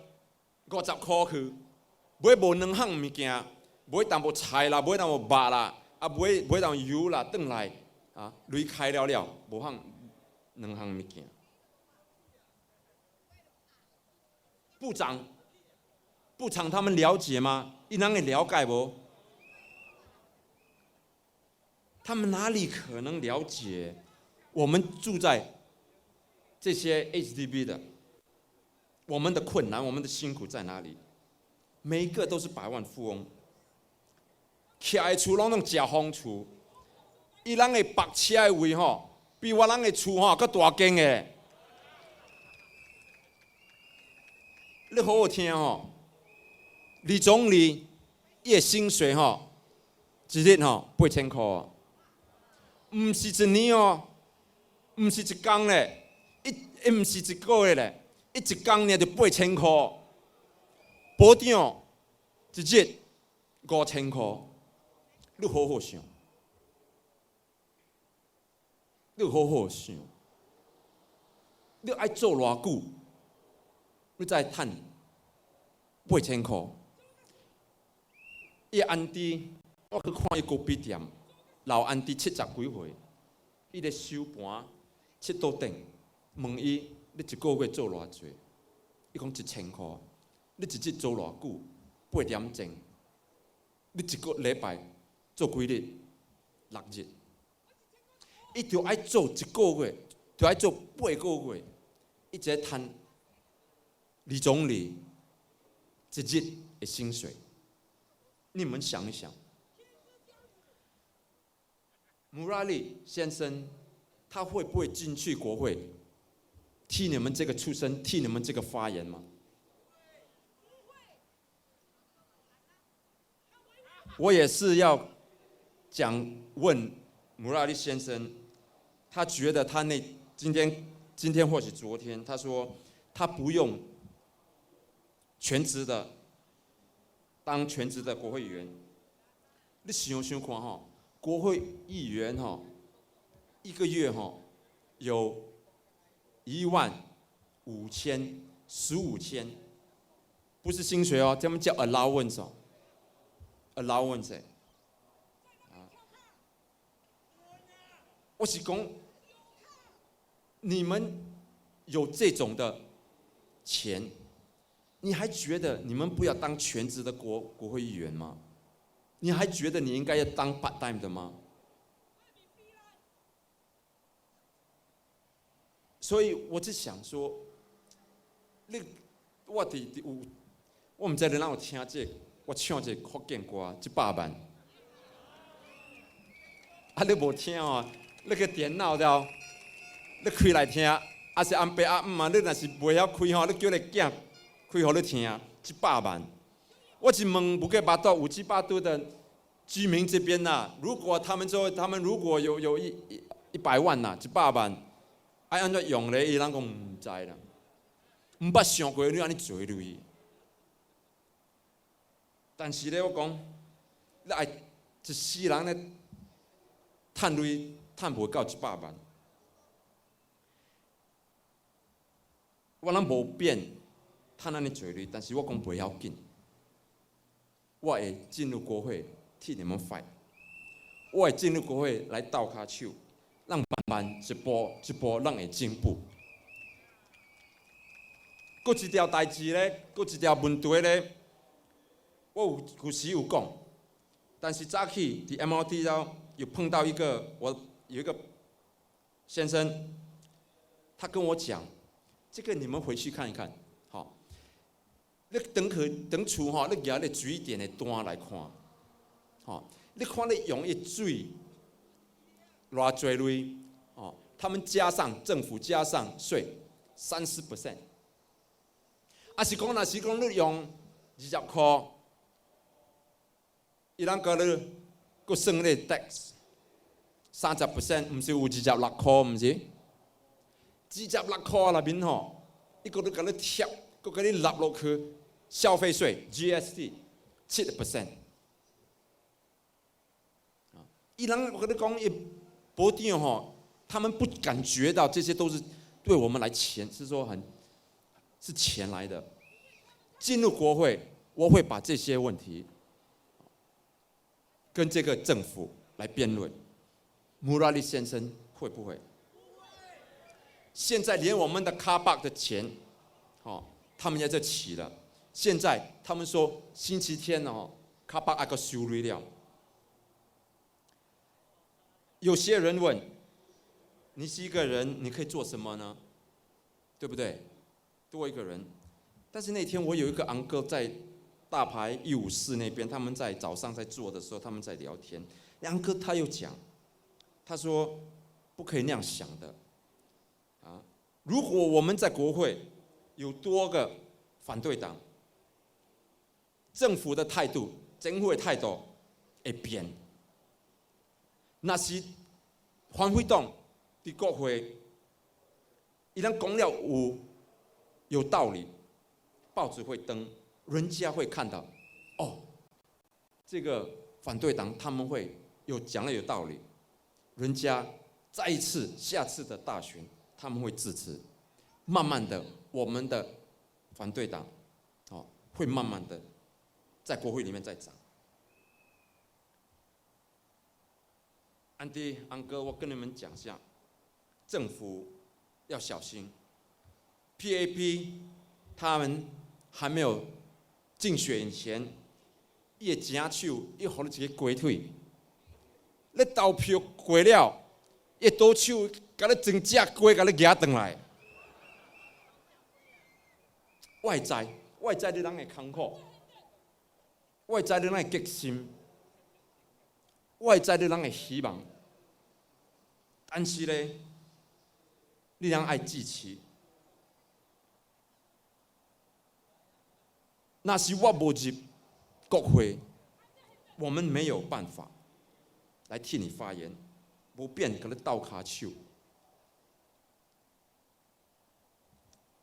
50块去，买无2项物件，买淡薄菜啦，买淡薄肉啦，买淡油啦，转来雷开了，无项2项物件。部长他们了解吗？伊人会了解无？他们哪里可能了解我们住在这些 HDB 的，我们的困难，我们的辛苦在哪里？每一个都是百万富翁，徛的厝拢食风厝，伊人的泊车的位比我人的厝搁大间的。你好好听李总理伊的薪水一日8000块。唔是一年唔是一工咧，唔是一个月咧，一工呢就8000块，保长一日5000块，你好好想，你好好想，你爱做偌久，你才赚8000块。伊安迪，我去看伊咖啡店。老安迪70几岁，伊咧收盘7桌顶，问伊你一个月做偌济？伊讲1000块。你一日做偌久？8点钟。你一个礼拜做几日？6日。伊就爱做1个月，就爱做8个月，伊才赚李总理一日的薪水。你们想一想。穆拉利先生，他会不会进去国会，替你们这个出声，替你们这个发言吗？我也是要问穆拉利先生，他觉得他今天或许昨天，他说他不用当全职的国会议员。你想想看国会议员一个月有15000、15000，不是薪水他们叫 allowance。allowance。我是讲，你们有这种的钱，你还觉得你们不要当全职的国会议员吗？你还觉得你应该要当 part time 的吗？所以我只想说，我唔知你哪有听我唱这福建歌100万，你无听你个电脑了，你开来听，是安爸阿姆你若是袂晓开你叫你囝开互你听，100万。我是问武吉巴多的居民这边如果他们如果有100万100万，爱安怎用咧？伊人讲唔知啦，唔捌想过你安尼做类。但是咧，我讲，你爱一世人咧，赚袂到100万。我人无变，赚安尼做类，但是我讲袂要紧。我会进入国会替你们 fight， 我会进入国会来倒卡手，让慢慢一步一步让会进步。搁一条代志咧，搁一条问题咧，我有时有讲，但是早起伫 MRT 了有碰到有一个先生，他跟我讲，这个你们回去看一看，你等厝吼，你举咧水电的单来看，吼，你看你用的水偌济类，哦，他们加上政府加上税30%，是讲若是讲你用20块，伊人甲你佫算你 tax 30%，毋是有26块，毋是？26块内面吼，伊佫甲你贴，佫甲你纳落去消费税 GST 7%。伊人我跟你讲，伊保定吼，他们不感觉到这些都是对我们来钱，是说是钱来的。进入国会，我会把这些问题跟这个政府来辩论。穆拉利先生会不会？现在连我们的卡巴的钱，他们也在起了。现在他们说星期天卡巴那个修理了。有些人问，你是一个人，你可以做什么呢？对不对？多一个人。但是那天我有一个昂哥在大排154那边，他们在早上在做的时候，他们在聊天。昂哥他又讲，他说不可以那样想的，如果我们在国会有多个反对党，政府的态度会变。那是反对党在国会，他们讲了有道理，报纸会登，人家会看到，这个反对党他们会讲了有道理，人家再一次下次的大选他们会支持，慢慢的我们的反对党会慢慢的在国会里面再长。安迪安哥，我跟你们讲一下，政府要小心。PAP 他们还没有竞选以前，伊会正手，伊互你一个鸡腿，你投票过了，伊倒手甲你整只鸡甲你夹转来。我知你人会艰苦，我知你人会决心，我知你人会希望，但是呢，你人爱支持。那是我无入国会，我们没有办法来替你发言，无变甲你斗骹手。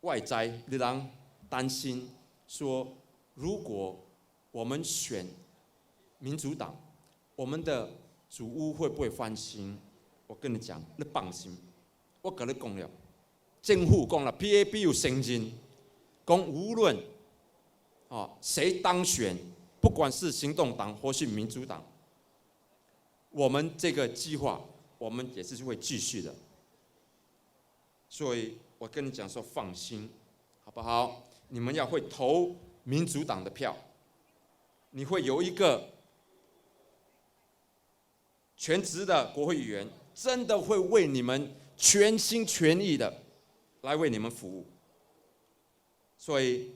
我知你人担心说，如果我们选民主党，我们的主屋会不会翻新？我跟你讲，你放心，我跟你讲了，政府讲了 ，PAP 有承认，讲无论谁当选，不管是行动党或是民主党，我们这个计划，我们也是会继续的。所以我跟你讲说，放心，好不好？你们要会投民主党的票，你会有一个全职的国会议员，真的会为你们全心全意的来为你们服务。所以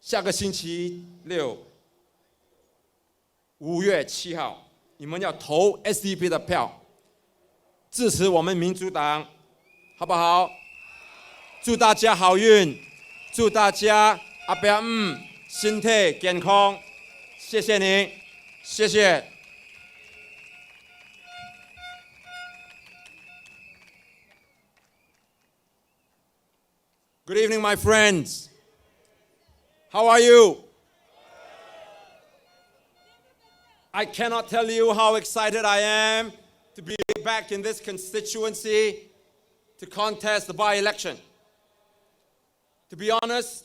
下个星期六，5月7号，你们要投 SDP 的票，支持我们民主党，好不好？祝大家好运，祝大家阿伯身体健康，谢谢您，谢谢。Good evening, my friends. How are you? I cannot tell you how excited I am to be back in this constituency to contest the by-election. To be honest,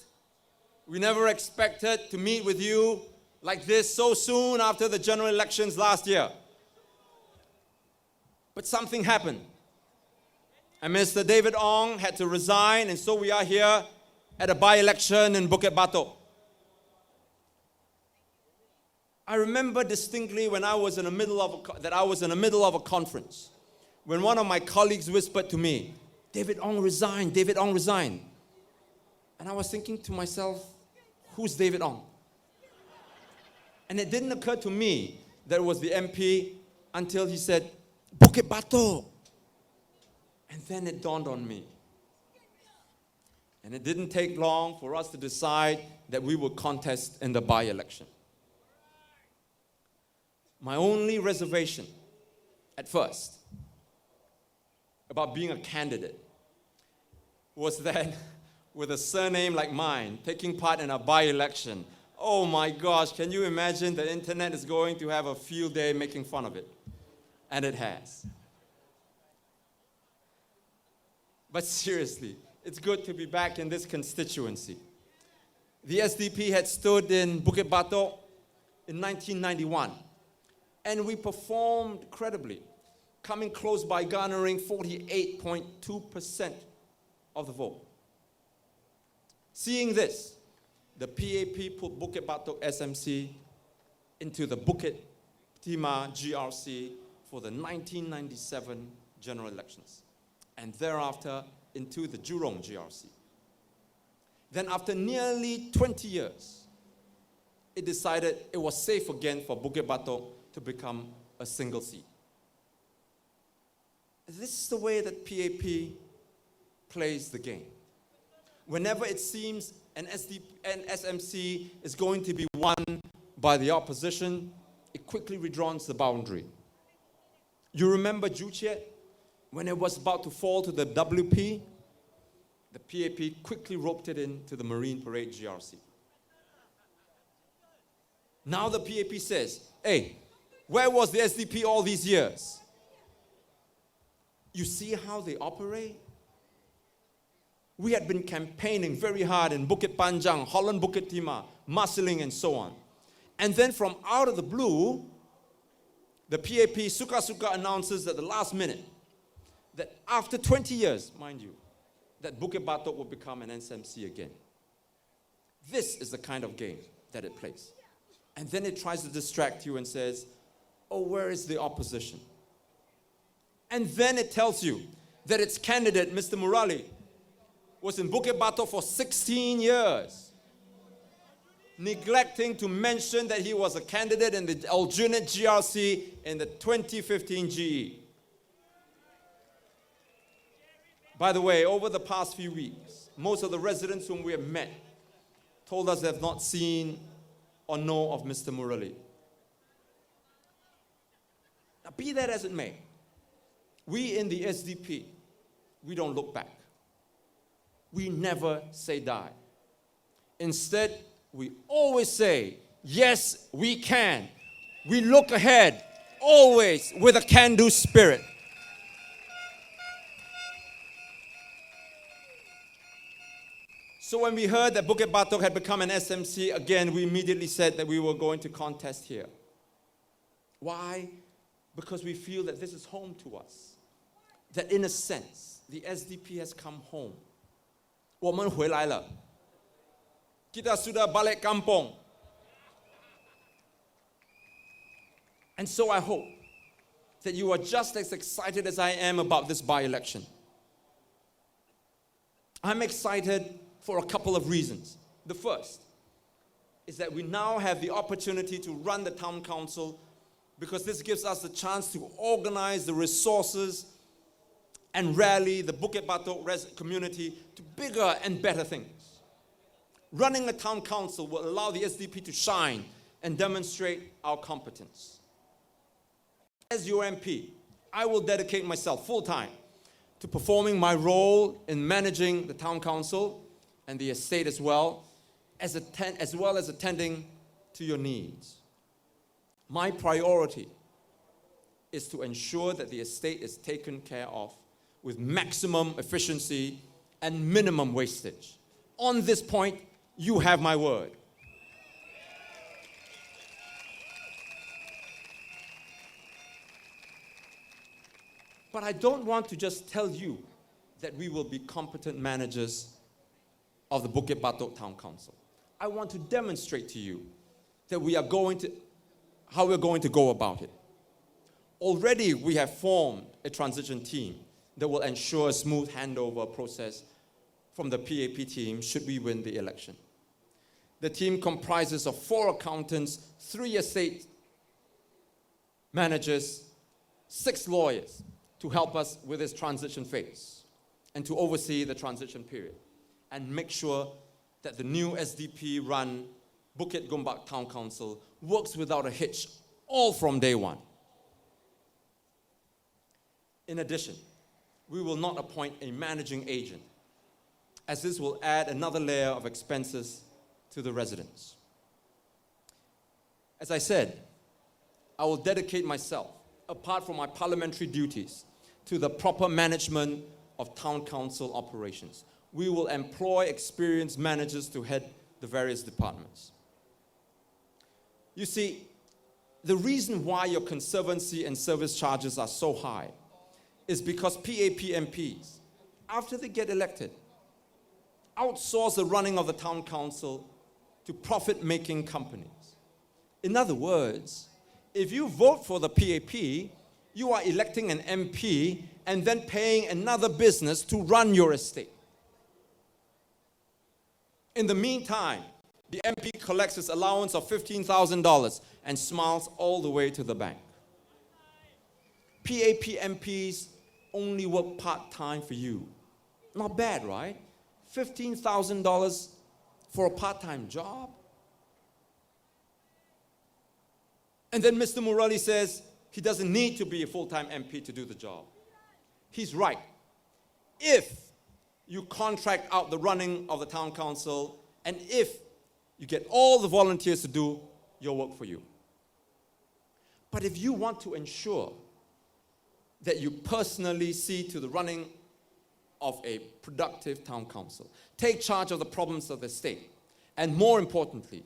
we never expected to meet with you like this so soon after the general elections last year. But something happened. And Mr. David Ong had to resign, and so we are here at a by-election in Bukit Batok. I remember distinctly when I was in the middle of a conference, when one of my colleagues whispered to me, "David Ong resigned, David Ong resigned." And I was thinking to myself, who's David Ong? And it didn't occur to me that it was the MP until he said, Bukit Batok. And then it dawned on me. And it didn't take long for us to decide that we would contest in the by-election. My only reservation at first about being a candidate was that with a surname like mine, taking part in a by-election, oh my gosh, can you imagine the internet is going to have a field day making fun of it? And it has. But seriously, it's good to be back in this constituency. The SDP had stood in Bukit Batok in 1991, and we performed credibly, coming close by garnering 48.2% of the vote. Seeing this, the PAP put Bukit Batok SMC into the Bukit Timah GRC for the 1997 general elections, and thereafter into the Jurong GRC. Then after nearly 20 years, it decided it was safe again for Bukit Batok to become a single seat. This is the way that PAP plays the game. Whenever it seems an SMC is going to be won by the opposition, it quickly redraws the boundary. You remember Joo Chiat? When it was about to fall to the WP, the PAP quickly roped it into the Marine Parade GRC. Now the PAP says, hey, where was the SDP all these years? You see how they operate? We had been campaigning very hard in Bukit Panjang, Holland Bukit Timah, Marsiling, and so on. And then from out of the blue, the PAP suka-suka announces at the last minute that after 20 years, mind you, that Bukit Batok will become an SMC again. This is the kind of game that it plays. And then it tries to distract you and says, oh, where is the opposition? And then it tells you that its candidate, Mr. Murali, was in Bukit Batok for 16 years, neglecting to mention that he was a candidate in the Aljunied GRC in the 2015 GE. By the way, over the past few weeks, most of the residents whom we have met told us they have not seen or know of Mr. Murali. Now, be that as it may, we in the SDP, we don't look back. We never say die. Instead, we always say, yes, we can. We look ahead, always with a can-do spirit. So when we heard that Bukit Batok had become an SMC, again, we immediately said that we were going to contest here. Why? Because we feel that this is home to us. That in a sense, the SDP has come home. 我们回来了. Kita sudah balik kampung. And so I hope that you are just as excited as I am about this by-election. I'm excited for a couple of reasons. The first is that we now have the opportunity to run the town council because this gives us the chance to organize the resources and rally the Bukit Batok community to bigger and better things. Running a town council will allow the SDP to shine and demonstrate our competence. As your MP, I will dedicate myself full-time to performing my role in managing the town council and the estate as well as attending to your needs. My priority is to ensure that the estate is taken care of with maximum efficiency and minimum wastage. On this point, you have my word. But I don't want to just tell you that we will be competent managers of the Bukit Batok Town Council. I want to demonstrate to you that how we're going to go about it. Already we have formed a transition team that will ensure a smooth handover process from the PAP team should we win the election. The team comprises of 4 accountants, 3 estate managers, 6 lawyers to help us with this transition phase and to oversee the transition period and make sure that the new SDP-run Bukit Gombak Town Council works without a hitch, all from day one. In addition, we will not appoint a managing agent, as this will add another layer of expenses to the residents. As I said, I will dedicate myself, apart from my parliamentary duties, to the proper management of town council operations. We will employ experienced managers to head the various departments. You see, the reason why your conservancy and service charges are so high is because PAP MPs, after they get elected, outsource the running of the town council to profit-making companies. In other words, if you vote for the PAP, you are electing an MP and then paying another business to run your estate. In the meantime, the MP collects his allowance of $15,000 and smiles all the way to the bank. PAP MPs only work part-time for you. Not bad, right? $15,000 for a part-time job. And then Mr. Murali says he doesn't need to be a full-time MP to do the job. He's right. If you contract out the running of the town council and if you get all the volunteers to do your work for you. But if you want to ensure that you personally see to the running of a productive town council, take charge of the problems of the state, and more importantly,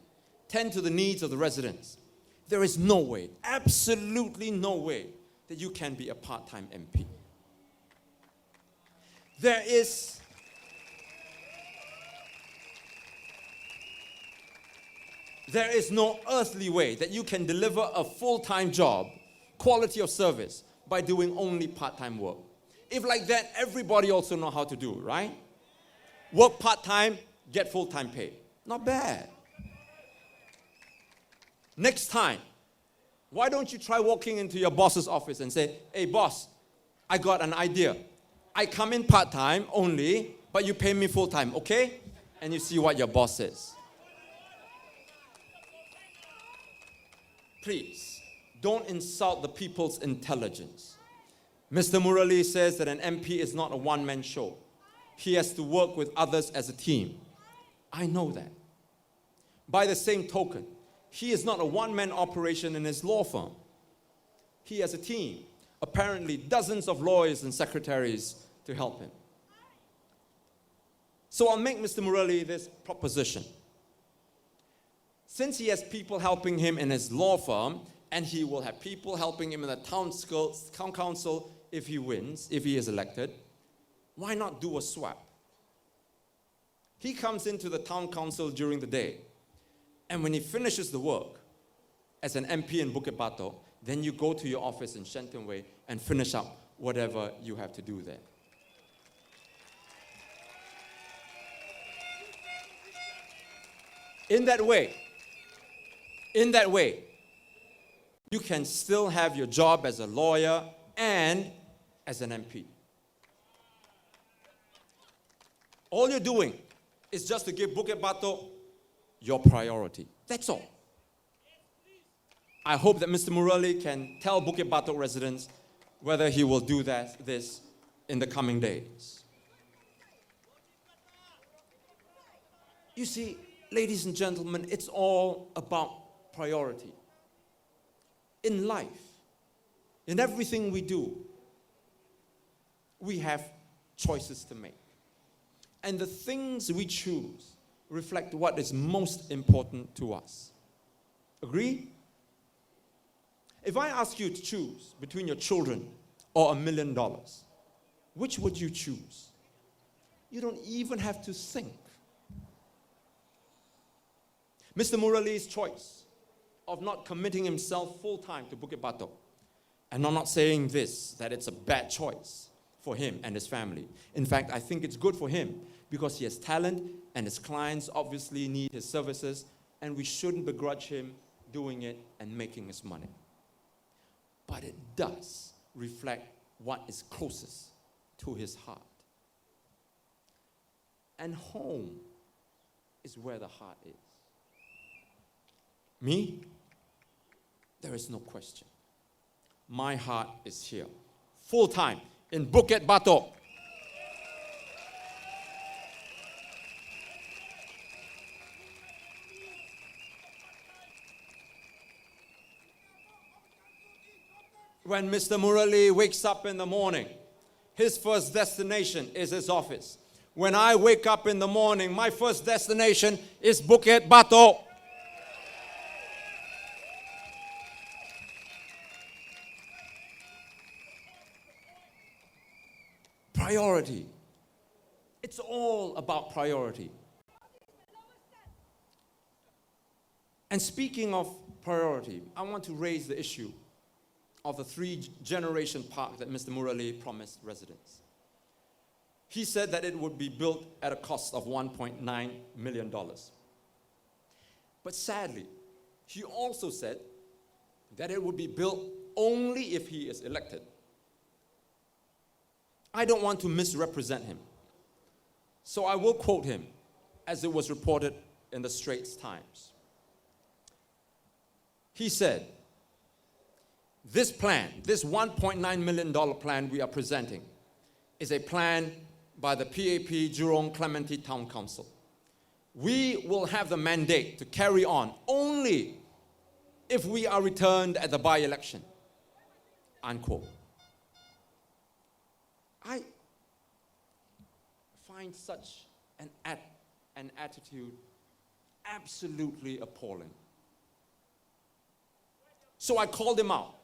tend to the needs of the residents, there is no way, absolutely no way, that you can be a part-time MP. There is no earthly way that you can deliver a full-time job, quality of service, by doing only part-time work. If like that, everybody also know how to do, right? Work part-time, get full-time pay. Not bad. Next time, why don't you try walking into your boss's office and say, hey boss, I got an idea. I come in part-time only, but you pay me full-time, okay? And you see what your boss says. Please, don't insult the people's intelligence. Mr. Murali says that an MP is not a one-man show. He has to work with others as a team. I know that. By the same token, he is not a one-man operation in his law firm. He has a team, apparently dozens of lawyers and secretaries to help him. So I'll make Mr. Murali this proposition. Since he has people helping him in his law firm, and he will have people helping him in the town council if he wins, if he is elected, why not do a swap? He comes into the town council during the day, and when he finishes the work as an MP in Bukit Batok, then you go to your office in Shenton Way and finish up whatever you have to do there. In that way, you can still have your job as a lawyer and as an MP. All you're doing is just to give Bukit Batok your priority. That's all. I hope that Mr. Murali can tell Bukit Batok residents whether he will do this in the coming days. You see, ladies and gentlemen, it's all about priority. In life, in everything we do, we have choices to make. And the things we choose reflect what is most important to us. Agree? If I ask you to choose between your children or $1 million, which would you choose? You don't even have to think. Mr. Murali's choice of not committing himself full-time to Bukit Batok, and I'm not saying this, that it's a bad choice for him and his family. In fact, I think it's good for him because he has talent and his clients obviously need his services, and we shouldn't begrudge him doing it and making his money. But it does reflect what is closest to his heart. And home is where the heart is. Me? There is no question. My heart is here, full-time, in Bukit Batok. When Mr. Murali wakes up in the morning, his first destination is his office. When I wake up in the morning, my first destination is Bukit Batok. Priority. It's all about priority. And speaking of priority, I want to raise the issue of the 3-generation park that Mr. Murali promised residents. He said that it would be built at a cost of $1.9 million. But sadly, he also said that it would be built only if he is elected. I don't want to misrepresent him, so I will quote him as it was reported in the Straits Times. He said, this plan, this $1.9 million plan we are presenting, is a plan by the PAP Jurong Clementi Town Council. We will have the mandate to carry on only if we are returned at the by-election, unquote. I find such an attitude absolutely appalling. So I called him out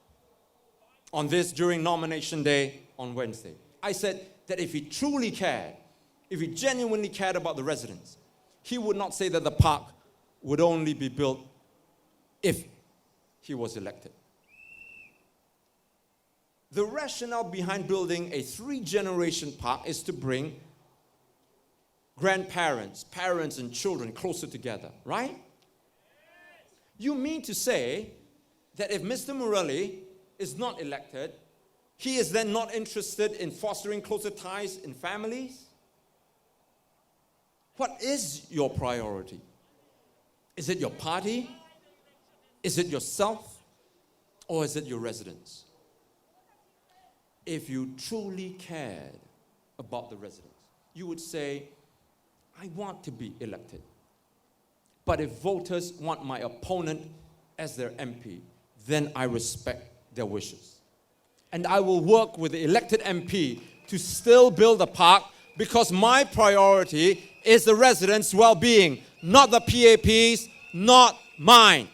on this during nomination day on Wednesday. I said that if he truly cared, if he genuinely cared about the residents, he would not say that the park would only be built if he was elected. The rationale behind building a 3-generation park is to bring grandparents, parents, and children closer together, right? You mean to say that if Mr. Murali is not elected, he is then not interested in fostering closer ties in families? What is your priority? Is it your party? Is it yourself? Or is it your residents? If you truly cared about the residents, you would say, I want to be elected. But if voters want my opponent as their MP, then I respect their wishes. And I will work with the elected MP to still build a park because my priority is the residents' well-being, not the PAP's, not mine.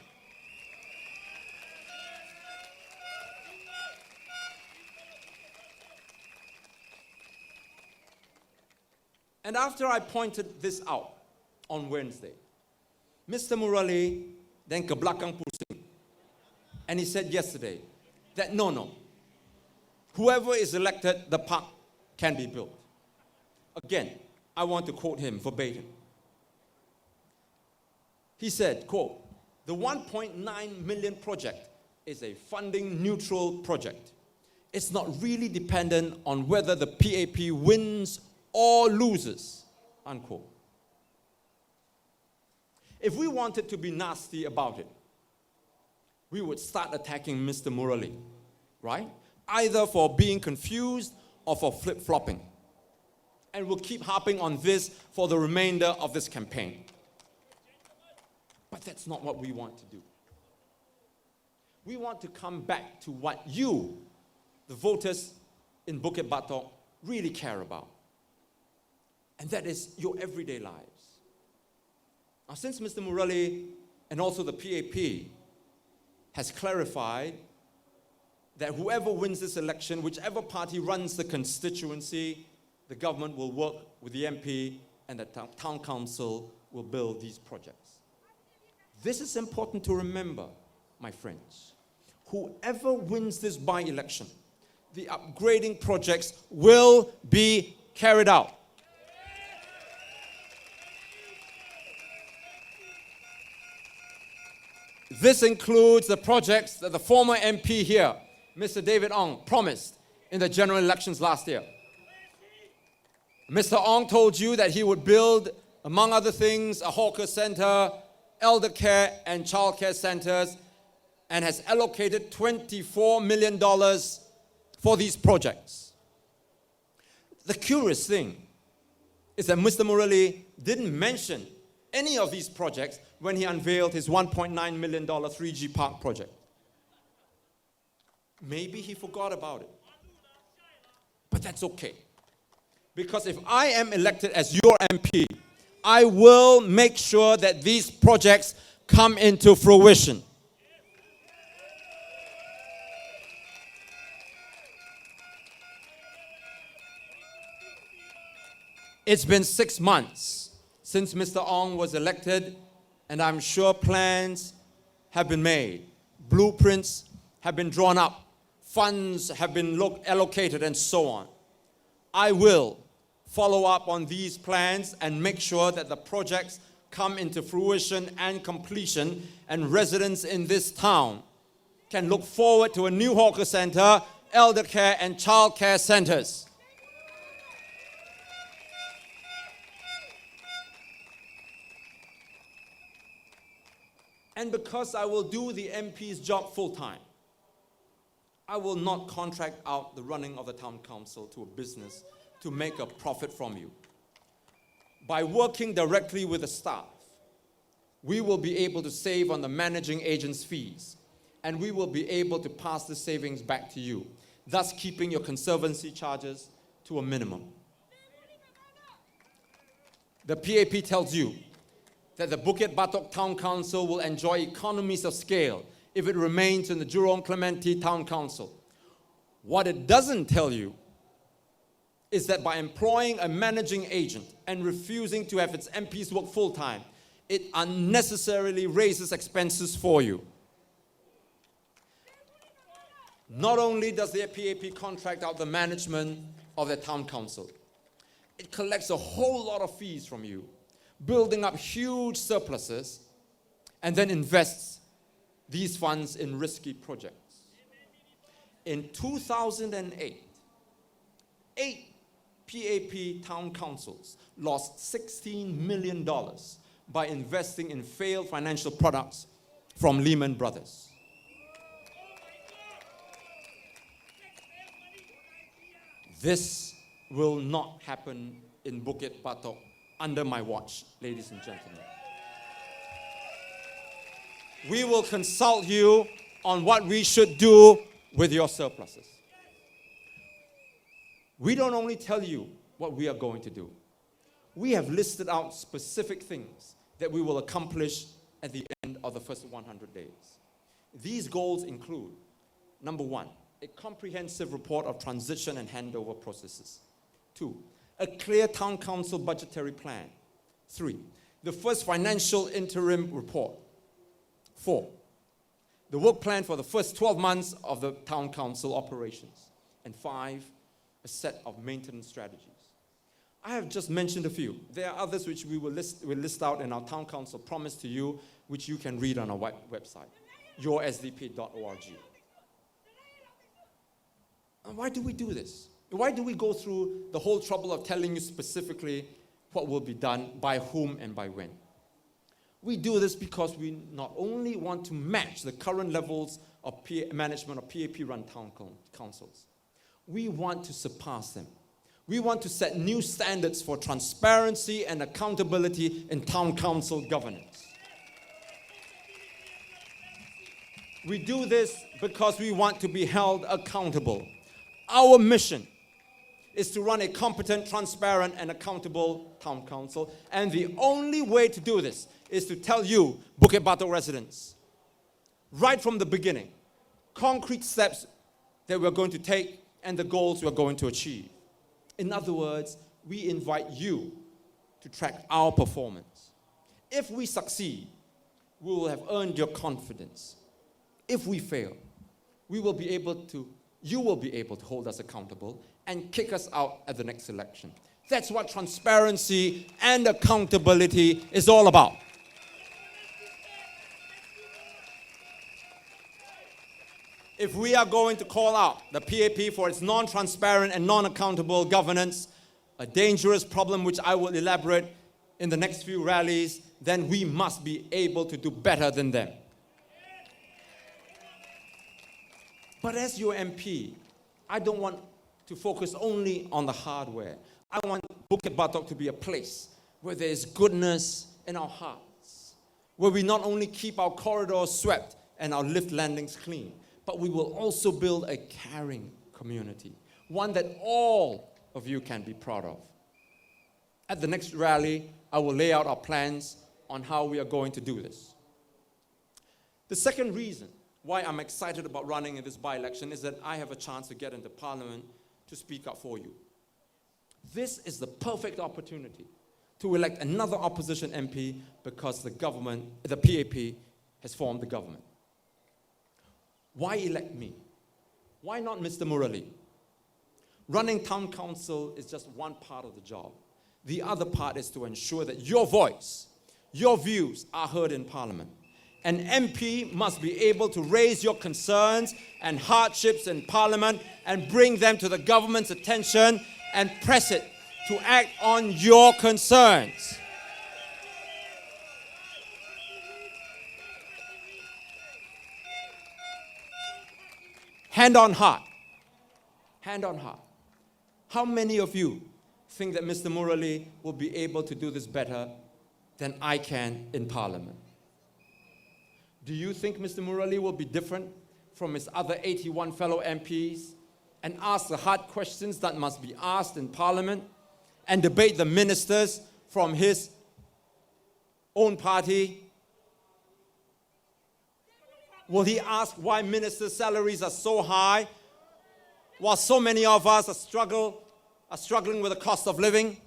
And after I pointed this out on Wednesday, Mr. Murali then ke belakang pusing. And he said yesterday that no, whoever is elected, the park can be built. Again, I want to quote him verbatim. He said, quote, the 1.9 million project is a funding neutral project. It's not really dependent on whether the PAP wins or loses, unquote. If we wanted to be nasty about it, we would start attacking Mr. Murali, right? Either for being confused or for flip-flopping. And we'll keep harping on this for the remainder of this campaign. But that's not what we want to do. We want to come back to what you, the voters in Bukit Batok, really care about. And that is your everyday lives. Now, since Mr. Murali and also the PAP has clarified that whoever wins this election, whichever party runs the constituency, the government will work with the MP and the town council will build these projects. This is important to remember, my friends. Whoever wins this by-election, the upgrading projects will be carried out. This includes the projects that the former MP here, Mr. David Ong, promised in the general elections last year. Mr. Ong told you that he would build, among other things, a hawker center, elder care and childcare centers, and has allocated $24 million for these projects. The curious thing is that Mr. Murali didn't mention any of these projects when he unveiled his $1.9 million 3G Park project. Maybe he forgot about it. But that's okay. Because if I am elected as your MP, I will make sure that these projects come into fruition. It's been 6 months since Mr. Ong was elected, and I'm sure plans have been made, blueprints have been drawn up, funds have been allocated, and so on. I will follow up on these plans and make sure that the projects come into fruition and completion, and residents in this town can look forward to a new hawker center, elder care, and child care centers. And because I will do the MP's job full-time, I will not contract out the running of the town council to a business to make a profit from you. By working directly with the staff, we will be able to save on the managing agent's fees, and we will be able to pass the savings back to you, thus keeping your conservancy charges to a minimum. The PAP tells you that the Bukit Batok Town Council will enjoy economies of scale if it remains in the Jurong Clementi Town Council. What it doesn't tell you is that by employing a managing agent and refusing to have its MPs work full-time, it unnecessarily raises expenses for you. Not only does the PAP contract out the management of the town council, it collects a whole lot of fees from you, building up huge surpluses, and then invests these funds in risky projects. In 2008, 8 PAP town councils lost $16 million by investing in failed financial products from Lehman Brothers. This will not happen in Bukit Batok under my watch, ladies and gentlemen. We will consult you on what we should do with your surpluses. We don't only tell you what we are going to do. We have listed out specific things that we will accomplish at the end of the first 100 days. These goals include, number 1, a comprehensive report of transition and handover processes. 2, a clear town council budgetary plan. 3, the first financial interim report. 4, the work plan for the first 12 months of the town council operations. And 5, a set of maintenance strategies. I have just mentioned a few. There are others which we will list out in our town council promise to you, which you can read on our website, yoursdp.org. And why do we do this? Why do we go through the whole trouble of telling you specifically what will be done, by whom, and by when? We do this because we not only want to match the current levels of management of PAP-run town councils, we want to surpass them. We want to set new standards for transparency and accountability in town council governance. We do this because we want to be held accountable. Our mission is to run a competent, transparent, and accountable town council, and the only way to do this is to tell you, Bukit Batok residents, right from the beginning, concrete steps that we're going to take and the goals we're going to achieve. In other words, we invite you to track our performance. If we succeed, we will have earned your confidence. If we fail, you will be able to hold us accountable and kick us out at the next election. That's what transparency and accountability is all about. if we are going to call out the PAP for its non-transparent and non-accountable governance, a dangerous problem which I will elaborate in the next few rallies, then we must be able to do better than them. But as your MP, I don't want to focus only on the hardware. I want Bukit Batok to be a place where there is goodness in our hearts, where we not only keep our corridors swept and our lift landings clean, but we will also build a caring community, one that all of you can be proud of. At the next rally, I will lay out our plans on how we are going to do this. The second reason why I'm excited about running in this by-election is that I have a chance to get into Parliament to speak up for you. This is the perfect opportunity to elect another opposition MP because the government, the PAP, has formed the government. Why elect me? Why not Mr. Murali? Running town council is just one part of the job. The other part is to ensure that your voice, your views are heard in Parliament. An MP must be able to raise your concerns and hardships in Parliament and bring them to the government's attention and press it to act on your concerns. Hand on heart. Hand on heart. How many of you think that Mr. Murali will be able to do this better than I can in Parliament? Do you think Mr. Murali will be different from his other 81 fellow MPs and ask the hard questions that must be asked in Parliament and debate the ministers from his own party? Will he ask why ministers' salaries are so high while so many of us are struggling with the cost of living?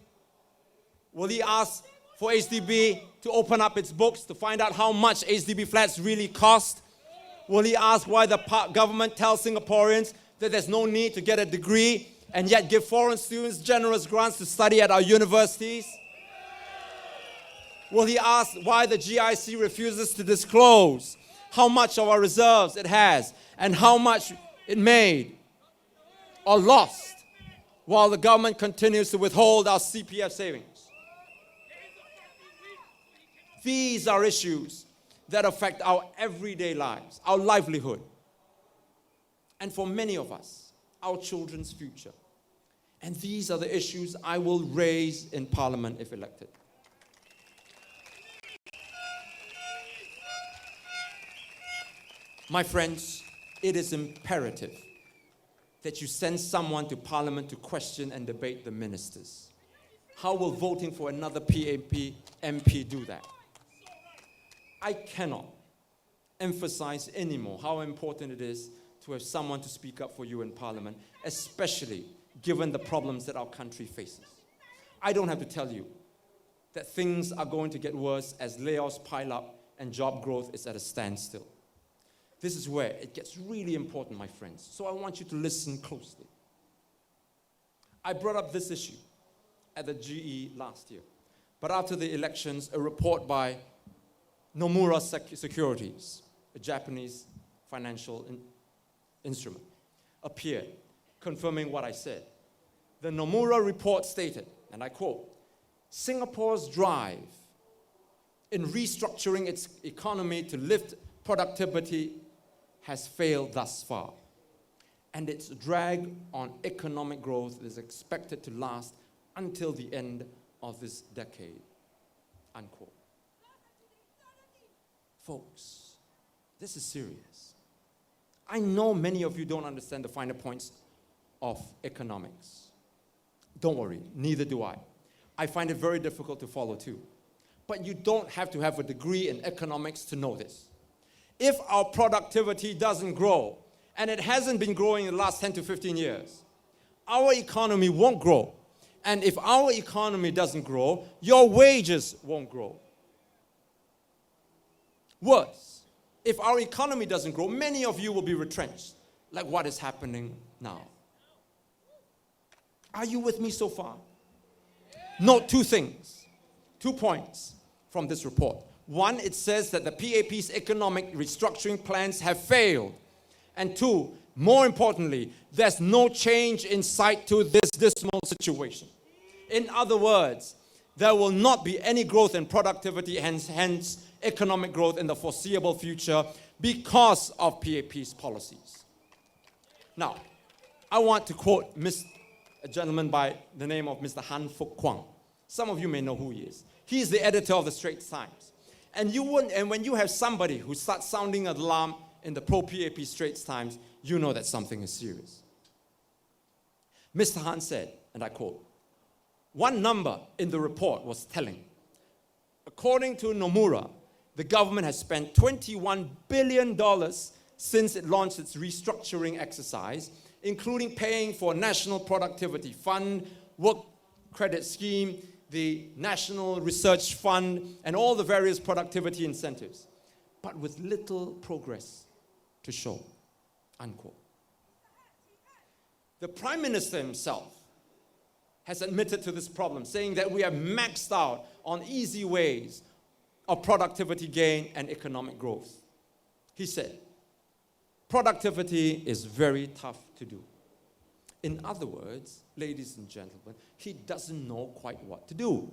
Will he ask for HDB to open up its books to find out how much HDB flats really cost? Will he ask why the government tells Singaporeans that there's no need to get a degree and yet give foreign students generous grants to study at our universities? Will he ask why the GIC refuses to disclose how much of our reserves it has and how much it made or lost while the government continues to withhold our CPF savings? These are issues that affect our everyday lives, our livelihood, and for many of us, our children's future. And these are the issues I will raise in Parliament if elected. My friends, it is imperative that you send someone to Parliament to question and debate the ministers. How will voting for another PAP MP do that? I cannot emphasize anymore how important it is to have someone to speak up for you in Parliament, especially given the problems that our country faces. I don't have to tell you that things are going to get worse as layoffs pile up and job growth is at a standstill. This is where it gets really important, my friends. So I want you to listen closely. I brought up this issue at the GE last year, but after the elections, a report by Nomura Securities, a Japanese financial instrument, appeared, confirming what I said. The Nomura report stated, and I quote, "Singapore's drive in restructuring its economy to lift productivity has failed thus far, and its drag on economic growth is expected to last until the end of this decade," unquote. Folks, this is serious. I know many of you don't understand the finer points of economics. Don't worry, neither do I. I find it very difficult to follow too. But you don't have to have a degree in economics to know this. If our productivity doesn't grow, and it hasn't been growing in the last 10 to 15 years, our economy won't grow. And if our economy doesn't grow, your wages won't grow. Worse, if our economy doesn't grow, many of you will be retrenched, like what is happening now. Are you with me so far? Note two things, 2 points from this report. One, it says that the PAP's economic restructuring plans have failed And two, more importantly, there's no change in sight to this dismal situation. In other words, there will not be any growth in productivity, hence economic growth in the foreseeable future because of PAP's policies. Now, I want to quote a gentleman by the name of Mr. Han Fuk Kwang. Some of you may know who he is. He is the editor of the Straits Times. And when you have somebody who starts sounding an alarm in the pro-PAP Straits Times, you know that something is serious. Mr. Han said, and I quote, one number in the report was telling. According to Nomura, the government has spent $21 billion since it launched its restructuring exercise, including paying for National Productivity Fund, Work Credit Scheme, the National Research Fund, and all the various productivity incentives, but with little progress to show, unquote. The Prime Minister himself has admitted to this problem, saying that we have maxed out on easy ways of productivity gain and economic growth. He said, productivity is very tough to do. In other words, ladies and gentlemen, he doesn't know quite what to do.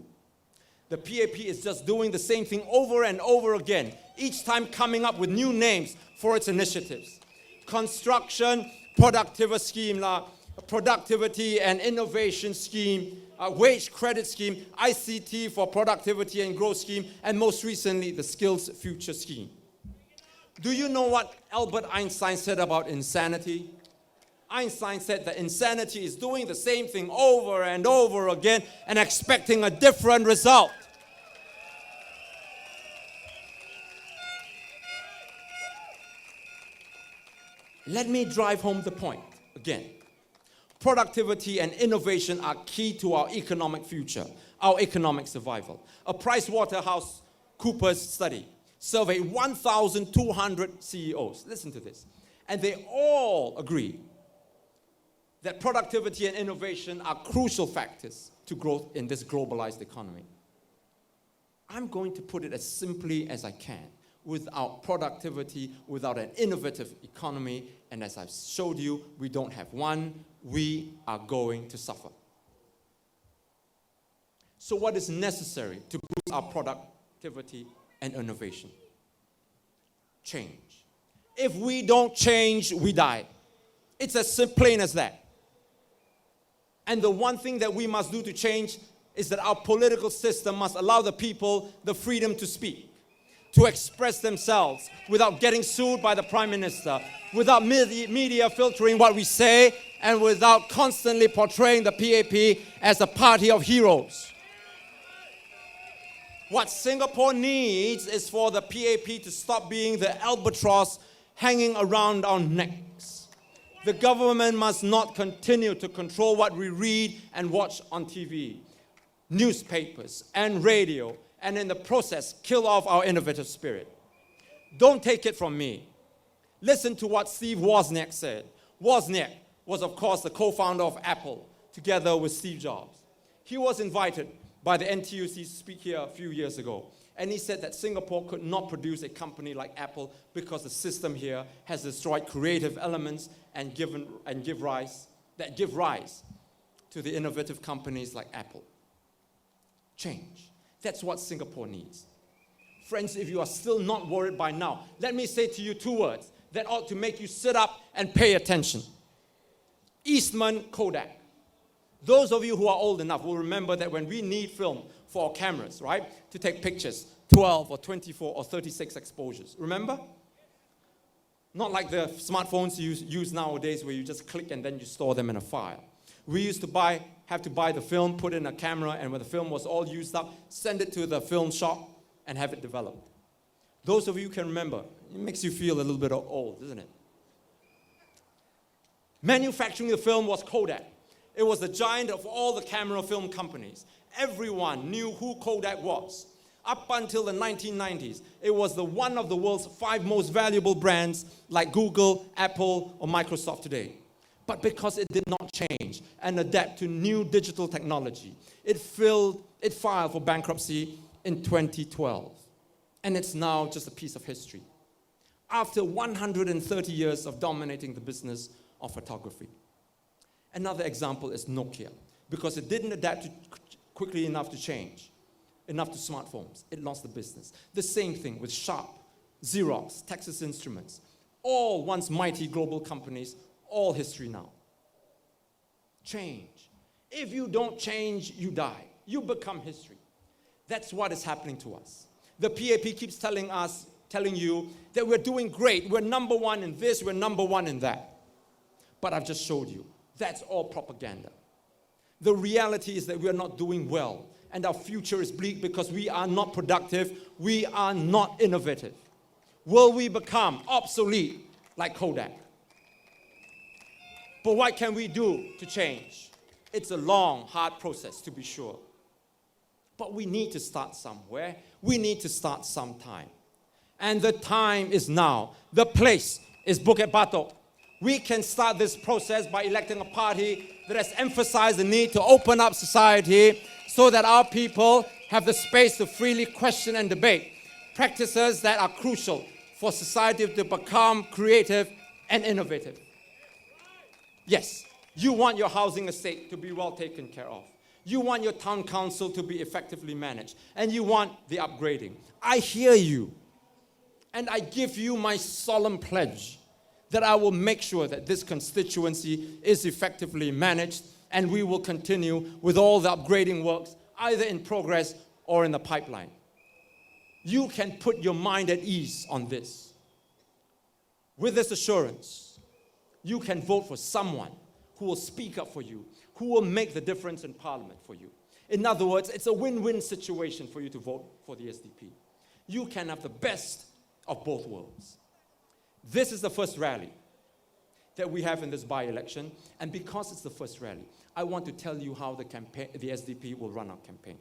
The PAP is just doing the same thing over and over again, each time coming up with new names for its initiatives. Construction, productivity scheme, productivity and innovation scheme, wage credit scheme, ICT for productivity and growth scheme, and most recently, the Skills Future scheme. Do you know what Albert Einstein said about insanity? Einstein said that insanity is doing the same thing over and over again and expecting a different result. Let me drive home the point again. Productivity and innovation are key to our economic future, our economic survival. A PricewaterhouseCoopers study surveyed 1,200 CEOs. Listen to this. And they all agree that productivity and innovation are crucial factors to growth in this globalized economy. I'm going to put it as simply as I can. Without productivity, without an innovative economy, and as I've showed you, we don't have one, we are going to suffer. So what is necessary to boost our productivity and innovation? Change. If we don't change, we die. It's as plain as that. And the one thing that we must do to change is that our political system must allow the people the freedom to speak, to express themselves without getting sued by the Prime Minister, without media filtering what we say, and without constantly portraying the PAP as a party of heroes. What Singapore needs is for the PAP to stop being the albatross hanging around our necks. The government must not continue to control what we read and watch on TV, newspapers and radio, and in the process, kill off our innovative spirit. Don't take it from me. Listen to what Steve Wozniak said. Wozniak was, of course, the co-founder of Apple, together with Steve Jobs. He was invited by the NTUC to speak here a few years ago. And he said that Singapore could not produce a company like Apple because the system here has destroyed creative elements and give rise to the innovative companies like Apple. Change. That's what Singapore needs. Friends, if you are still not worried by now, let me say to you two words that ought to make you sit up and pay attention. Eastman Kodak. Those of you who are old enough will remember that when we need film for our cameras, right, to take pictures, 12 or 24 or 36 exposures. Remember? Not like the smartphones you use nowadays where you just click and then you store them in a file. We used to have to buy the film, put in a camera, and when the film was all used up, send it to the film shop and have it developed. Those of you who can remember, it makes you feel a little bit old, doesn't it? Manufacturing the film was Kodak. It was the giant of all the camera film companies. Everyone knew who Kodak was. Up until the 1990s, it was one of the world's 5 most valuable brands like Google, Apple, or Microsoft today. But because it did not change and adapt to new digital technology, it filed for bankruptcy in 2012. And it's now just a piece of history. after 130 years of dominating the business of photography. Another example is Nokia, because it didn't adapt quickly enough to change, enough to smartphones. It lost the business. The same thing with Sharp, Xerox, Texas Instruments, all once mighty global companies, all history now. Change. If you don't change, you die. You become history. That's what is happening to us. The PAP keeps telling you that we're doing great. We're number one in this, we're number one in that. But I've just showed you, that's all propaganda. The reality is that we're not doing well, and our future is bleak because we are not productive, we are not innovative. Will we become obsolete like Kodak? But what can we do to change? It's a long, hard process, to be sure. But we need to start somewhere. We need to start sometime. And the time is now. The place is Bukit Batok. We can start this process by electing a party that has emphasized the need to open up society so that our people have the space to freely question and debate practices that are crucial for society to become creative and innovative. Yes, you want your housing estate to be well taken care of. You want your town council to be effectively managed. And you want the upgrading. I hear you. And I give you my solemn pledge that I will make sure that this constituency is effectively managed, and we will continue with all the upgrading works, either in progress or in the pipeline. You can put your mind at ease on this. With this assurance, you can vote for someone who will speak up for you, who will make the difference in Parliament for you. In other words, it's a win-win situation for you to vote for the SDP. You can have the best of both worlds. This is the first rally that we have in this by-election, and because it's the first rally, I want to tell you how the SDP will run our campaign.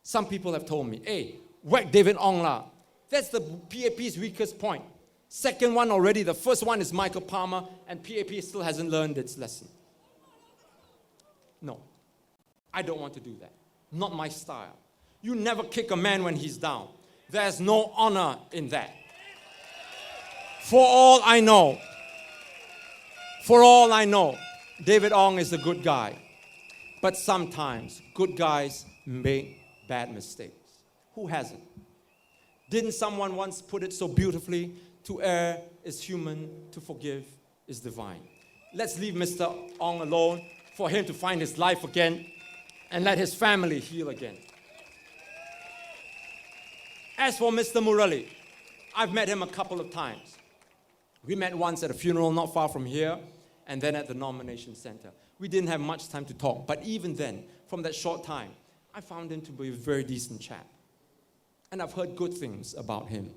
Some people have told me, hey, whack David Ong lah. That's the PAP's weakest point. Second one already, the first one is Michael Palmer, and PAP still hasn't learned its lesson. No, I don't want to do that. Not my style. You never kick a man when he's down. There's no honor in that. For all I know, David Ong is a good guy. But sometimes good guys make bad mistakes. Who hasn't? Didn't someone once put it so beautifully? To err is human, to forgive is divine. Let's leave Mr. Ong alone for him to find his life again and let his family heal again. As for Mr. Murali, I've met him a couple of times. We met once at a funeral not far from here, and then at the nomination center. We didn't have much time to talk, but even then, from that short time, I found him to be a very decent chap. And I've heard good things about him.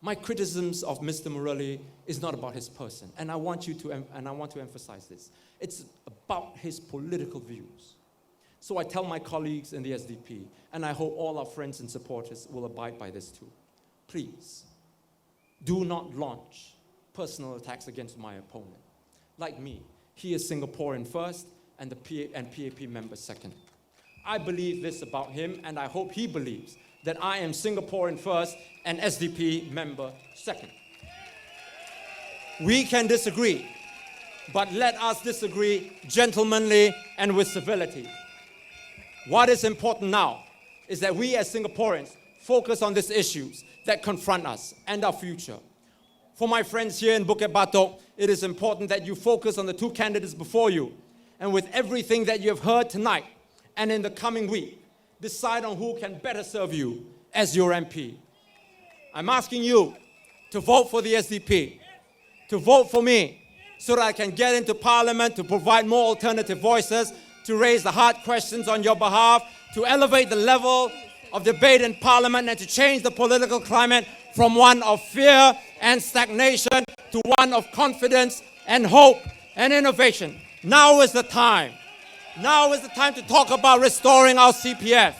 My criticisms of Mr. Murali is not about his person, and I want to emphasize this. It's about his political views. So I tell my colleagues in the SDP, and I hope all our friends and supporters will abide by this too. Please, do not launch personal attacks against my opponent. Like me, he is Singaporean first and PAP member second. I believe this about him, and I hope he believes that I am Singaporean first and SDP member second. We can disagree, but let us disagree gentlemanly and with civility. What is important now is that we as Singaporeans focus on these issues that confront us and our future. For my friends here in Bukit Batok, it is important that you focus on the two candidates before you, and with everything that you have heard tonight and in the coming week, decide on who can better serve you as your MP. I'm asking you to vote for the SDP, to vote for me, so that I can get into Parliament to provide more alternative voices, to raise the hard questions on your behalf, to elevate the level of debate in Parliament, and to change the political climate from one of fear and stagnation to one of confidence and hope and innovation. Now is the time. Now is the time to talk about restoring our CPF.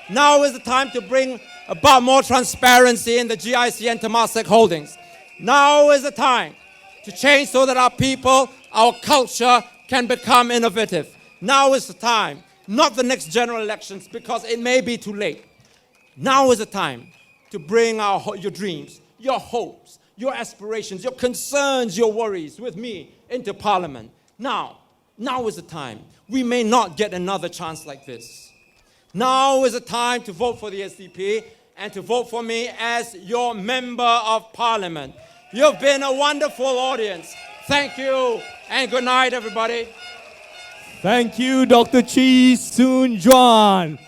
Now is the time to bring about more transparency in the GIC and Temasek holdings. Now is the time to change so that our people, our culture can become innovative. Now is the time, not the next general elections, because it may be too late. Now is the time to bring your dreams, your hopes, your aspirations, your concerns, your worries with me into Parliament. Now is the time. We may not get another chance like this. Now is the time to vote for the SDP and to vote for me as your Member of Parliament. You've been a wonderful audience. Thank you and good night, everybody. Thank you, Dr. Chee Soon Juan.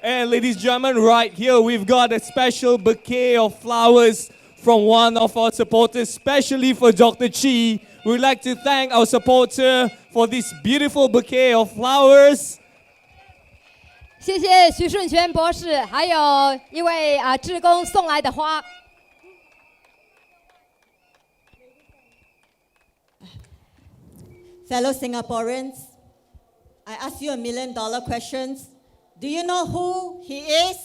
And ladies and gentlemen, right here we've got a special bouquet of flowers from one of our supporters, especially for Dr. Chee. We'd like to thank our supporter for this beautiful bouquet of flowers. 谢谢徐顺全博士，还有一位志工送来的花。Fellow Singaporeans, I ask you $1 million questions. Do you know who he is?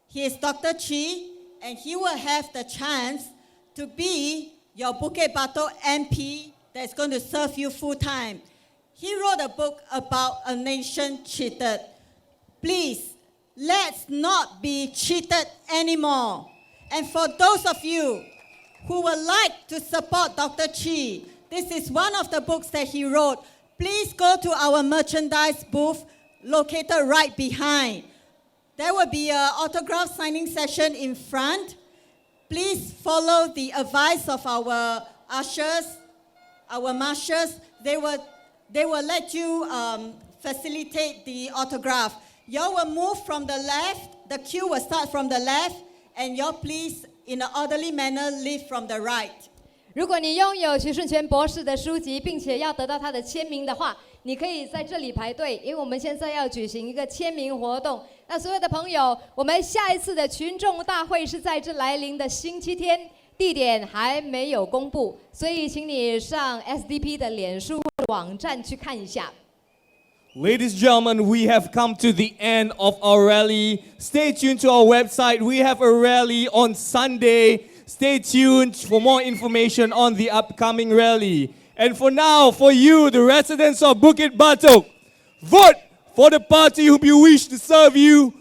He is Dr. Chee, and he will have the chance to be your Bukit Batok MP that's going to serve you full time. He wrote a book about a nation cheated. Please, let's not be cheated anymore. And for those of you who would like to support Dr. Chee, this is one of the books that he wrote. Please go to our merchandise booth located right behind. There will be an autograph signing session in front. Please follow the advice of our ushers, our marshals. They will let you facilitate the autograph. Y'all will move from the left. The queue will start from the left. And y'all please, in an orderly manner, leave from the right. 如果你拥有徐顺全博士的书籍，并且要得到他的签名的话，你可以在这里排队，因为我们现在要举行一个签名活动。那所有的朋友，我们下一次的群众大会是在这来临的星期天，地点还没有公布，所以请你上 SDP 的脸书网站去看一下。Ladies and gentlemen, we have come to the end of our rally. Stay tuned to our website. We have a rally on Sunday. Stay tuned for more information on the upcoming rally. And for now, for you, the residents of Bukit Batok, vote for the party whom you wish to serve you.